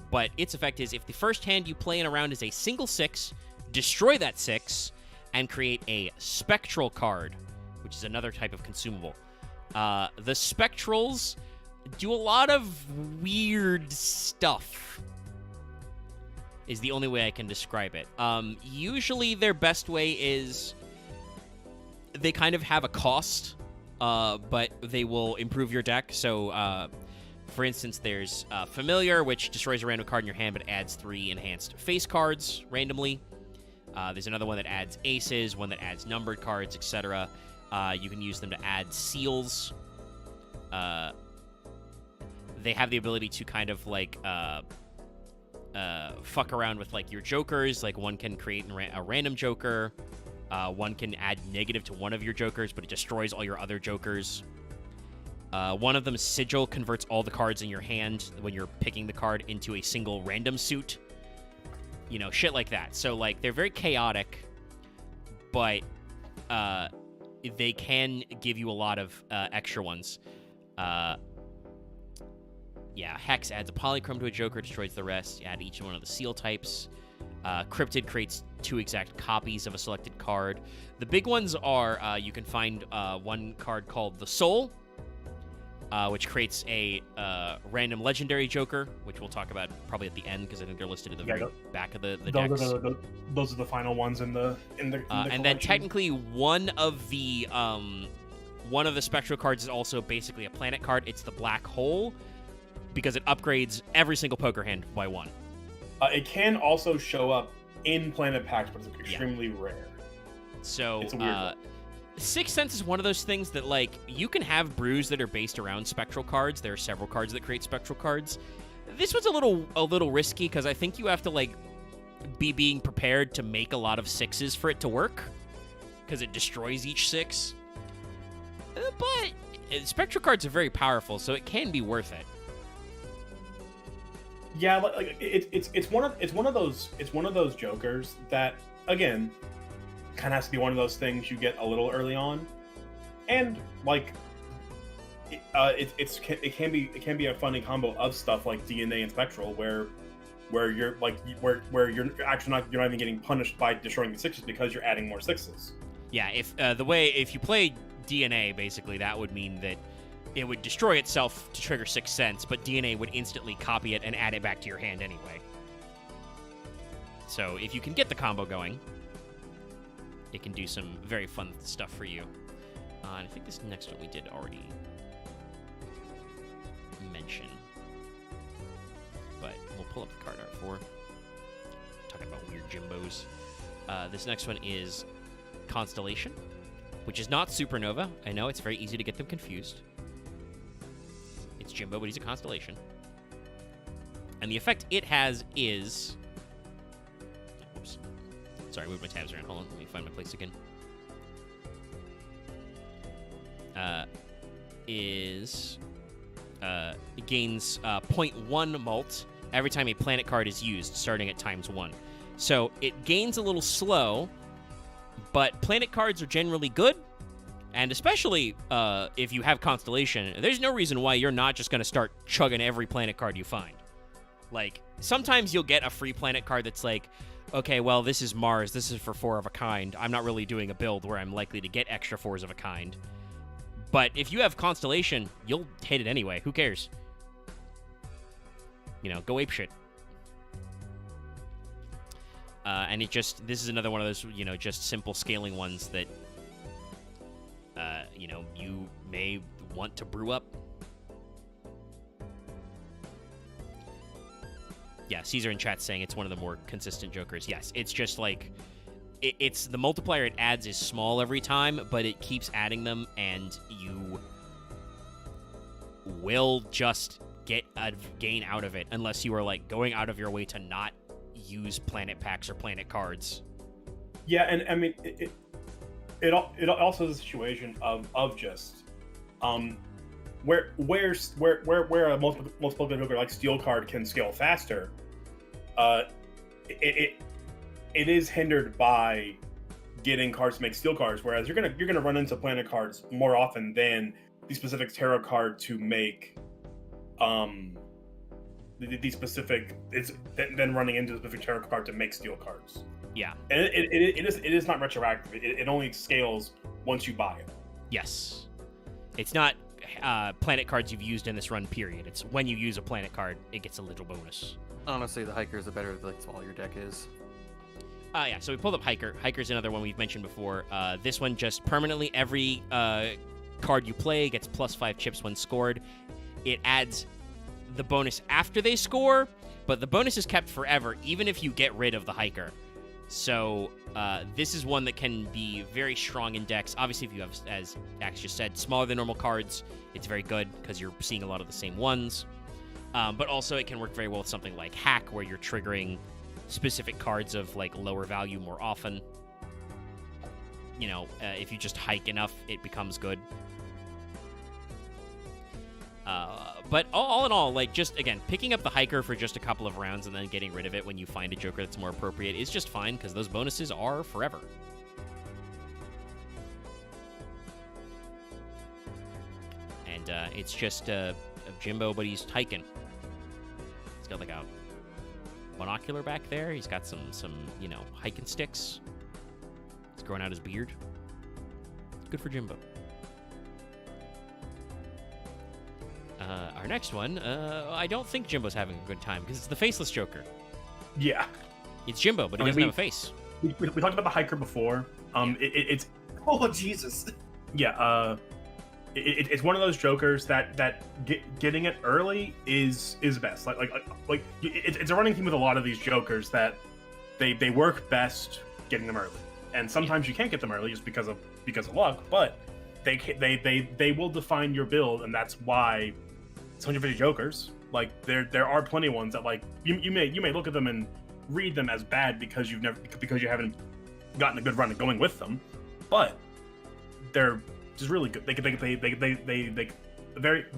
but its effect is if the first hand you play in a round is a single 6, destroy that 6, and create a spectral card, which is another type of consumable. The spectrals do a lot of weird stuff, is the only way I can describe it. Usually their best way is they kind of have a cost, but they will improve your deck. So, for instance, there's Familiar, which destroys a random card in your hand but adds 3 enhanced face cards randomly. There's another one that adds aces, one that adds numbered cards, etc. You can use them to add seals. They have the ability to kind of fuck around with your jokers. Like one can create a random joker. One can add negative to one of your jokers, but it destroys all your other jokers. One of them, Sigil, converts all the cards in your hand when you're picking the card into a single random suit. Shit like that. So, they're very chaotic, but they can give you a lot of extra ones. Hex adds a polychrome to a joker, destroys the rest. You add each one of the seal types. Cryptid creates 2 exact copies of a selected card. The big ones are, you can find one card called the Soul, which creates a random legendary joker, which we'll talk about probably at the end because I think they're listed at the very back of the decks. Those are the final ones in the and then technically one of the spectral cards is also basically a planet card. It's the Black Hole because it upgrades every single poker hand by 1. It can also show up in planet packs, but it's extremely rare. So it's a weird one. Sixth Sense is one of those things that, you can have brews that are based around spectral cards. There are several cards that create spectral cards. This one's a little risky because I think you have to, be being prepared to make a lot of 6s for it to work because it destroys each 6. But spectral cards are very powerful, so it can be worth it. Yeah, it's one of those jokers that, again, kind of has to be one of those things you get a little early on, and it can be a funny combo of stuff like DNA and Spectral where you're like where you're actually not even getting punished by destroying the 6s because you're adding more 6s. Yeah, if you play DNA, basically that would mean that it would destroy itself to trigger 6th Sense, but DNA would instantly copy it and add it back to your hand anyway. So if you can get the combo going, it can do some very fun stuff for you. And I think this next one we did already mention, but we'll pull up the card art for. Talking about weird Jimbos. This next one is Constellation, which is not Supernova. I know it's very easy to get them confused. It's Jimbo, but he's a Constellation. And the effect it has is... Oops. Sorry, I moved my tabs around. Hold on, let me find my place again. It gains 0.1 mult every time a planet card is used, starting at ×1. So it gains a little slow, but planet cards are generally good, and especially if you have Constellation, there's no reason why you're not just going to start chugging every planet card you find. Like, sometimes you'll get a free planet card that's like, okay, well, this is Mars, this is for 4 of a kind. I'm not really doing a build where I'm likely to get extra 4s of a kind. But if you have Constellation, you'll hit it anyway. Who cares? You know, go apeshit. And this is another one of those, you know, just simple scaling ones that, you know, you may want to brew up. Yeah, Caesar in chat saying it's one of the more consistent jokers. Yes, it's just like, it's the multiplier it adds is small every time, but it keeps adding them, and you will just get a gain out of it unless you are like going out of your way to not use planet packs or planet cards. Yeah, and I mean it also is a situation of just where a multiple joker like Steel card can scale faster. It is hindered by getting cards to make Steel cards, whereas you're gonna run into planet cards more often than the specific tarot card to make the specific than running into the specific tarot card to make Steel cards. Yeah, and it is not retroactive. It only scales once you buy it. Yes, it's not planet cards you've used in this run. Period. It's when you use a planet card, it gets a little bonus. Honestly, the Hiker is the better, like, smaller your deck is. Yeah, so we pulled up Hiker. Hiker's another one we've mentioned before. This one just permanently every card you play gets +5 chips when scored. It adds the bonus after they score, but the bonus is kept forever, even if you get rid of the Hiker. So this is one that can be very strong in decks. Obviously, if you have, as Axe just said, smaller than normal cards, it's very good because you're seeing a lot of the same ones. But also, it can work very well with something like Hack, where you're triggering specific cards of like lower value more often. You know, if you just hike enough, it becomes good. But all in all, like, just again picking up the Hiker for just a couple of rounds and then getting rid of it when you find a joker that's more appropriate is just fine because those bonuses are forever. And it's just a Jimbo, but he's hiking. He's got like a monocular back there. He's got some you know, hiking sticks. He's growing out his beard. Good for Jimbo. Our next one, I don't think Jimbo's having a good time because it's the Faceless Joker. Yeah. It's Jimbo, but he doesn't have a face. We talked about the Hiker before. It's Oh, Jesus. Yeah, it's one of those jokers that getting it early is best. Like it's a running theme with a lot of these jokers that they work best getting them early, and sometimes you can't get them early just because of luck. But they will define your build, and that's why 150 jokers. Like there are plenty of ones that like you may look at them and read them as bad because you haven't gotten a good run at going with them, but they're just really good.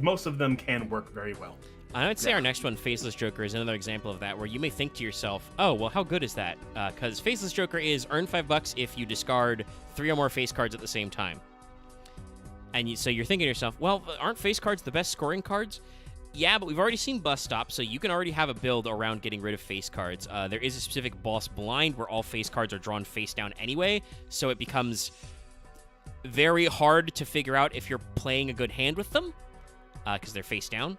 Most of them can work very well. I would say our next one, Faceless Joker, is another example of that, where you may think to yourself, oh, well, how good is that? Because Faceless Joker is earn $5 if you discard 3 or more face cards at the same time. And so you're thinking to yourself, well, aren't face cards the best scoring cards? Yeah, but we've already seen bust stop, so you can already have a build around getting rid of face cards. There is a specific boss blind where all face cards are drawn face down anyway, so it becomes very hard to figure out if you're playing a good hand with them, because they're face down.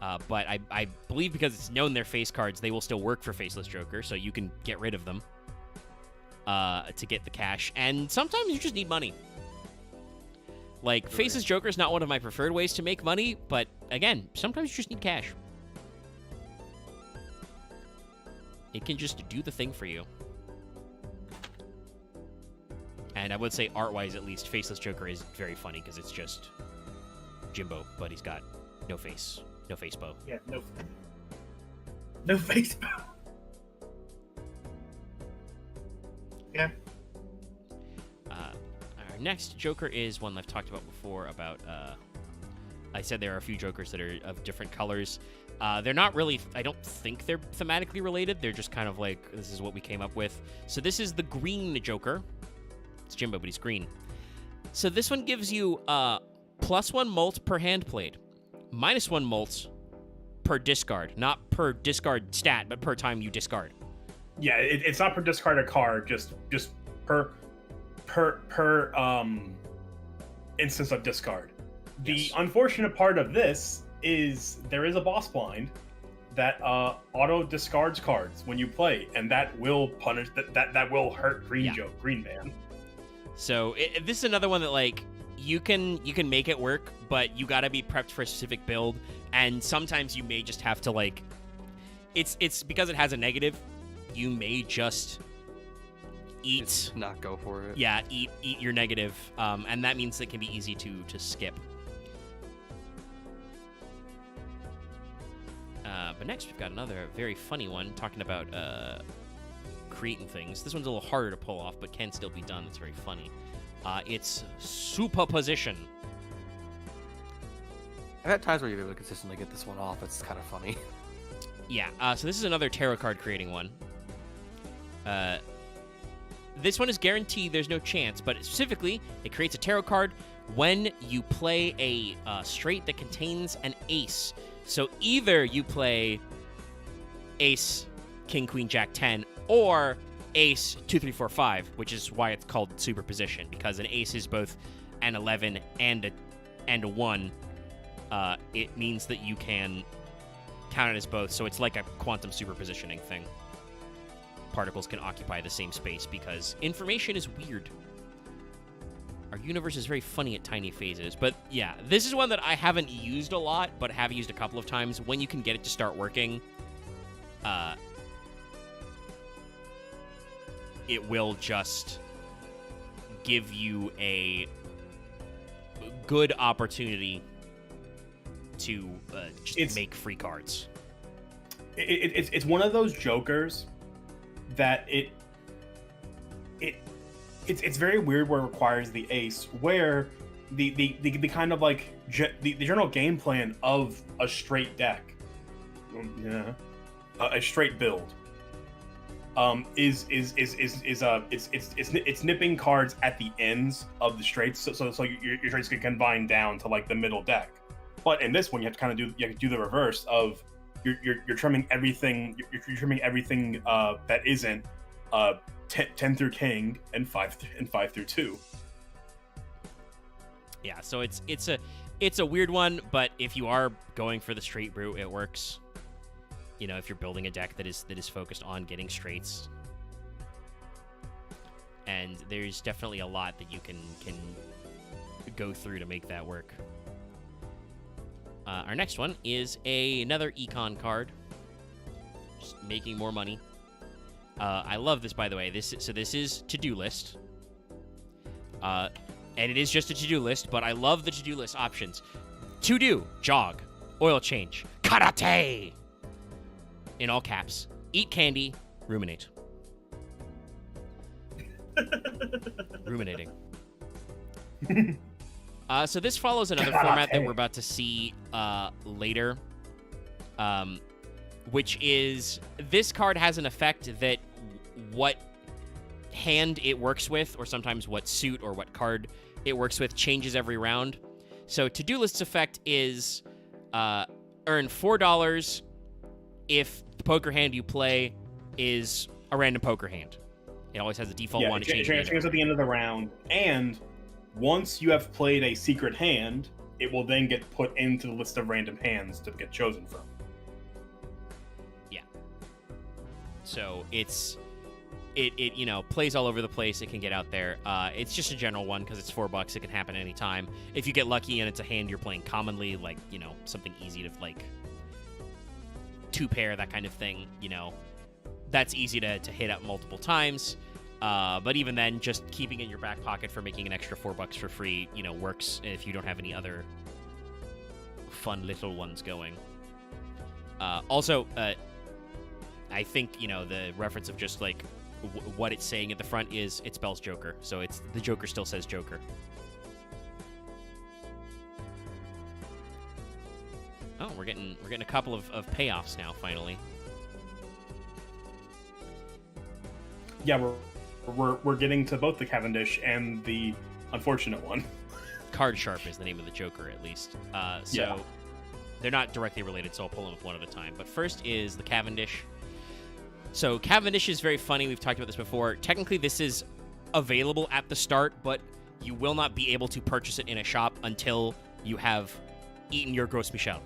But I believe because it's known they're face cards, they will still work for Faceless Joker, so you can get rid of them to get the cash. And sometimes you just need money. Like, Faceless Joker is not one of my preferred ways to make money, but again, sometimes you just need cash. It can just do the thing for you. And I would say, art-wise at least, Faceless Joker is very funny because it's just Jimbo, but he's got no face. No face bow. Yeah, no face bow. Yeah. Our next Joker is one I've talked about before about, I said there are a few Jokers that are of different colors. They're not really, I don't think they're thematically related. They're just kind of like, this is what we came up with. So this is the green Joker. It's Jimbo, but he's green. So this one gives you +1 molt per hand played, -1 molt per discard. Not per discard stat, but per time you discard. Yeah, it's not per discard a card, just per instance of discard. The unfortunate part of this is there is a boss blind that auto discards cards when you play, and that will punish that will hurt Green Man. So this is another one that, like, you can make it work, but you gotta be prepped for a specific build, and sometimes you may just have to, like, it's because it has a negative, you may just not go for it. Yeah, eat your negative, and that means it can be easy to skip. But next we've got another very funny one talking about creating things. This one's a little harder to pull off, but can still be done. It's very funny. It's superposition. I've had times where you're able to consistently get this one off. It's kind of funny. Yeah, so this is another tarot card creating one. This one is guaranteed there's no chance, but specifically, it creates a tarot card when you play a straight that contains an ace. So either you play ace, king, queen, jack, 10, or ace 2 3 4 5, which is why it's called superposition, because an ace is both an 11 and a 1. It means that you can count it as both, so it's like a quantum superpositioning thing. Particles can occupy the same space because information is weird. Our universe is very funny at tiny phases, but yeah, this is one that I haven't used a lot, but have used a couple of times. When you can get it to start working, it will just give you a good opportunity to just make free cards. It's one of those Jokers that it's very weird where it requires the ace, where the kind of like the general game plan of a straight deck, a straight build, is nipping cards at the ends of the straights, so your straights can combine down to like the middle deck. But in this one, you have to kind of do the reverse of you're trimming everything. You're trimming everything that isn't 10 through king and 5 through 2. Yeah, so it's a weird one, but if you are going for the straight route, it works. You know, if you're building a deck that is focused on getting straights. And there's definitely a lot that you can go through to make that work. Our next one is another econ card. Just making more money. I love this, by the way. This is to-do list. And it is just a to-do list, but I love the to-do list options. To do, jog, oil change, karate. In all caps. Eat candy, ruminate. Ruminating. So this follows another format that we're about to see later, which is this card has an effect that what hand it works with, or sometimes what suit or what card it works with changes every round. So to-do list's effect is earn $4 if the poker hand you play is a random poker hand. It always has a default one. It changes at the end of the round, and once you have played a secret hand, it will then get put into the list of random hands to get chosen from. Yeah. So it plays all over the place. It can get out there. It's just a general one because it's $4. It can happen anytime. If you get lucky and it's a hand you're playing commonly, like, something easy to, like, 2-pair, that kind of thing, that's easy to hit up multiple times. But even then, just keeping it in your back pocket for making an extra $4 for free, works if you don't have any other fun little ones going. Also, I think, the reference of just, like, what it's saying at the front is it spells Joker. So the Joker still says Joker. Oh, we're getting a couple of payoffs now, finally. Yeah, we're getting to both the Cavendish and the unfortunate one. Card Sharp is the name of the Joker, at least. They're not directly related, so I'll pull them up one at a time. But first is the Cavendish. So Cavendish is very funny. We've talked about this before. Technically, this is available at the start, but you will not be able to purchase it in a shop until you have eaten your Gros Michel.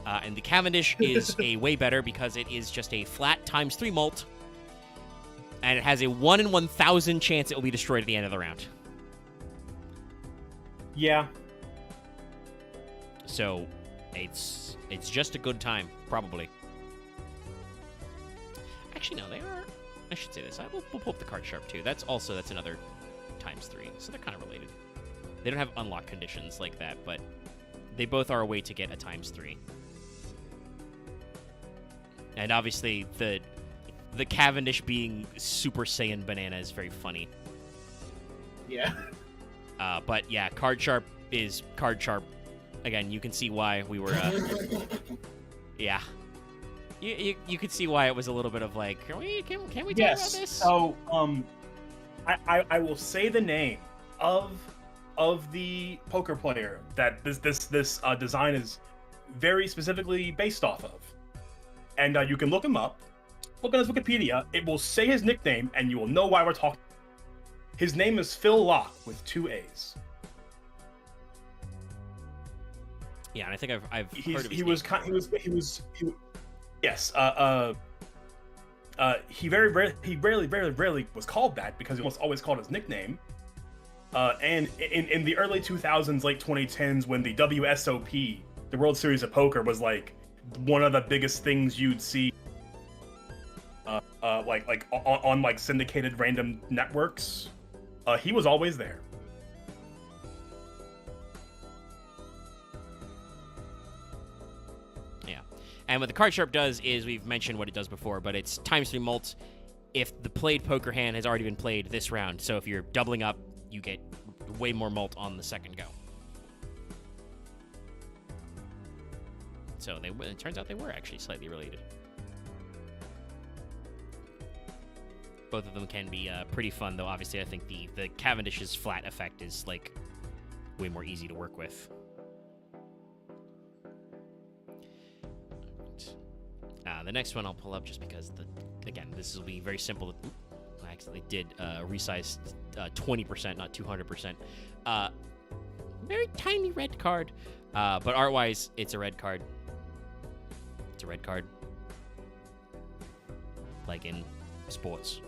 And the Cavendish is a way better because it is just a flat ×3 malt, and it has a 1 in 1,000 chance it will be destroyed at the end of the round. Yeah. So it's just a good time, probably. Actually, no, they are. I should say this. We'll pull up the Card Sharp too. That's another ×3, so they're kind of related. They don't have unlock conditions like that, but they both are a way to get a ×3. And obviously, the Cavendish being Super Saiyan Banana is very funny. Yeah. But yeah, Card Sharp is Card Sharp. Again, you can see why we were. Yeah. You could see why it was a little bit of like, can we talk about this? So I will say the name of the poker player that this design is very specifically based off of, and you can look him up. Look at his Wikipedia. It will say his nickname, and you will know why we're talking. His name is Phil Locke with 2 A's. Yeah, and I think I've heard of his name. Yes. He rarely was called that because he was always called his nickname. And in the early 2000s, late 2010s, when the WSOP, the World Series of Poker, was like one of the biggest things you'd see, like on like syndicated random networks, he was always there. And what the Card Sharp does is, we've mentioned what it does before, but it's ×3 malt if the played poker hand has already been played this round. So if you're doubling up, you get way more malt on the second go. So it turns out they were actually slightly related. Both of them can be pretty fun, though. Obviously, I think the Cavendish's flat effect is like way more easy to work with. The next one I'll pull up just because, again, this will be very simple. I accidentally did resize 20%, not 200%. Very tiny red card. But art-wise, it's a red card. It's a red card. Like in sports.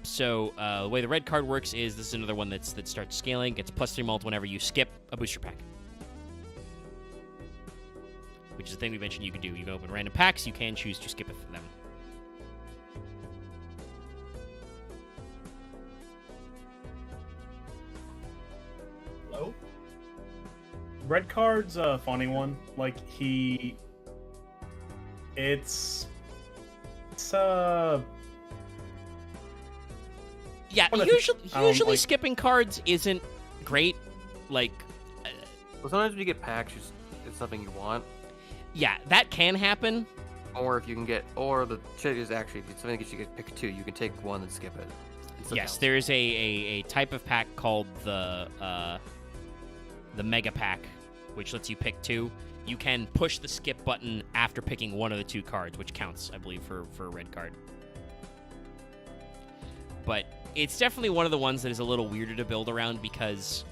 So the way the red card works is, this is another one that starts scaling, gets +3 malt whenever you skip a booster pack. Which is the thing we mentioned you can do. You can open random packs, you can choose to skip them. Hello? Red card's a funny one. Like, it's Yeah, usually like, skipping cards isn't great. Like, well, sometimes when you get packs, it's something you want. Yeah, that can happen. Or if you can get, or the trick is actually, if something gets you to pick 2, you can take 1 and skip it. Yes, there is a type of pack called the Mega Pack, which lets you pick 2. You can push the skip button after picking 1 of the 2 cards, which counts, I believe, for a red card. But it's definitely one of the ones that is a little weirder to build around because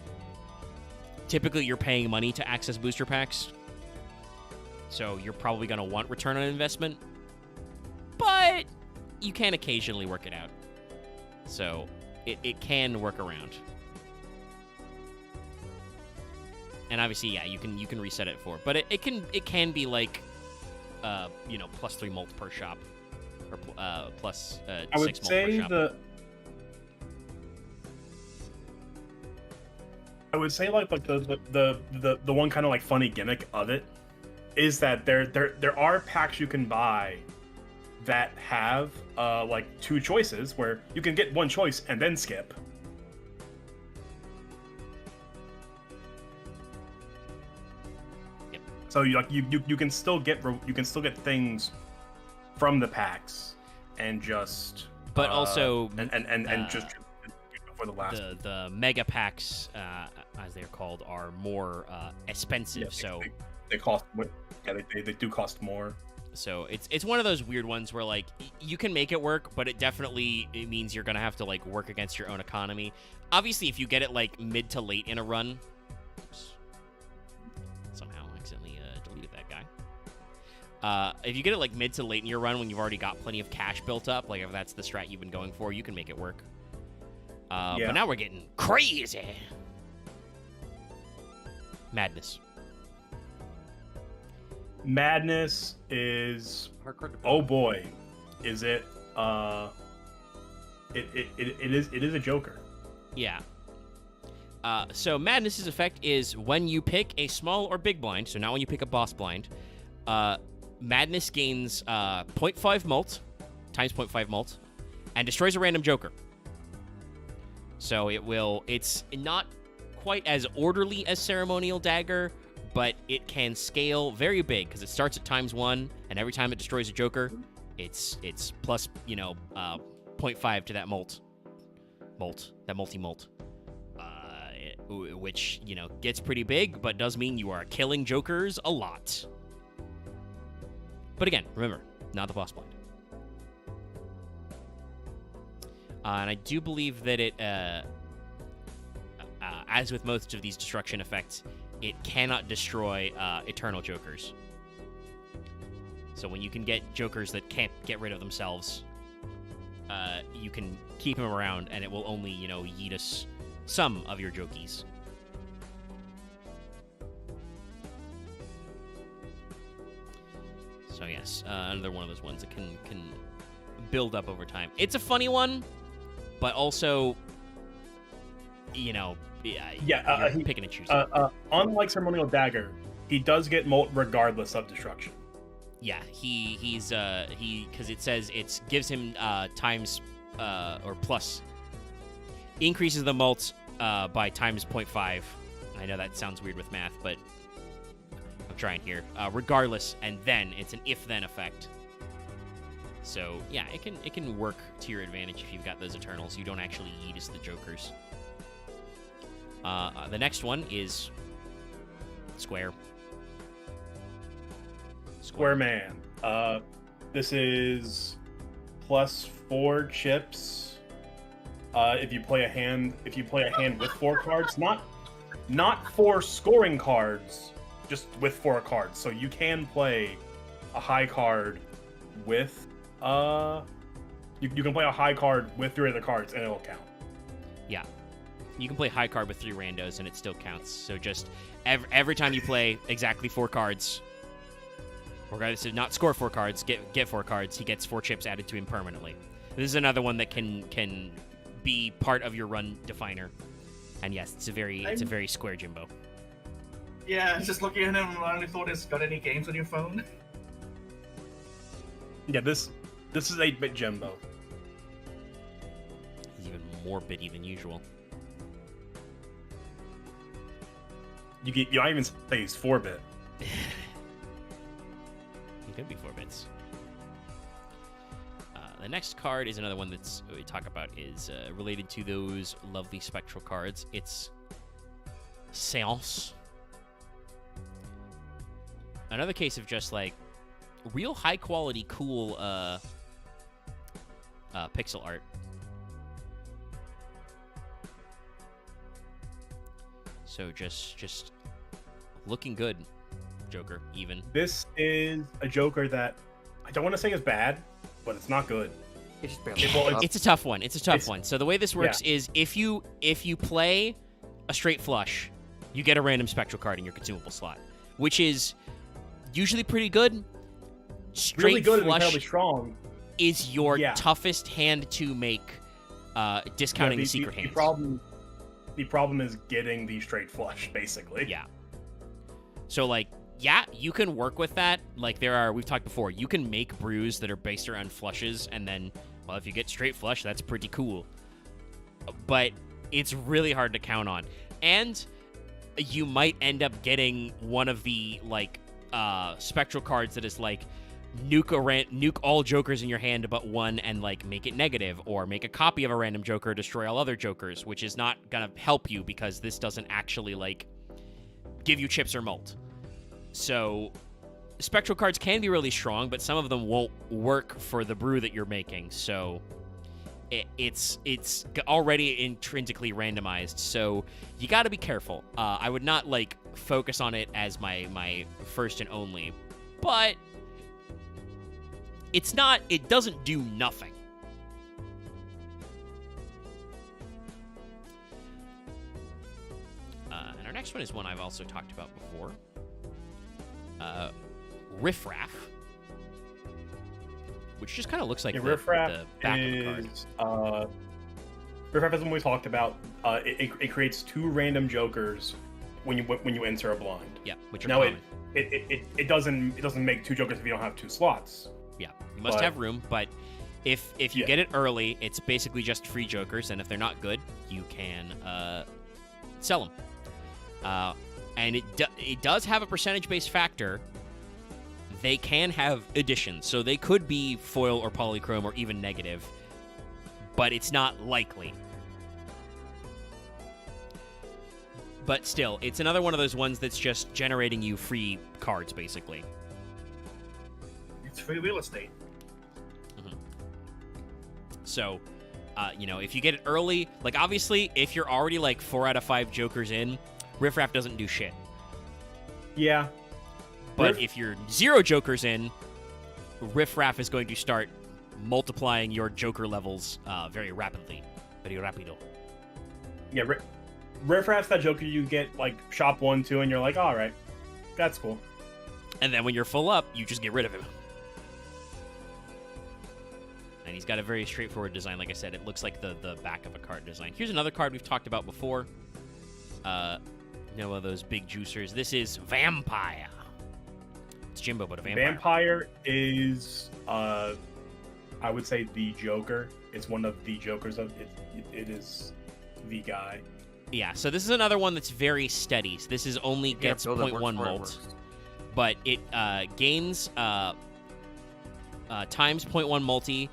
typically you're paying money to access booster packs. So you're probably going to want return on investment. But you can occasionally work it out. So it can work around. And obviously, yeah, you can reset it for. But it can be like, plus 3 mult per shop. Or plus 6 mult per shop. I would say the one kind of like funny gimmick of it is that there are packs you can buy that have like 2 choices where you can get 1 choice and then skip. Yep. So you can still get things from the packs and just also just for the last the mega packs as they're called are more expensive. They cost. Yeah, they do cost more. So it's one of those weird ones where like you can make it work, but it means you're gonna have to like work against your own economy. Obviously, if you get it like mid to late in a run, somehow accidentally deleted that guy. If you get it like mid to late in your run when you've already got plenty of cash built up, like if that's the strat you've been going for, you can make it work. But now we're getting crazy. Madness. Madness is, oh boy, is it? It is a joker. Yeah. So Madness's effect is when you pick a small or big blind. So now when you pick a boss blind, Madness gains 0.5 mult times 0.5 mult and destroys a random joker. So it's not quite as orderly as Ceremonial Dagger, but it can scale very big because it starts at ×1, and every time it destroys a joker, it's plus 0.5 to that multi-mult, which gets pretty big, but does mean you are killing jokers a lot. But again, remember, not the boss blind. And I do believe that it, as with most of these destruction effects, it cannot destroy eternal jokers. So when you can get jokers that can't get rid of themselves, you can keep them around, and it will only, yeet us some of your jokies. So yes, another one of those ones that can build up over time. It's a funny one, but also, you're picking and choosing. Unlike Ceremonial Dagger, he does get molt regardless of destruction. Yeah, because it says it gives him times or plus increases the mult by times 0.5. I know that sounds weird with math, but I'm trying here. Regardless, and then it's an if-then effect. So yeah, it can work to your advantage if you've got those Eternals. You don't actually yeet the jokers. The next one is Square. Square Man. This is plus 4 chips. If you play a hand with 4 cards, not 4 scoring cards, just with 4 cards. So you can play a high card with you can play a high card with 3 other cards and it'll count. Yeah. You can play high card with 3 randos and it still counts. So just every time you play exactly 4 cards, regardless of not score 4 cards, get 4 cards, he gets 4 chips added to him permanently. This is another one that can be part of your run definer. And yes, it's a very square Jimbo. Yeah, just looking at him, I only thought it's got any games on your phone. Yeah, this is 8-bit Jimbo. He's even more bitty than usual. You might even say he's 4-bit. He could be 4 bits. The next card is another one that's we talk about is related to those lovely spectral cards. It's Seance. Another case of just like real high quality, cool pixel art. So just looking good, Joker. Even this is a Joker that I don't want to say is bad, but it's not good. It's just barely. It's a tough one. It's a tough one. So the way this works is if you play a straight flush, you get a random spectral card in your consumable slot, which is usually pretty good. Straight really good flush and incredibly strong is your toughest hand to make, discounting the secret hands. The problem is getting the straight flush, basically. Yeah. So, like, yeah, you can work with that. Like, we've talked before, you can make brews that are based around flushes, and then, well, if you get straight flush, that's pretty cool. But it's really hard to count on. And you might end up getting one of the, like, spectral cards that is, like, nuke all jokers in your hand but one and, like, make it negative, or make a copy of a random joker, destroy all other jokers, which is not gonna help you because this doesn't actually, like, give you chips or malt. So spectral cards can be really strong, but some of them won't work for the brew that you're making. So it's already intrinsically randomized. So you got to be careful. I would not like focus on it as my first and only, but it's not. It doesn't do nothing. And our next one is one I've also talked about before. Riffraff, which just kind of looks like the back of the card. Riffraff is one we talked about. It creates 2 random jokers when you enter a blind. Yeah, which are now common. It doesn't make 2 jokers if you don't have 2 slots. Yeah, you must have room, but if you get it early, it's basically just free jokers, and if they're not good, you can sell them. And it does have a percentage-based factor. They can have additions, so they could be foil or polychrome or even negative, but it's not likely. But still, it's another one of those ones that's just generating you free cards, basically. It's free real estate. Mm-hmm. So, if you get it early, like, obviously, if you're already, like, 4 out of 5 jokers in, Riffraff doesn't do shit. Yeah. But if you're 0 jokers in, Riffraff is going to start multiplying your joker levels very rapidly. Very rapido. Yeah, Riffraff's that joker you get, like, shop 1, 2, and you're like, all right, that's cool. And then when you're full up, you just get rid of him. And he's got a very straightforward design. Like I said, it looks like the back of a card design. Here's another card we've talked about before. One of those big juicers. This is Vampire. It's Jimbo, but a vampire. Vampire is, I would say, the Joker. It's one of the Jokers of it. It is the guy. Yeah, so this is another one that's very steady. So this is only gets 0.1 mult, but it gains times 0.1 multi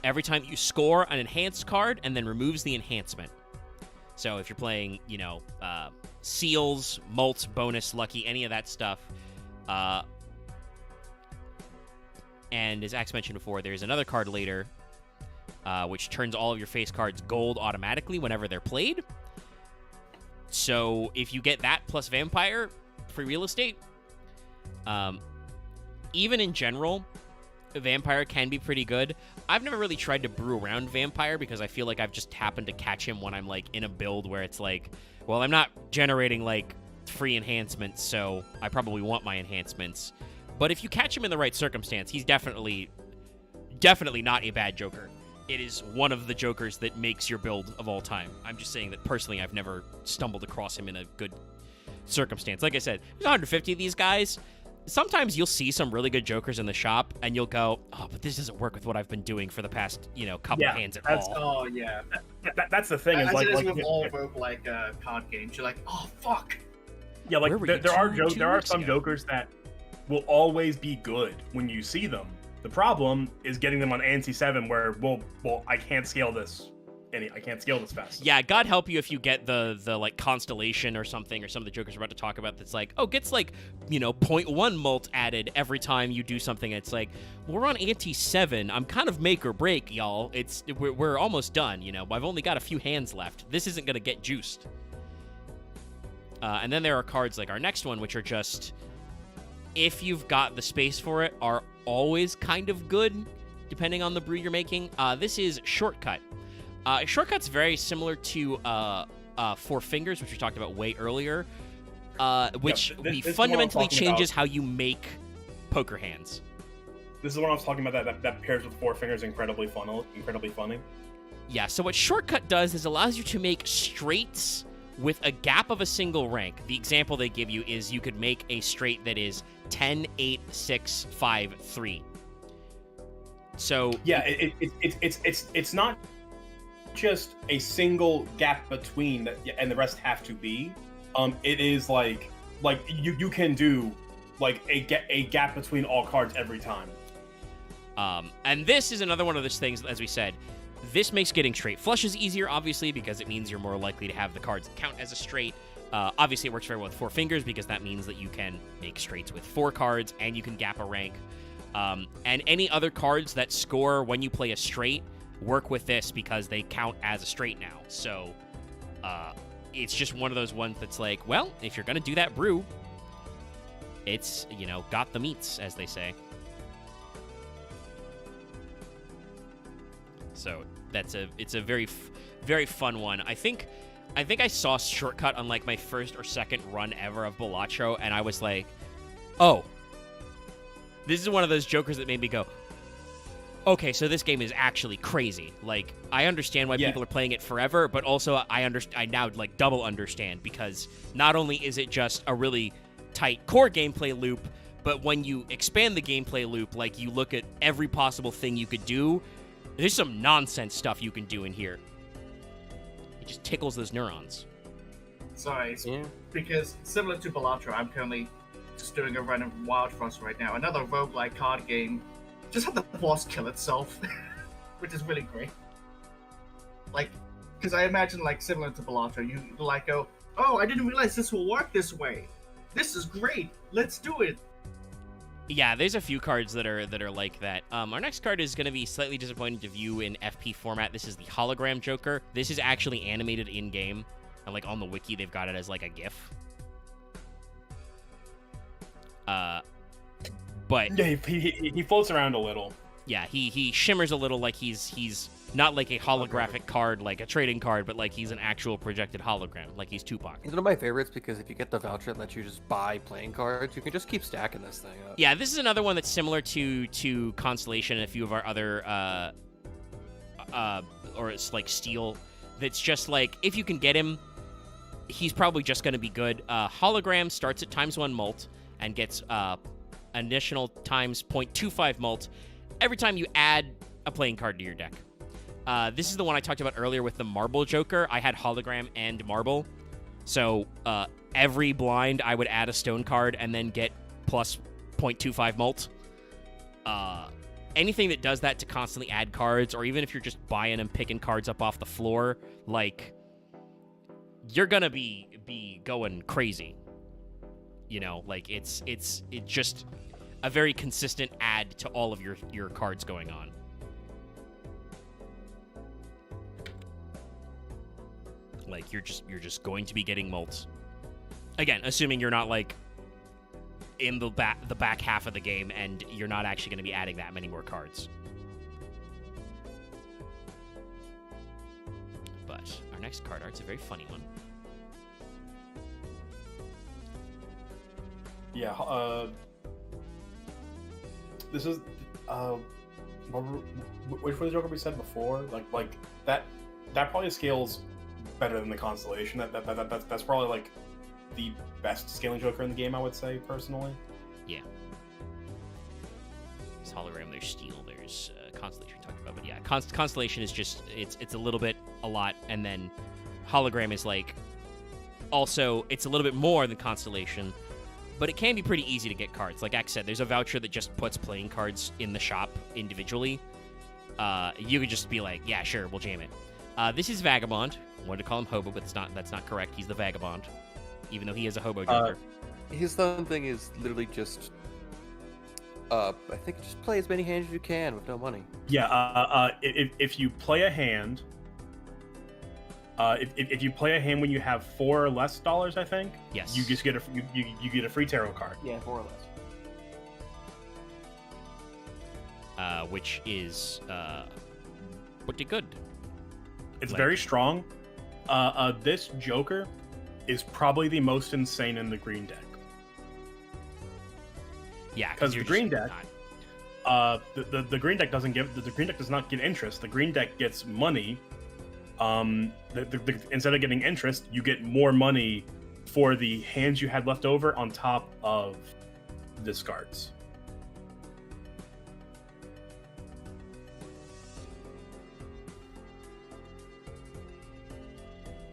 every time you score an enhanced card, and then removes the enhancement. So if you're playing, seals, mult, bonus, lucky, any of that stuff. And as Axe mentioned before, there's another card later, which turns all of your face cards gold automatically whenever they're played. So if you get that plus Vampire, free real estate, even in general, Vampire can be pretty good. I've never really tried to brew around Vampire because I feel like I've just happened to catch him when I'm, like, in a build where it's like, well, I'm not generating, like, free enhancements, so I probably want my enhancements. But if you catch him in the right circumstance, he's definitely not a bad Joker. It is one of the Jokers that makes your build of all time. I'm just saying that personally I've never stumbled across him in a good circumstance. Like I said, there's 150 of these guys. Sometimes you'll see some really good Jokers in the shop, and you'll go, oh, but this doesn't work with what I've been doing for the past, couple of hands at all. Oh, yeah. That's the thing. As it is with all of, like, card games. You're like, oh, fuck. Yeah, like, there are some Jokers that will always be good when you see them, The problem is getting them on ANC 7 where, well, I can't scale this. I can't scale this fast. Yeah, God help you if you get the like constellation or something, or some of the jokers are about to talk about that's like, oh, gets like, 0.1 mult added every time you do something. It's like, well, we're on ante 7. I'm kind of make or break, y'all. We're almost done. I've only got a few hands left. This isn't gonna get juiced. And then there are cards like our next one, which are just, if you've got the space for it, are always kind of good, depending on the brew you're making. This is Shortcut. Shortcut's very similar to Four Fingers, which we talked about way earlier, which this fundamentally changes how you make poker hands. This is what I was talking about, that pairs with Four Fingers incredibly funny. Yeah, so what Shortcut does is allows you to make straights with a gap of a single rank. The example they give you is you could make a straight that is 10, 8, 6, 5, 3. So yeah, it's not just a single gap between that, and the rest have to be. It is like you can do like a gap between all cards every time. And this is another one of those things, as we said, this makes getting straight flushes easier, obviously, because it means you're more likely to have the cards count as a straight. Obviously, it works very well with Four Fingers, because that means that you can make straights with 4 cards, and you can gap a rank. And any other cards that score when you play a straight work with this, because they count as a straight now. So, it's just one of those ones that's like, well, if you're going to do that brew, it's, got the meats, as they say. So it's a very, very fun one. I think I saw Shortcut on like my first or second run ever of Balatro, and I was like, oh, this is one of those jokers that made me go, okay, so this game is actually crazy. Like, I understand why people are playing it forever, but also I now like double understand, because not only is it just a really tight core gameplay loop, but when you expand the gameplay loop, like you look at every possible thing you could do, there's some nonsense stuff you can do in here. It just tickles those neurons. Sorry, because similar to Balatro, I'm currently just doing a run of Wild Frost right now. Another roguelike card game. Just had the boss kill itself, which is really great. Like, because I imagine, like, similar to Balatro, you like go, oh, I didn't realize this will work this way. This is great. Let's do it. Yeah, there's a few cards that are like that. Our next card is going to be slightly disappointing to view in FP format. This is the Hologram Joker. This is actually animated in-game. And, like, on the wiki, they've got it as, like, a GIF. But... yeah, he floats around a little. Yeah, he shimmers a little, like he's not like a holographic card, like a trading card, but like he's an actual projected hologram, like he's Tupac. He's one of my favorites because if you get the voucher that lets you just buy playing cards, you can just keep stacking this thing up. Yeah, this is another one that's similar to Constellation and a few of our other, or it's like Steel. That's just like, if you can get him, he's probably just going to be good. Hologram starts at ×1 mult and gets additional times 0.25 mult every time you add a playing card to your deck. This is the one I talked about earlier with the Marble Joker. I had Hologram and Marble. So every blind, I would add a stone card and then get plus 0.25 mult. Anything that does that to constantly add cards, or even if you're just buying and picking cards up off the floor, like, you're gonna be going crazy. Like, it's just a very consistent add to all of your cards going on. Like, you're just going to be getting mults. Again, assuming you're not like in the back half of the game and you're not actually going to be adding that many more cards. But our next card art's a very funny one. Yeah, this is which was the Joker we said before? Like that probably scales better than the Constellation. That's probably like the best scaling Joker in the game, I would say, personally. Yeah. There's Hologram, there's Steel, there's Constellation we talked about, but yeah, Constellation is just it's a lot, and then Hologram is like also it's a little bit more than Constellation. but it can be pretty easy to get cards. Like X said, there's a voucher that just puts playing cards in the shop individually. You could just be like, yeah, sure, we'll jam it. This is Vagabond. I wanted to call him Hobo, but that's not correct. He's the Vagabond, even though he is a Hobo Joker. His fun thing is literally just, I think just play as many hands as you can with no money. Yeah, if you play a hand, if you play a hand when you have $4 or less, I think. Yes. You just get you get a free tarot card. Yeah, 4 or less. Which is pretty good. It's very strong. This Joker is probably the most insane in the green deck. Yeah, because the green deck, the green deck doesn't give the green deck does not get interest. The green deck gets money. Instead of getting interest, you get more money for the hands you had left over on top of discards.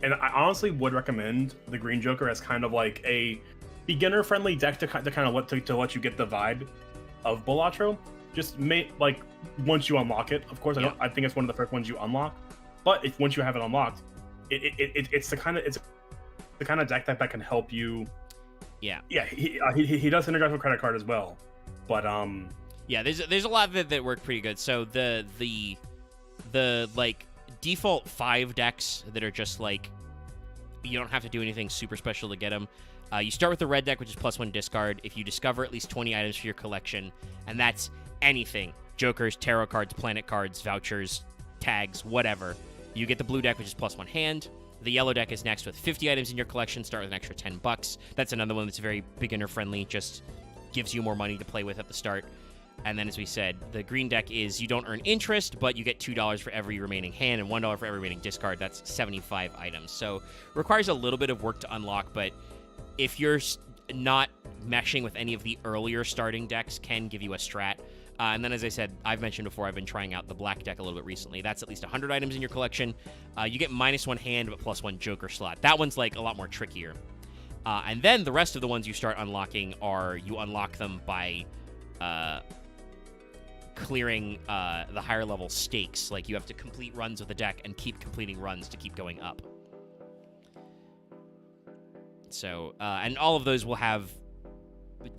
And I honestly would recommend the Green Joker as kind of like a beginner-friendly deck to kind of let you get the vibe of Balatro. Just like once you unlock it, of course. Yeah. I think it's one of the first ones you unlock. But if once you have it unlocked, it's the kind of deck that can help you. Yeah. Yeah. He does synergize with credit card as well, but yeah. There's a lot of it that work pretty good. So the like default 5 decks that are just like you don't have to do anything super special to get them. You start with the red deck, which is +1 discard. If you discover at least 20 items for your collection, and that's anything: jokers, tarot cards, planet cards, vouchers, tags, whatever. You get the blue deck, which is +1 hand. The yellow deck is next with 50 items in your collection. Start with an extra $10. That's another one that's very beginner friendly. Just gives you more money to play with at the start. And then, as we said, the green deck is you don't earn interest, but you get $2 for every remaining hand and $1 for every remaining discard. That's 75 items. So requires a little bit of work to unlock, but if you're not meshing with any of the earlier starting decks, can give you a strat. And then, as I said, I've mentioned before, I've been trying out the black deck a little bit recently. That's at least 100 items in your collection. You get -1 hand, but +1 joker slot. That one's like a lot more trickier. And then the rest of the ones you start unlocking are you unlock them by clearing the higher level stakes. Like you have to complete runs with the deck and keep completing runs to keep going up. So, and all of those will have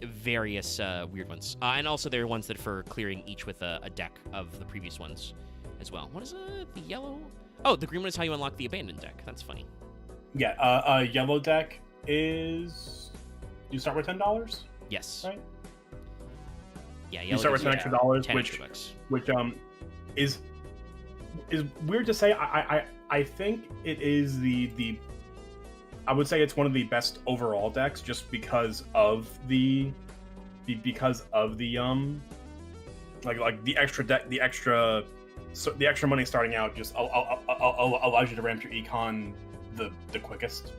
various weird ones. And also there are ones that are for clearing each with a deck of the previous ones as well. What is the yellow? Oh, the green one is how you unlock the abandoned deck. That's funny. Yeah, yellow deck is you start with $10. Yes. Right. Yeah, you start with $10 extra, which is weird to say. I think it is the I would say it's one of the best overall decks just because of the like the extra deck, the extra money starting out just allows you to ramp your econ the quickest.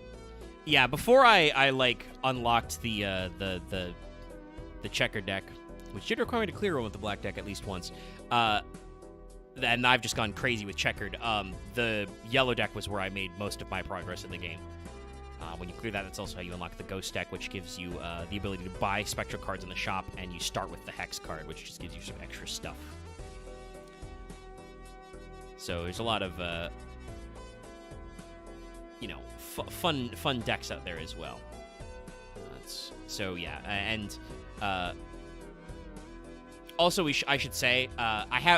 Yeah, before I like unlocked the checker deck, which did require me to clear one with the black deck at least once. And I've just gone crazy with checkered. The yellow deck was where I made most of my progress in the game. When you clear that, that's also how you unlock the ghost deck, which gives you the ability to buy spectral cards in the shop, and you start with the hex card, which just gives you some extra stuff. So there's a lot of fun decks out there as well. So yeah, and also I should say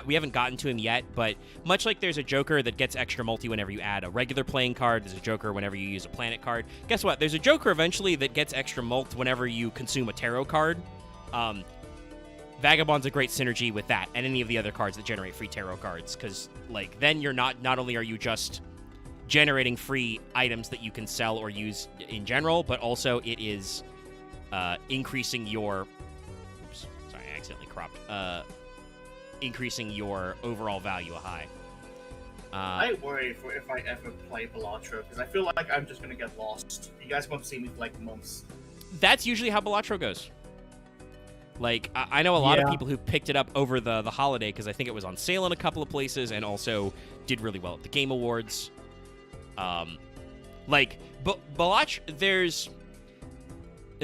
we haven't gotten to him yet, but much like there's a Joker that gets extra multi whenever you add a regular playing card, there's a Joker whenever you use a planet card. Guess what? There's a Joker eventually that gets extra mult whenever you consume a tarot card. Vagabond's a great synergy with that and any of the other cards that generate free tarot cards, because like then you're not only are you just generating free items that you can sell or use in general, but also it is increasing your accidentally cropped. Increasing your overall value a high. I worry if I ever play Balatro, because I feel like I'm just gonna get lost. You guys won't see me for like months. That's usually how Balatro goes. Like, I know a lot of people who picked it up over the holiday, because I think it was on sale in a couple of places, and also did really well at the Game Awards. Balatro,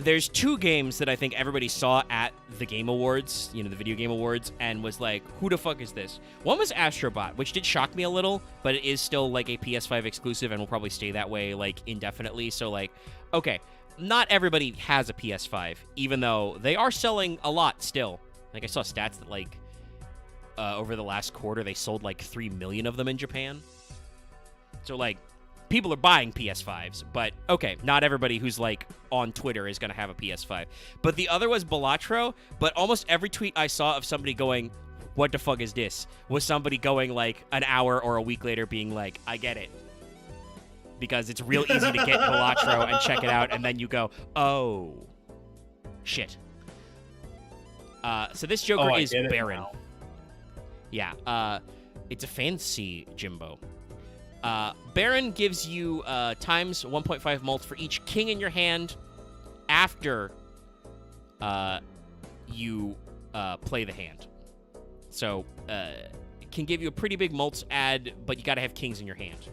there's two games that I think everybody saw at the Game Awards, the Video Game Awards, and was like, who the fuck is this? One was Astrobot, which did shock me a little, but it is still like a PS5 exclusive and will probably stay that way like indefinitely. So like, okay, not everybody has a PS5, even though they are selling a lot still. Like I saw stats that like over the last quarter they sold like 3 million of them in Japan. So like, people are buying PS5s, but okay, not everybody who's like on Twitter is going to have a PS5. But the other was Balatro, but almost every tweet I saw of somebody going, what the fuck is this? Was somebody going like an hour or a week later being like, I get it. Because it's real easy to get Balatro and check it out, and then you go, oh, shit. So this Joker is Baron. Yeah, it's a fancy Jimbo. Baron gives you times 1.5 mults for each king in your hand after you play the hand. So it can give you a pretty big mults add, but you got to have kings in your hand.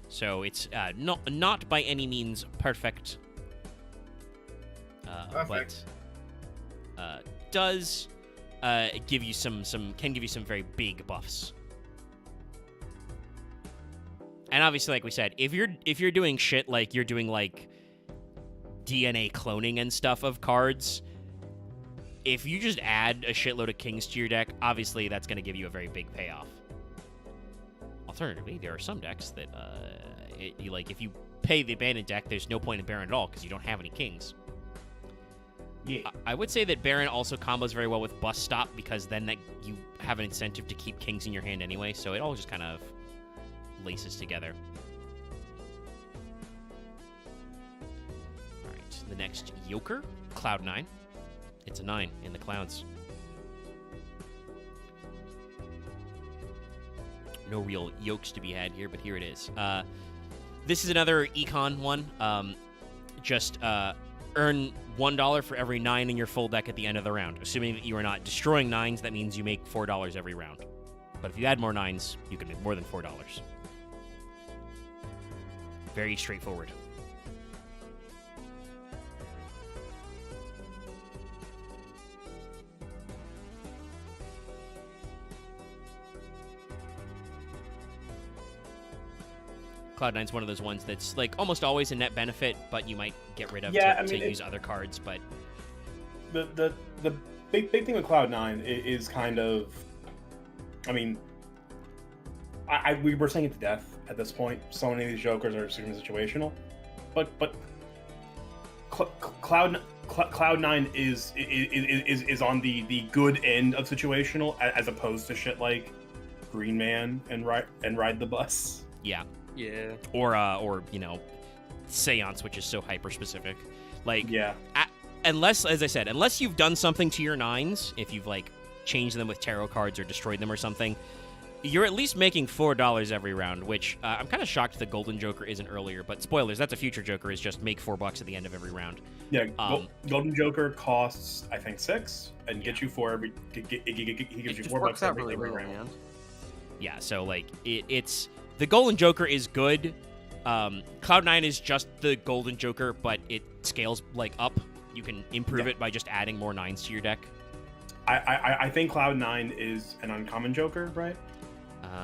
So it's not by any means perfect, but does give you some very big buffs. And obviously, like we said, if you're doing shit like you're doing like DNA cloning and stuff of cards, if you just add a shitload of kings to your deck, obviously that's going to give you a very big payoff. Alternatively, there are some decks that if you pay the abandoned deck, there's no point in Baron at all because you don't have any kings. Yeah. I would say that Baron also combos very well with Bust Stop because then that you have an incentive to keep kings in your hand anyway, so it all just kind of laces together. Alright, the next Joker, Cloud9. It's a 9 in the clouds. No real yokes to be had here, but here it is. This is another econ one. Just earn $1 for every 9 in your full deck at the end of the round. Assuming that you are not destroying 9s, that means you make $4 every round. But if you add more 9s, you can make more than $4. Very straightforward. Cloud9's one of those ones that's like almost always a net benefit, but you might get rid of to use other cards. But the big thing with Cloud9 is kind of, I mean, we were saying it to death at this point. So many of these Jokers are extremely situational, but Cloud9 is on the good end of situational as opposed to shit like Green Man and Ride the Bus. Yeah. Yeah. Or Seance, which is so hyper specific. Like, yeah. Unless, as I said, unless you've done something to your 9s, if you've like changed them with tarot cards or destroyed them or something, you're at least making $4 every round, which I'm kind of shocked the Golden Joker isn't earlier, but spoilers, that's a future Joker, is just make $4 at the end of every round. Yeah, Golden Joker costs, I think, 6, and gets you 4 every, he gives you $4 every round. Man. Yeah, so like, it's, the Golden Joker is good. Cloud9 is just the Golden Joker, but it scales like up. You can improve it by just adding more 9s to your deck. I think Cloud9 is an uncommon Joker, right?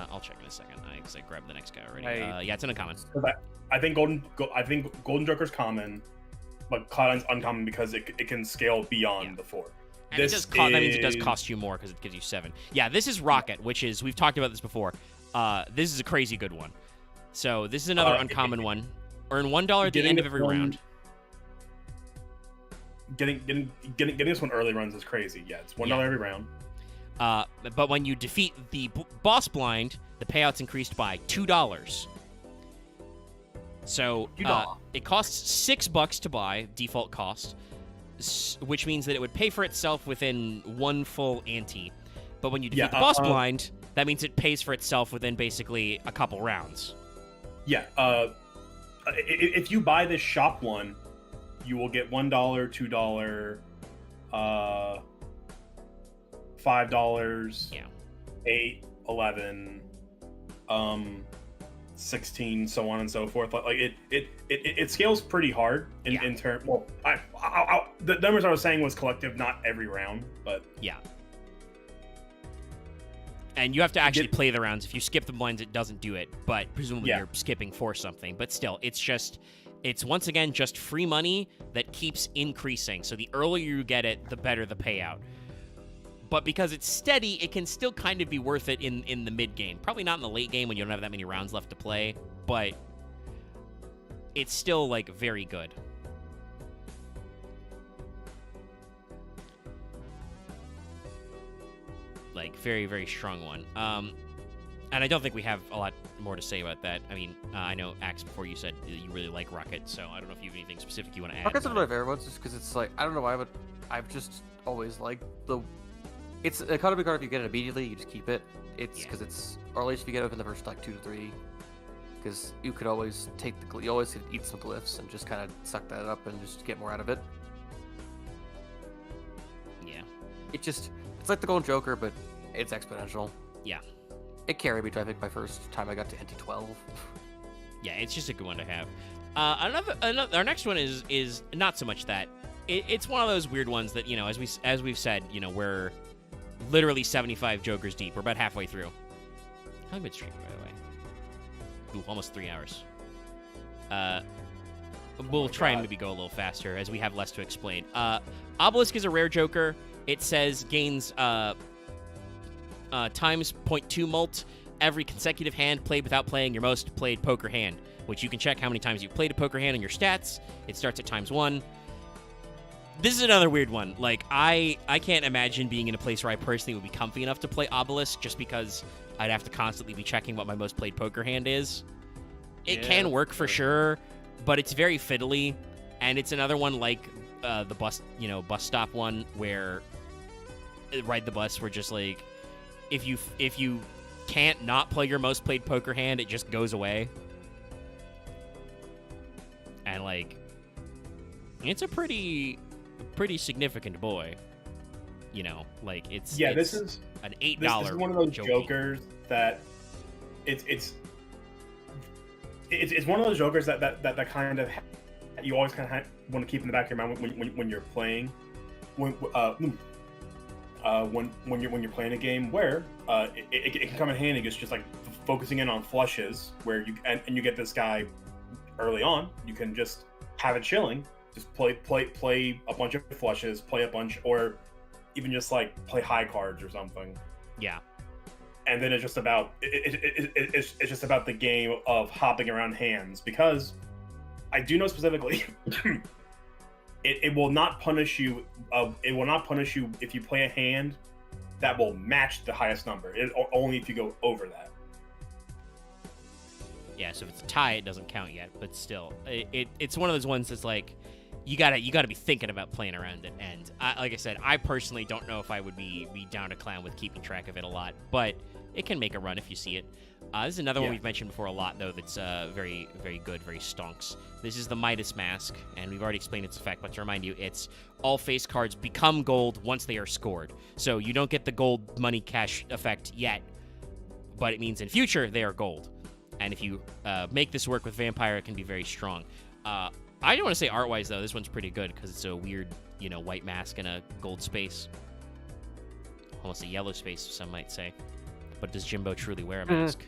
I'll check in a second because I grabbed the next guy already. Yeah, it's an uncommon. I think Golden Joker's common, but Cloud9's uncommon because it can scale beyond the 4. And that means it does cost you more because it gives you 7. Yeah, this is Rocket, which is, we've talked about this before. This is a crazy good one. So this is another uncommon one. Earn $1 at the end of every round. Getting this one early runs is crazy. Yeah, it's $1 every round. But when you defeat the boss blind, the payout's increased by $2. So it costs $6 to buy, default cost, which means that it would pay for itself within one full ante. But when you defeat the boss blind, that means it pays for itself within basically a couple rounds. Yeah. If you buy this shop one, you will get $1, $2, $5, yeah, 8, 11, 16, so on and so forth. Like it scales pretty hard in terms. Well, the numbers I was saying was collective, not every round, but yeah. And you have to actually play the rounds. If you skip the ones, it doesn't do it. But presumably you're skipping for something. But still, it's once again just free money that keeps increasing. So the earlier you get it, the better the payout. But because it's steady, it can still kind of be worth it in the mid game. Probably not in the late game when you don't have that many rounds left to play. But it's still, like, very good. Like, very, very strong one. And I don't think we have a lot more to say about that. I mean, I know, Axe, before you said you really like Rocket, so I don't know if you have anything specific you want to add. Rocket's one of my favorite ones just because it's like, I don't know why, but I've just always liked the... It's a economy card. If you get it immediately, you just keep it. It's because it's... Or at least if you get it within the first, like, 2 to 3. Because you could always take the... You always could eat some glyphs and just kind of suck that up and just get more out of it. Yeah. It just... It's like the Golden Joker, but it's exponential. Yeah. It carried me to, I think, my first time I got to NT12. Yeah, it's just a good one to have. Another our next one is not so much that. It's one of those weird ones that, you know, as we've said, you know, we're literally 75 Jokers deep. We're about halfway through. How long have I been streaming, by the way? Ooh, almost 3 hours. We'll try and maybe go a little faster as we have less to explain. Obelisk is a rare Joker. It says gains times 0.2 mult every consecutive hand played without playing your most played poker hand, which you can check how many times you've played a poker hand in your stats. It starts at ×1. This is another weird one. Like, I can't imagine being in a place where I personally would be comfy enough to play Obelisk just because I'd have to constantly be checking what my most played poker hand is. It can work for sure, but it's very fiddly, and it's another one like the bus stop one where Ride the Bus, where just like if you can't not play your most played poker hand, it just goes away. And like, it's a pretty significant boy. You know, like it's this is an $8. This is one of those Jokers that it's one of those Jokers that kind of you always kind of want to keep in the back of your mind when you're playing when you're playing a game where it can come in handy. It's just like focusing in on flushes where you and you get this guy early on. You can just have it chilling, just play a bunch of flushes, play a bunch, or even just like play high cards or something. Yeah. And then it's just about it's just about the game of hopping around hands, because I do know specifically it will not punish you. It will not punish you if you play a hand that will match the highest number. Only if you go over that. Yeah, so if it's a tie, it doesn't count yet. But still, it's one of those ones that's like you gotta be thinking about playing around it. And like I said, I personally don't know if I would be down to clown with keeping track of it a lot, but it can make a run if you see it. This is another one we've mentioned before a lot, though, that's very, very good, very stonks. This is the Midas Mask, and we've already explained its effect, but to remind you, it's all face cards become gold once they are scored. So you don't get the gold money cash effect yet, but it means in future they are gold. And if you make this work with Vampire, it can be very strong. I don't want to say art-wise, though, this one's pretty good, because it's a weird, white mask in a gold space. Almost a yellow space, some might say. But does Jimbo truly wear a mask?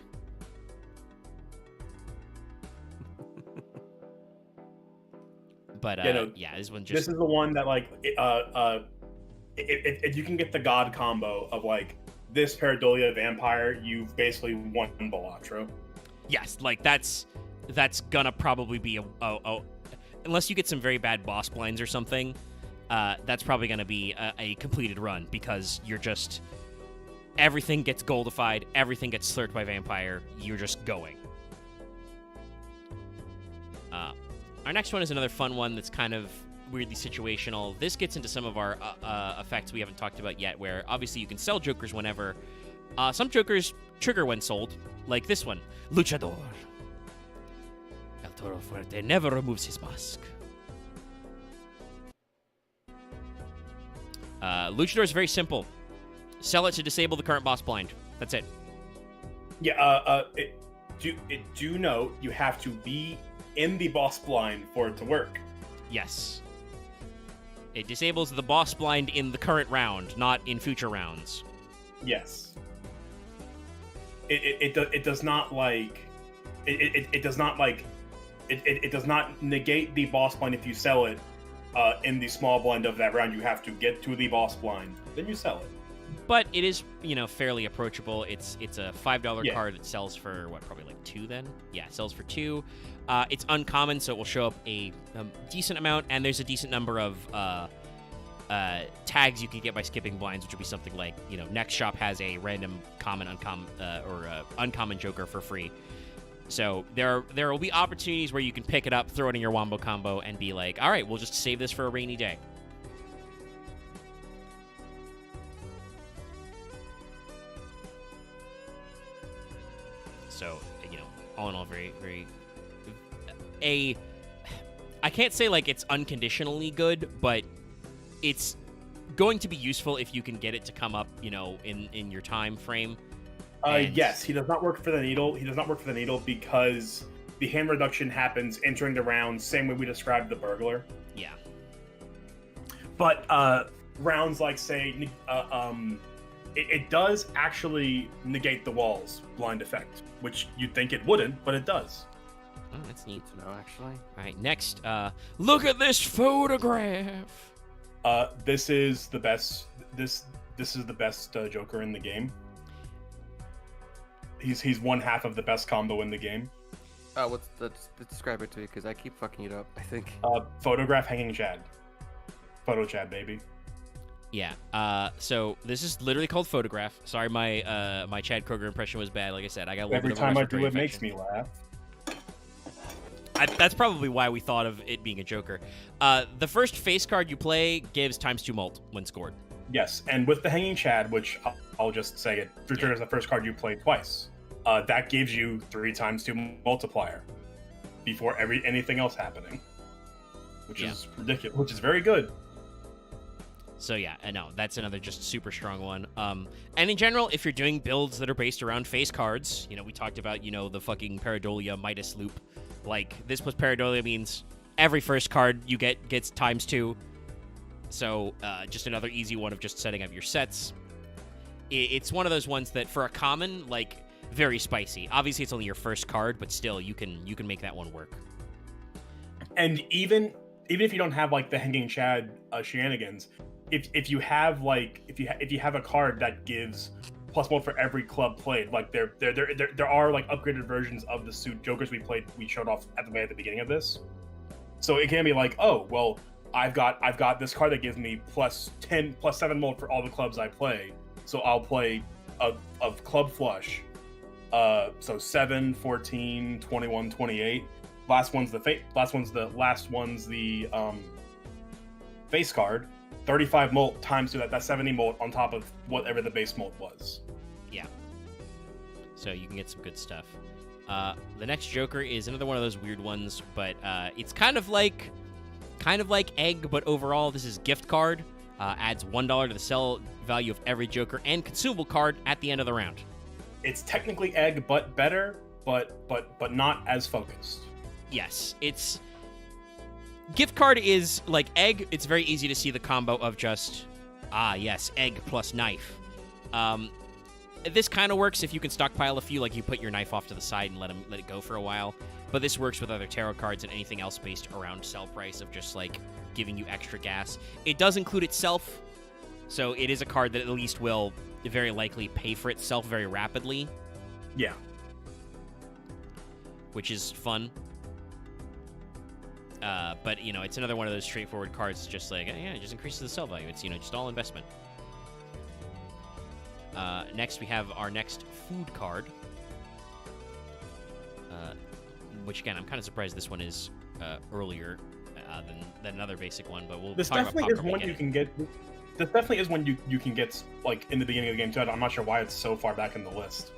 But this one just... This is the one that, like, if you can get the God combo of, like, this Pareidolia Vampire, you've basically won Balatro. Yes, like, that's gonna probably be a unless you get some very bad boss blinds or something, that's probably gonna be a completed run, because you're just... Everything gets goldified, everything gets slurped by Vampire, you're just going. Our next one is another fun one that's kind of weirdly situational. This gets into some of our effects we haven't talked about yet, where obviously you can sell Jokers whenever. Some Jokers trigger when sold, like this one, Luchador. El Toro Fuerte never removes his mask. Luchador is very simple. Sell it to disable the current boss blind. That's it. Yeah, do note you have to be in the boss blind for it to work. Yes. It disables the boss blind in the current round, not in future rounds. Yes. It does not like it does not like it does not negate the boss blind if you sell it in the small blind of that round. You have to get to the boss blind, then you sell it. But it is, fairly approachable. It's a $5 Yeah. card that sells for probably like 2 then? Yeah, it sells for 2. It's uncommon, so it will show up a decent amount, and there's a decent number of tags you can get by skipping blinds, which would be something like, Next Shop has a random common, uncommon, or uncommon Joker for free. So there will be opportunities where you can pick it up, throw it in your wombo combo, and be like, all right, we'll just save this for a rainy day. So, all in all, very, very... I can't say, like, it's unconditionally good, but it's going to be useful if you can get it to come up, in your time frame. Yes, he does not work for the needle. He does not work for the needle because the hand reduction happens entering the round, same way we described the burglar. Yeah. But rounds like, say, it does actually negate the wall's blind effect, which you'd think it wouldn't, but it does. Oh, that's neat to know, actually. All right, next, look at this photograph. This is the best. This is the best Joker in the game. He's one half of the best combo in the game. What's describe it to me, because I keep fucking it up, I think. Photograph hanging Chad. Photo Chad, baby. Yeah. So this is literally called Photograph. Sorry, my my Chad Kroger impression was bad. Like I said, I got a little Every bit of a time I respiratory do it makes infection. me laugh. That's probably why we thought of it being a Joker. The first face card you play gives ×2 mult when scored. Yes, and with the hanging Chad, which I'll just say it triggers the first card you play twice. That gives you 3 ×2 multiplier before anything else happening, which is ridiculous. Which is very good. So yeah, I know that's another just super strong one. And in general, if you're doing builds that are based around face cards, we talked about the fucking Pareidolia Midas loop. Like this plus Pareidolia means every first card you get gets ×2. So just another easy one of just setting up your sets. It's one of those ones that for a common, like, very spicy. Obviously, it's only your first card, but still, you can make that one work. And even if you don't have like the hanging Chad shenanigans, if you have a card that gives +1 for every club played, like there are like upgraded versions of the suit Jokers we showed off at the beginning of this. So it can be like, oh well, I've got this card that gives me +10 +7 mult for all the clubs I play. So I'll play of club flush. So 7, 14, 21, 28. Last one's the face card. 35 mult times that 70 mult on top of whatever the base mult was. Yeah. So you can get some good stuff. The next Joker is another one of those weird ones, but it's kind of like Egg, but overall this is gift card. Adds $1 to the sell value of every Joker and consumable card at the end of the round. It's technically Egg, but better, but not as focused. Yes, it's gift card is like Egg. It's very easy to see the combo of just yes, Egg plus knife. This kind of works if you can stockpile a few, like you put your knife off to the side and let it go for a while. But this works with other tarot cards and anything else based around sell price of just like giving you extra gas. It does include itself, so it is a card that at least will very likely pay for itself very rapidly. Yeah. Which is fun. But, it's another one of those straightforward cards. Just like, yeah, it just increases the sell value. It's, just all investment. Next, we have our next food card. Which, again, I'm kind of surprised this one is earlier than another basic one. But we'll this talk definitely about is one you can get. This definitely is one you can get, like, in the beginning of the game, too. I'm not sure why it's so far back in the list.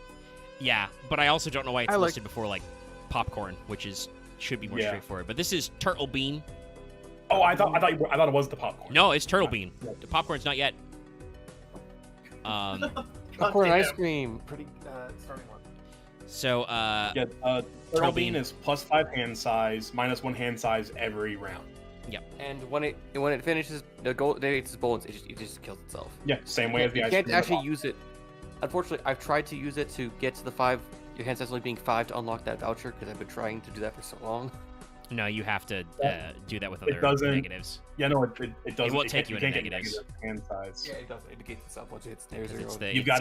Yeah, but I also don't know why it's listed before, like, popcorn, which should be more straightforward. But this is Turtle Bean. Oh, I thought it was the popcorn. No, it's Turtle Bean. The popcorn's not yet. Popcorn ice cream. Pretty starting one. So, Turtle Bean is +5 hand size, -1 hand size every round. Yep. And when it finishes, the gold its bullets, it just kills itself. Yeah, same way as the you ice can't cream actually box. use it. Unfortunately, I've tried to use it to get to the 5. Your hand size only being 5 to unlock that voucher because I've been trying to do that for so long. No, you have to do that with It other doesn't- negatives. Yeah, no, it doesn't. It won't take you into can't get negatives. negative hand size. Yeah, it doesn't indicate itself once it hits near 0. You've got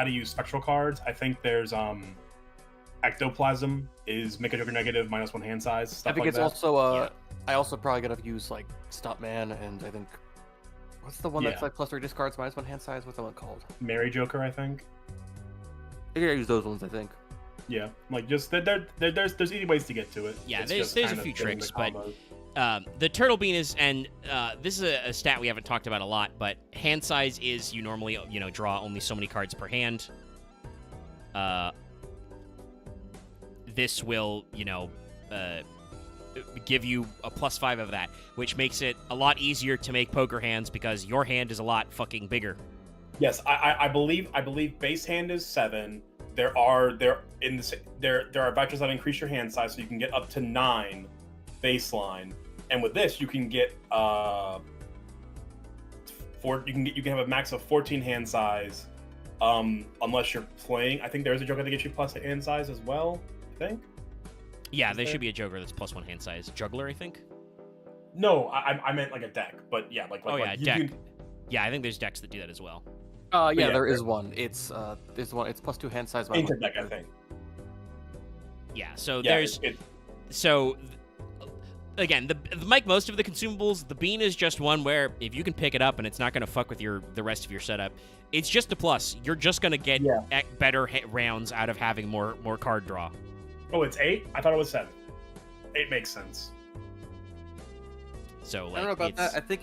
to use spectral cards. I think there's ectoplasm is make a Joker negative -1 hand size. Stuff I think like it's that. also I also probably gotta use like Stuntman, and I think what's the one that's Yeah. like +3 discards -1 hand size? What's that one called? Mary Joker, I think. I gotta use those ones, I think. Yeah, like just there's easy ways to get to it. Yeah, It's there's just a kind of few getting tricks, the but combos. the Turtle Bean is, and this is a stat we haven't talked about a lot, but hand size is you normally draw only so many cards per hand. This will give you a +5 of that, which makes it a lot easier to make poker hands because your hand is a lot fucking bigger. Yes, I believe base hand is 7. There are vouchers that increase your hand size, so you can get up to 9 baseline, and with this you can get you can have a max of 14 hand size, unless you're playing. I think there's a Joker that gets you plus hand size as well. I think. Yeah, there should be a Joker that's +1 hand size. Juggler, I think. No, I meant like a deck, but yeah, like you deck. can- Yeah, I think there's decks that do that as well. Yeah, there is one. It's there's one. It's +2 hand size. Into deck, I think. Yeah, so Yeah, there's again, like most of the consumables, the bean is just one where if you can pick it up and it's not going to fuck with the rest of your setup, it's just a plus. You're just going to get better rounds out of having more card draw. Oh, it's 8? I thought it was 7. 8 makes sense. So like, I don't know about that. I think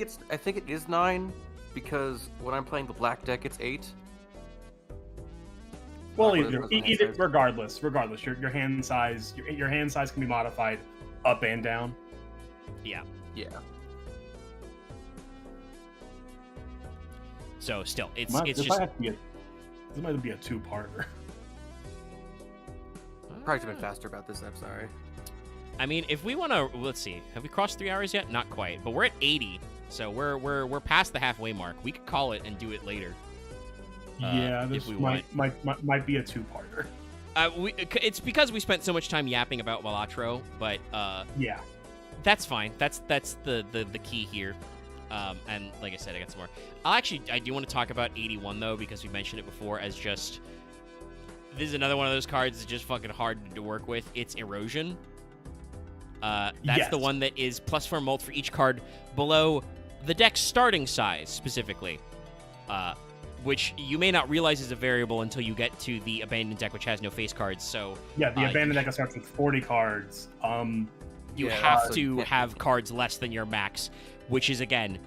it is 9 because when I'm playing the black deck, it's 8. Well, either regardless, your hand size can be modified up and down. Yeah. Yeah. So still, it's This just might be a 2-parter. Probably should have been faster about this. I'm sorry. I mean, if we want to, let's see, have we crossed 3 hours yet? Not quite, but we're at 80, so we're past the halfway mark. We could call it and do it later. Yeah, this if we might be a 2-parter. It's because we spent so much time yapping about Balatro, but yeah, that's fine. That's the key here. And like I said, I got some more. I do want to talk about 81 though, because we mentioned it before as just this is another one of those cards that's just fucking hard to work with. It's Erosion. That's the one that is +4 mult for each card below the deck's starting size specifically. Which you may not realize is a variable until you get to the abandoned deck, which has no face cards. So yeah, the abandoned deck starts with 40 cards. You have to have cards less than your max, which is again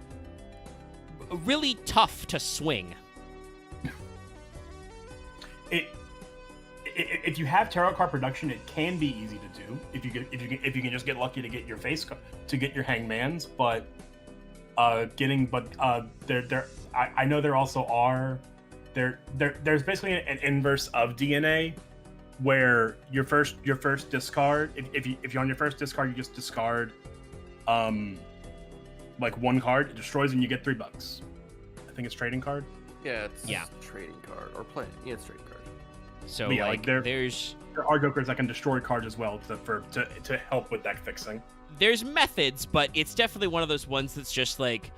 really tough to swing. If you have tarot card production, it can be easy to do if you can just get lucky to get your to get your hangmans. But I know there also are there's basically an inverse of DNA where your first discard, if you're on your first discard, you just discard like 1 card, it destroys and you get $3. I think it's trading card. Yeah, it's trading card or play. Yeah, it's trading card. So yeah, like there are jokers that can destroy cards as well to help with deck fixing. There's methods, but it's definitely one of those ones that's just like,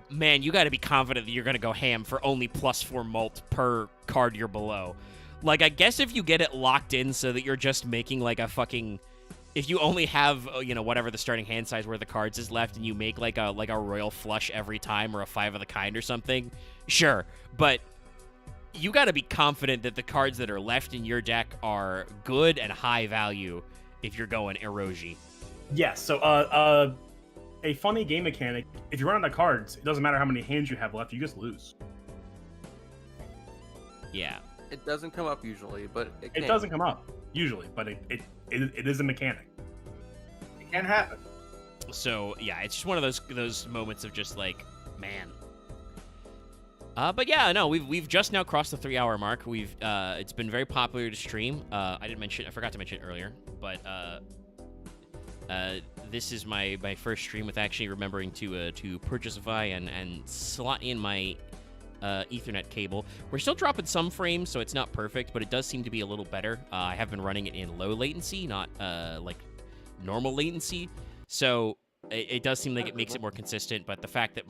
man, you got to be confident that you're going to go ham for only +4 mult per card you're below. Like, I guess if you get it locked in so that you're just making like a fucking, if you only have whatever the starting hand size where the cards is left, and you make like a royal flush every time or a 5 of the kind or something, sure, but you got to be confident that the cards that are left in your deck are good and high value if you're going Eroji. Yes, so a funny game mechanic, if you run out of cards, it doesn't matter how many hands you have left, you just lose. Yeah. It doesn't come up usually, but it doesn't come up usually, but it is a mechanic. It can happen. So yeah, it's just one of those moments of just like, man. But yeah, no, we've just now crossed the 3-hour mark. It's been very popular to stream. I forgot to mention it earlier, but this is my first stream with actually remembering to purchaseify and slot in my Ethernet cable. We're still dropping some frames, so it's not perfect, but it does seem to be a little better. I have been running it in low latency, not like normal latency, so it does seem like it makes it more consistent. But the fact that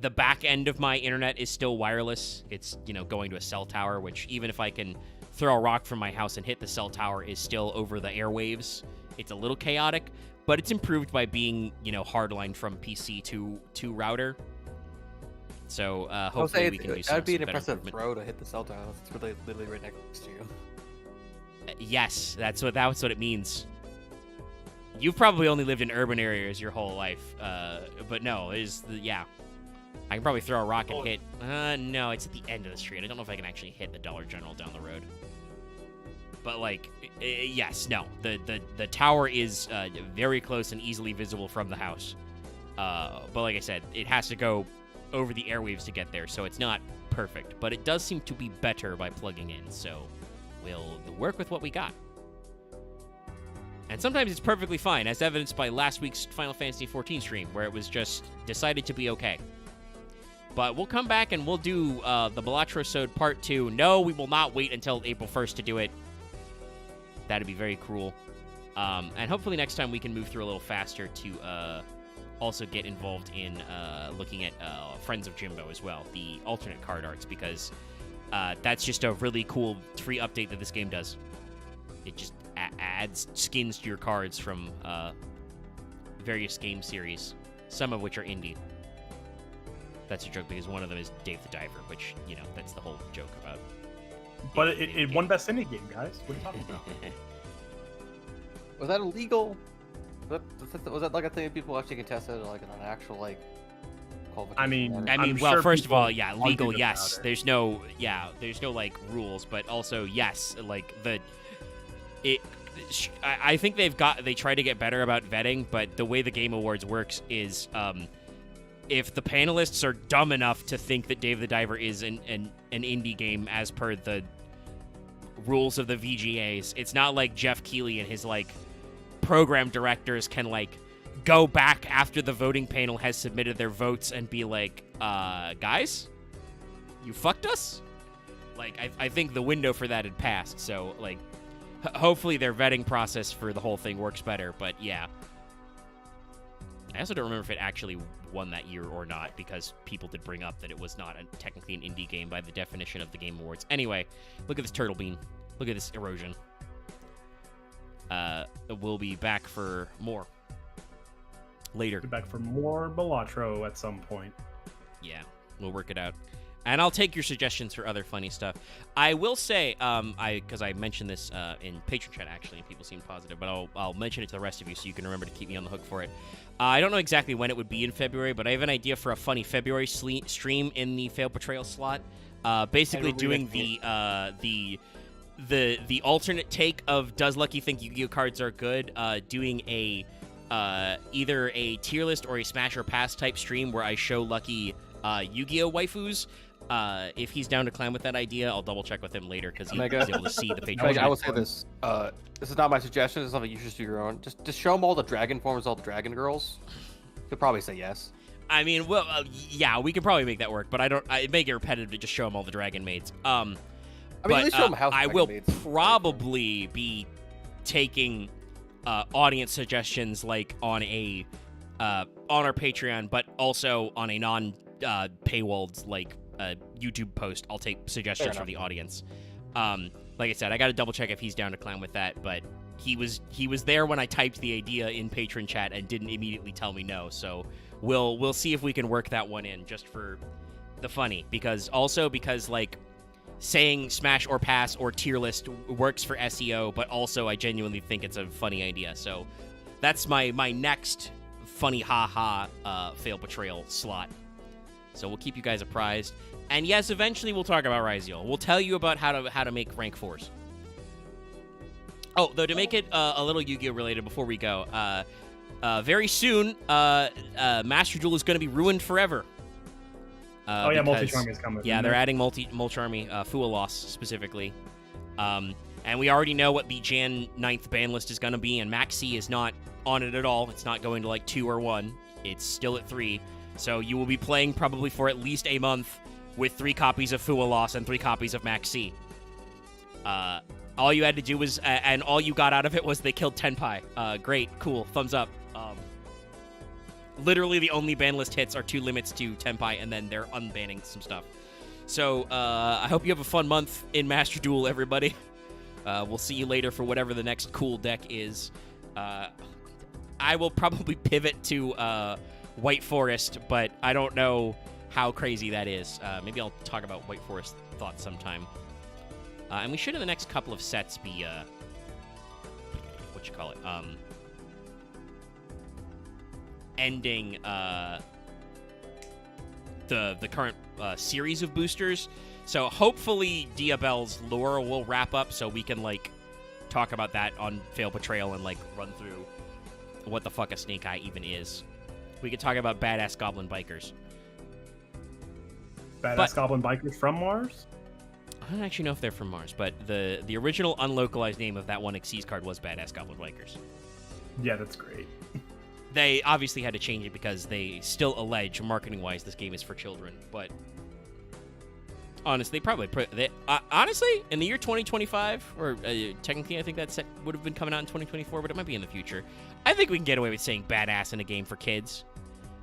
the back end of my internet is still wireless, it's going to a cell tower, which even if I can throw a rock from my house and hit the cell tower, is still over the airwaves. It's a little chaotic, but it's improved by being hardline from PC to router. So hopefully we can do some that'd be an better impressive improvement. throw to hit the cell tower. It's literally right next to you. Yes, that's what it means. You've probably only lived in urban areas your whole life, but no, I can probably throw a rock and hit. No, it's at the end of the street. I don't know if I can actually hit the Dollar General down the road. But yes, no, the tower is very close and easily visible from the house. But like I said, it has to go over the airwaves to get there, so it's not perfect. But it does seem to be better by plugging in, so we'll work with what we got. And sometimes it's perfectly fine, as evidenced by last week's Final Fantasy XIV stream, where it was just decided to be okay. But we'll come back and we'll do the Balatrosode Part 2. No, we will not wait until April 1st to do it. That'd be very cruel. And hopefully next time we can move through a little faster to also get involved in looking at Friends of Jimbo as well, the alternate card arts, because that's just a really cool free update that this game does. It just adds skins to your cards from various game series, some of which are indie. That's a joke because one of them is Dave the Diver, which, that's the whole joke about. But it won Best Indie Game, guys. What are you talking about? Was that illegal? Was that like a thing that people actually contested, like an actual qualification? I mean, sure first of all, people legal, argued yes. about it. There's no like rules, but also yes, like I think they try to get better about vetting, but the way the Game Awards works is if the panelists are dumb enough to think that Dave the Diver is an indie game as per the rules of the VGAs, it's not like Jeff Keighley and his program directors can go back after the voting panel has submitted their votes and be like, guys, you fucked us? I think the window for that had passed, so hopefully their vetting process for the whole thing works better, but yeah. I also don't remember if it actually won that year or not, because people did bring up that it was not technically an indie game by the definition of the Game Awards. Anyway, look at this turtle bean. Look at this erosion. We'll be back for more later. Be back for more Balatro at some point. Yeah, we'll work it out. And I'll take your suggestions for other funny stuff. I will say, because I mentioned this in Patreon chat, actually, and people seem positive, but I'll mention it to the rest of you so you can remember to keep me on the hook for it. I don't know exactly when it would be in February, but I have an idea for a funny February stream in the Failed Portrayal slot. Basically doing the alternate take of Does Lucky Think Yu-Gi-Oh cards are good? Doing either a tier list or a smash or pass type stream where I show Lucky Yu-Gi-Oh waifus. If he's down to climb with that idea, I'll double check with him later because he's able to see the Patreon. I will say this. This is not my suggestion. It's something you should do your own. Just show them all the dragon forms, all the dragon girls. He'll probably say yes. I mean, well, yeah, we could probably make that work, but it may get repetitive to just show them all the dragon maids. I mean, at least show them how I will probably be taking audience suggestions on our Patreon, but also on a non paywalled YouTube post. I'll take suggestions from the audience. Like I said, I got to double check if he's down to climb with that, but he was there when I typed the idea in Patreon chat and didn't immediately tell me no. So we'll see if we can work that one in just for the funny, because saying smash or pass or tier list works for SEO, but also I genuinely think it's a funny idea. So that's my next funny Fail Portrayal slot. So we'll keep you guys apprised. And yes, eventually we'll talk about Ryziel. We'll tell you about how to make rank 4s. Oh, though, to make it a little Yu-Gi-Oh related before we go, very soon, Master Duel is going to be ruined forever. Multi-Charmy is coming. Yeah, they're adding Multi-Charmy, Fualos specifically. And we already know what the Jan 9th ban list is going to be, and Maxi is not on it at all. It's not going to like 2 or 1. It's still at 3. So you will be playing probably for at least a month with 3 copies of Fualos and 3 copies of Maxi. All you had to do was, and all you got out of it was they killed Tenpai. Great, cool, thumbs up. Literally the only ban list hits are 2 limits to Tenpai, and then they're unbanning some stuff. So I hope you have a fun month in Master Duel, everybody. We'll see you later for whatever the next cool deck is. I will probably pivot to White Forest, but I don't know how crazy that is. Maybe I'll talk about White Forest thoughts sometime. And we should in the next couple of sets be, ending the current series of boosters. So hopefully Diabelle's lore will wrap up so we can, like, talk about that on Fail Portrayal and, like, run through what the fuck a Snake Eye even is. We could talk about badass goblin bikers. Goblin bikers from Mars? I don't actually know if they're from Mars, but the original unlocalized name of that one Xyz card was Badass Goblin Bikers. Yeah, that's great. They obviously had to change it because they still allege, marketing-wise, this game is for children, but honestly, honestly, in the year 2025, or technically I think that set would have been coming out in 2024, but it might be in the future. I think we can get away with saying badass in a game for kids.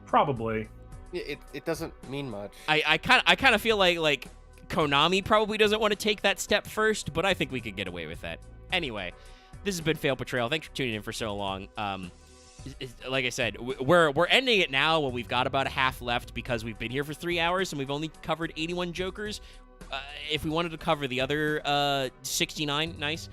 Probably. It doesn't mean much. I kind of feel like Konami probably doesn't want to take that step first, but I think we could get away with that. Anyway, this has been Fail Portrayal. Thanks for tuning in for so long. Like I said, we're ending it now when we've got about a half left because we've been here for 3 hours and we've only covered 81 Jokers. If we wanted to cover the other 69, nice.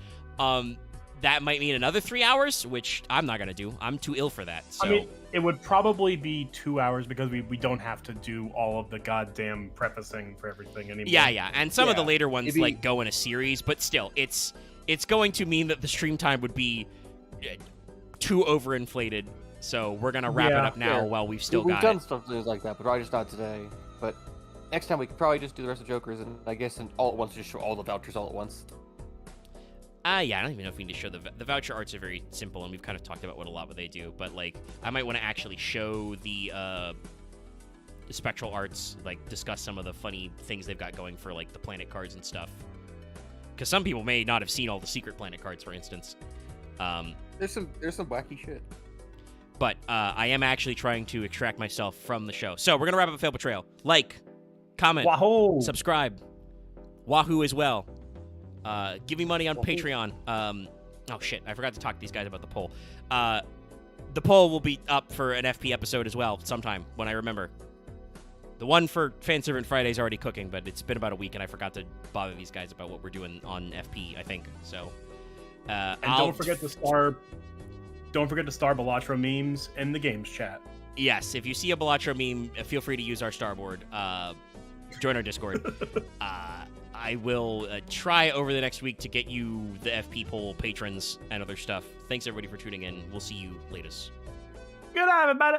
That might mean another 3 hours, which I'm not going to do. I'm too ill for that. So. I mean, it would probably be 2 hours because we don't have to do all of the goddamn prefacing for everything anymore. Yeah. And some of the later ones like go in a series, but still, it's going to mean that the stream time would be too overinflated. So we're going to wrap it up now while we've still got it. We've done stuff like that, but probably just not today. But next time we could probably just do the rest of Jokers and I guess all at once, just show all the vouchers all at once. Yeah, I don't even know if we need to show the voucher arts are very simple, and we've kind of talked about what they do. But like, I might want to actually show the spectral arts, like discuss some of the funny things they've got going for like the planet cards and stuff. Because some people may not have seen all the secret planet cards, for instance. There's some wacky shit. But I am actually trying to extract myself from the show. So we're gonna wrap up Fail Portrayal. Like, comment, Wahoo! Subscribe, Wahoo as well. Give me money on Patreon. Oh shit, I forgot to talk to these guys about the poll. The poll will be up for an FP episode as well sometime when I remember. The one for Fanservant Friday is already cooking, but it's been about a week and I forgot to bother these guys about what we're doing on FP, I think. So, and don't forget to star Balatro memes in the games chat. Yes, if you see a Balatro meme, feel free to use our starboard. Join our Discord. I will try over the next week to get you the FP poll patrons and other stuff. Thanks everybody for tuning in. We'll see you latest. Good night, everybody.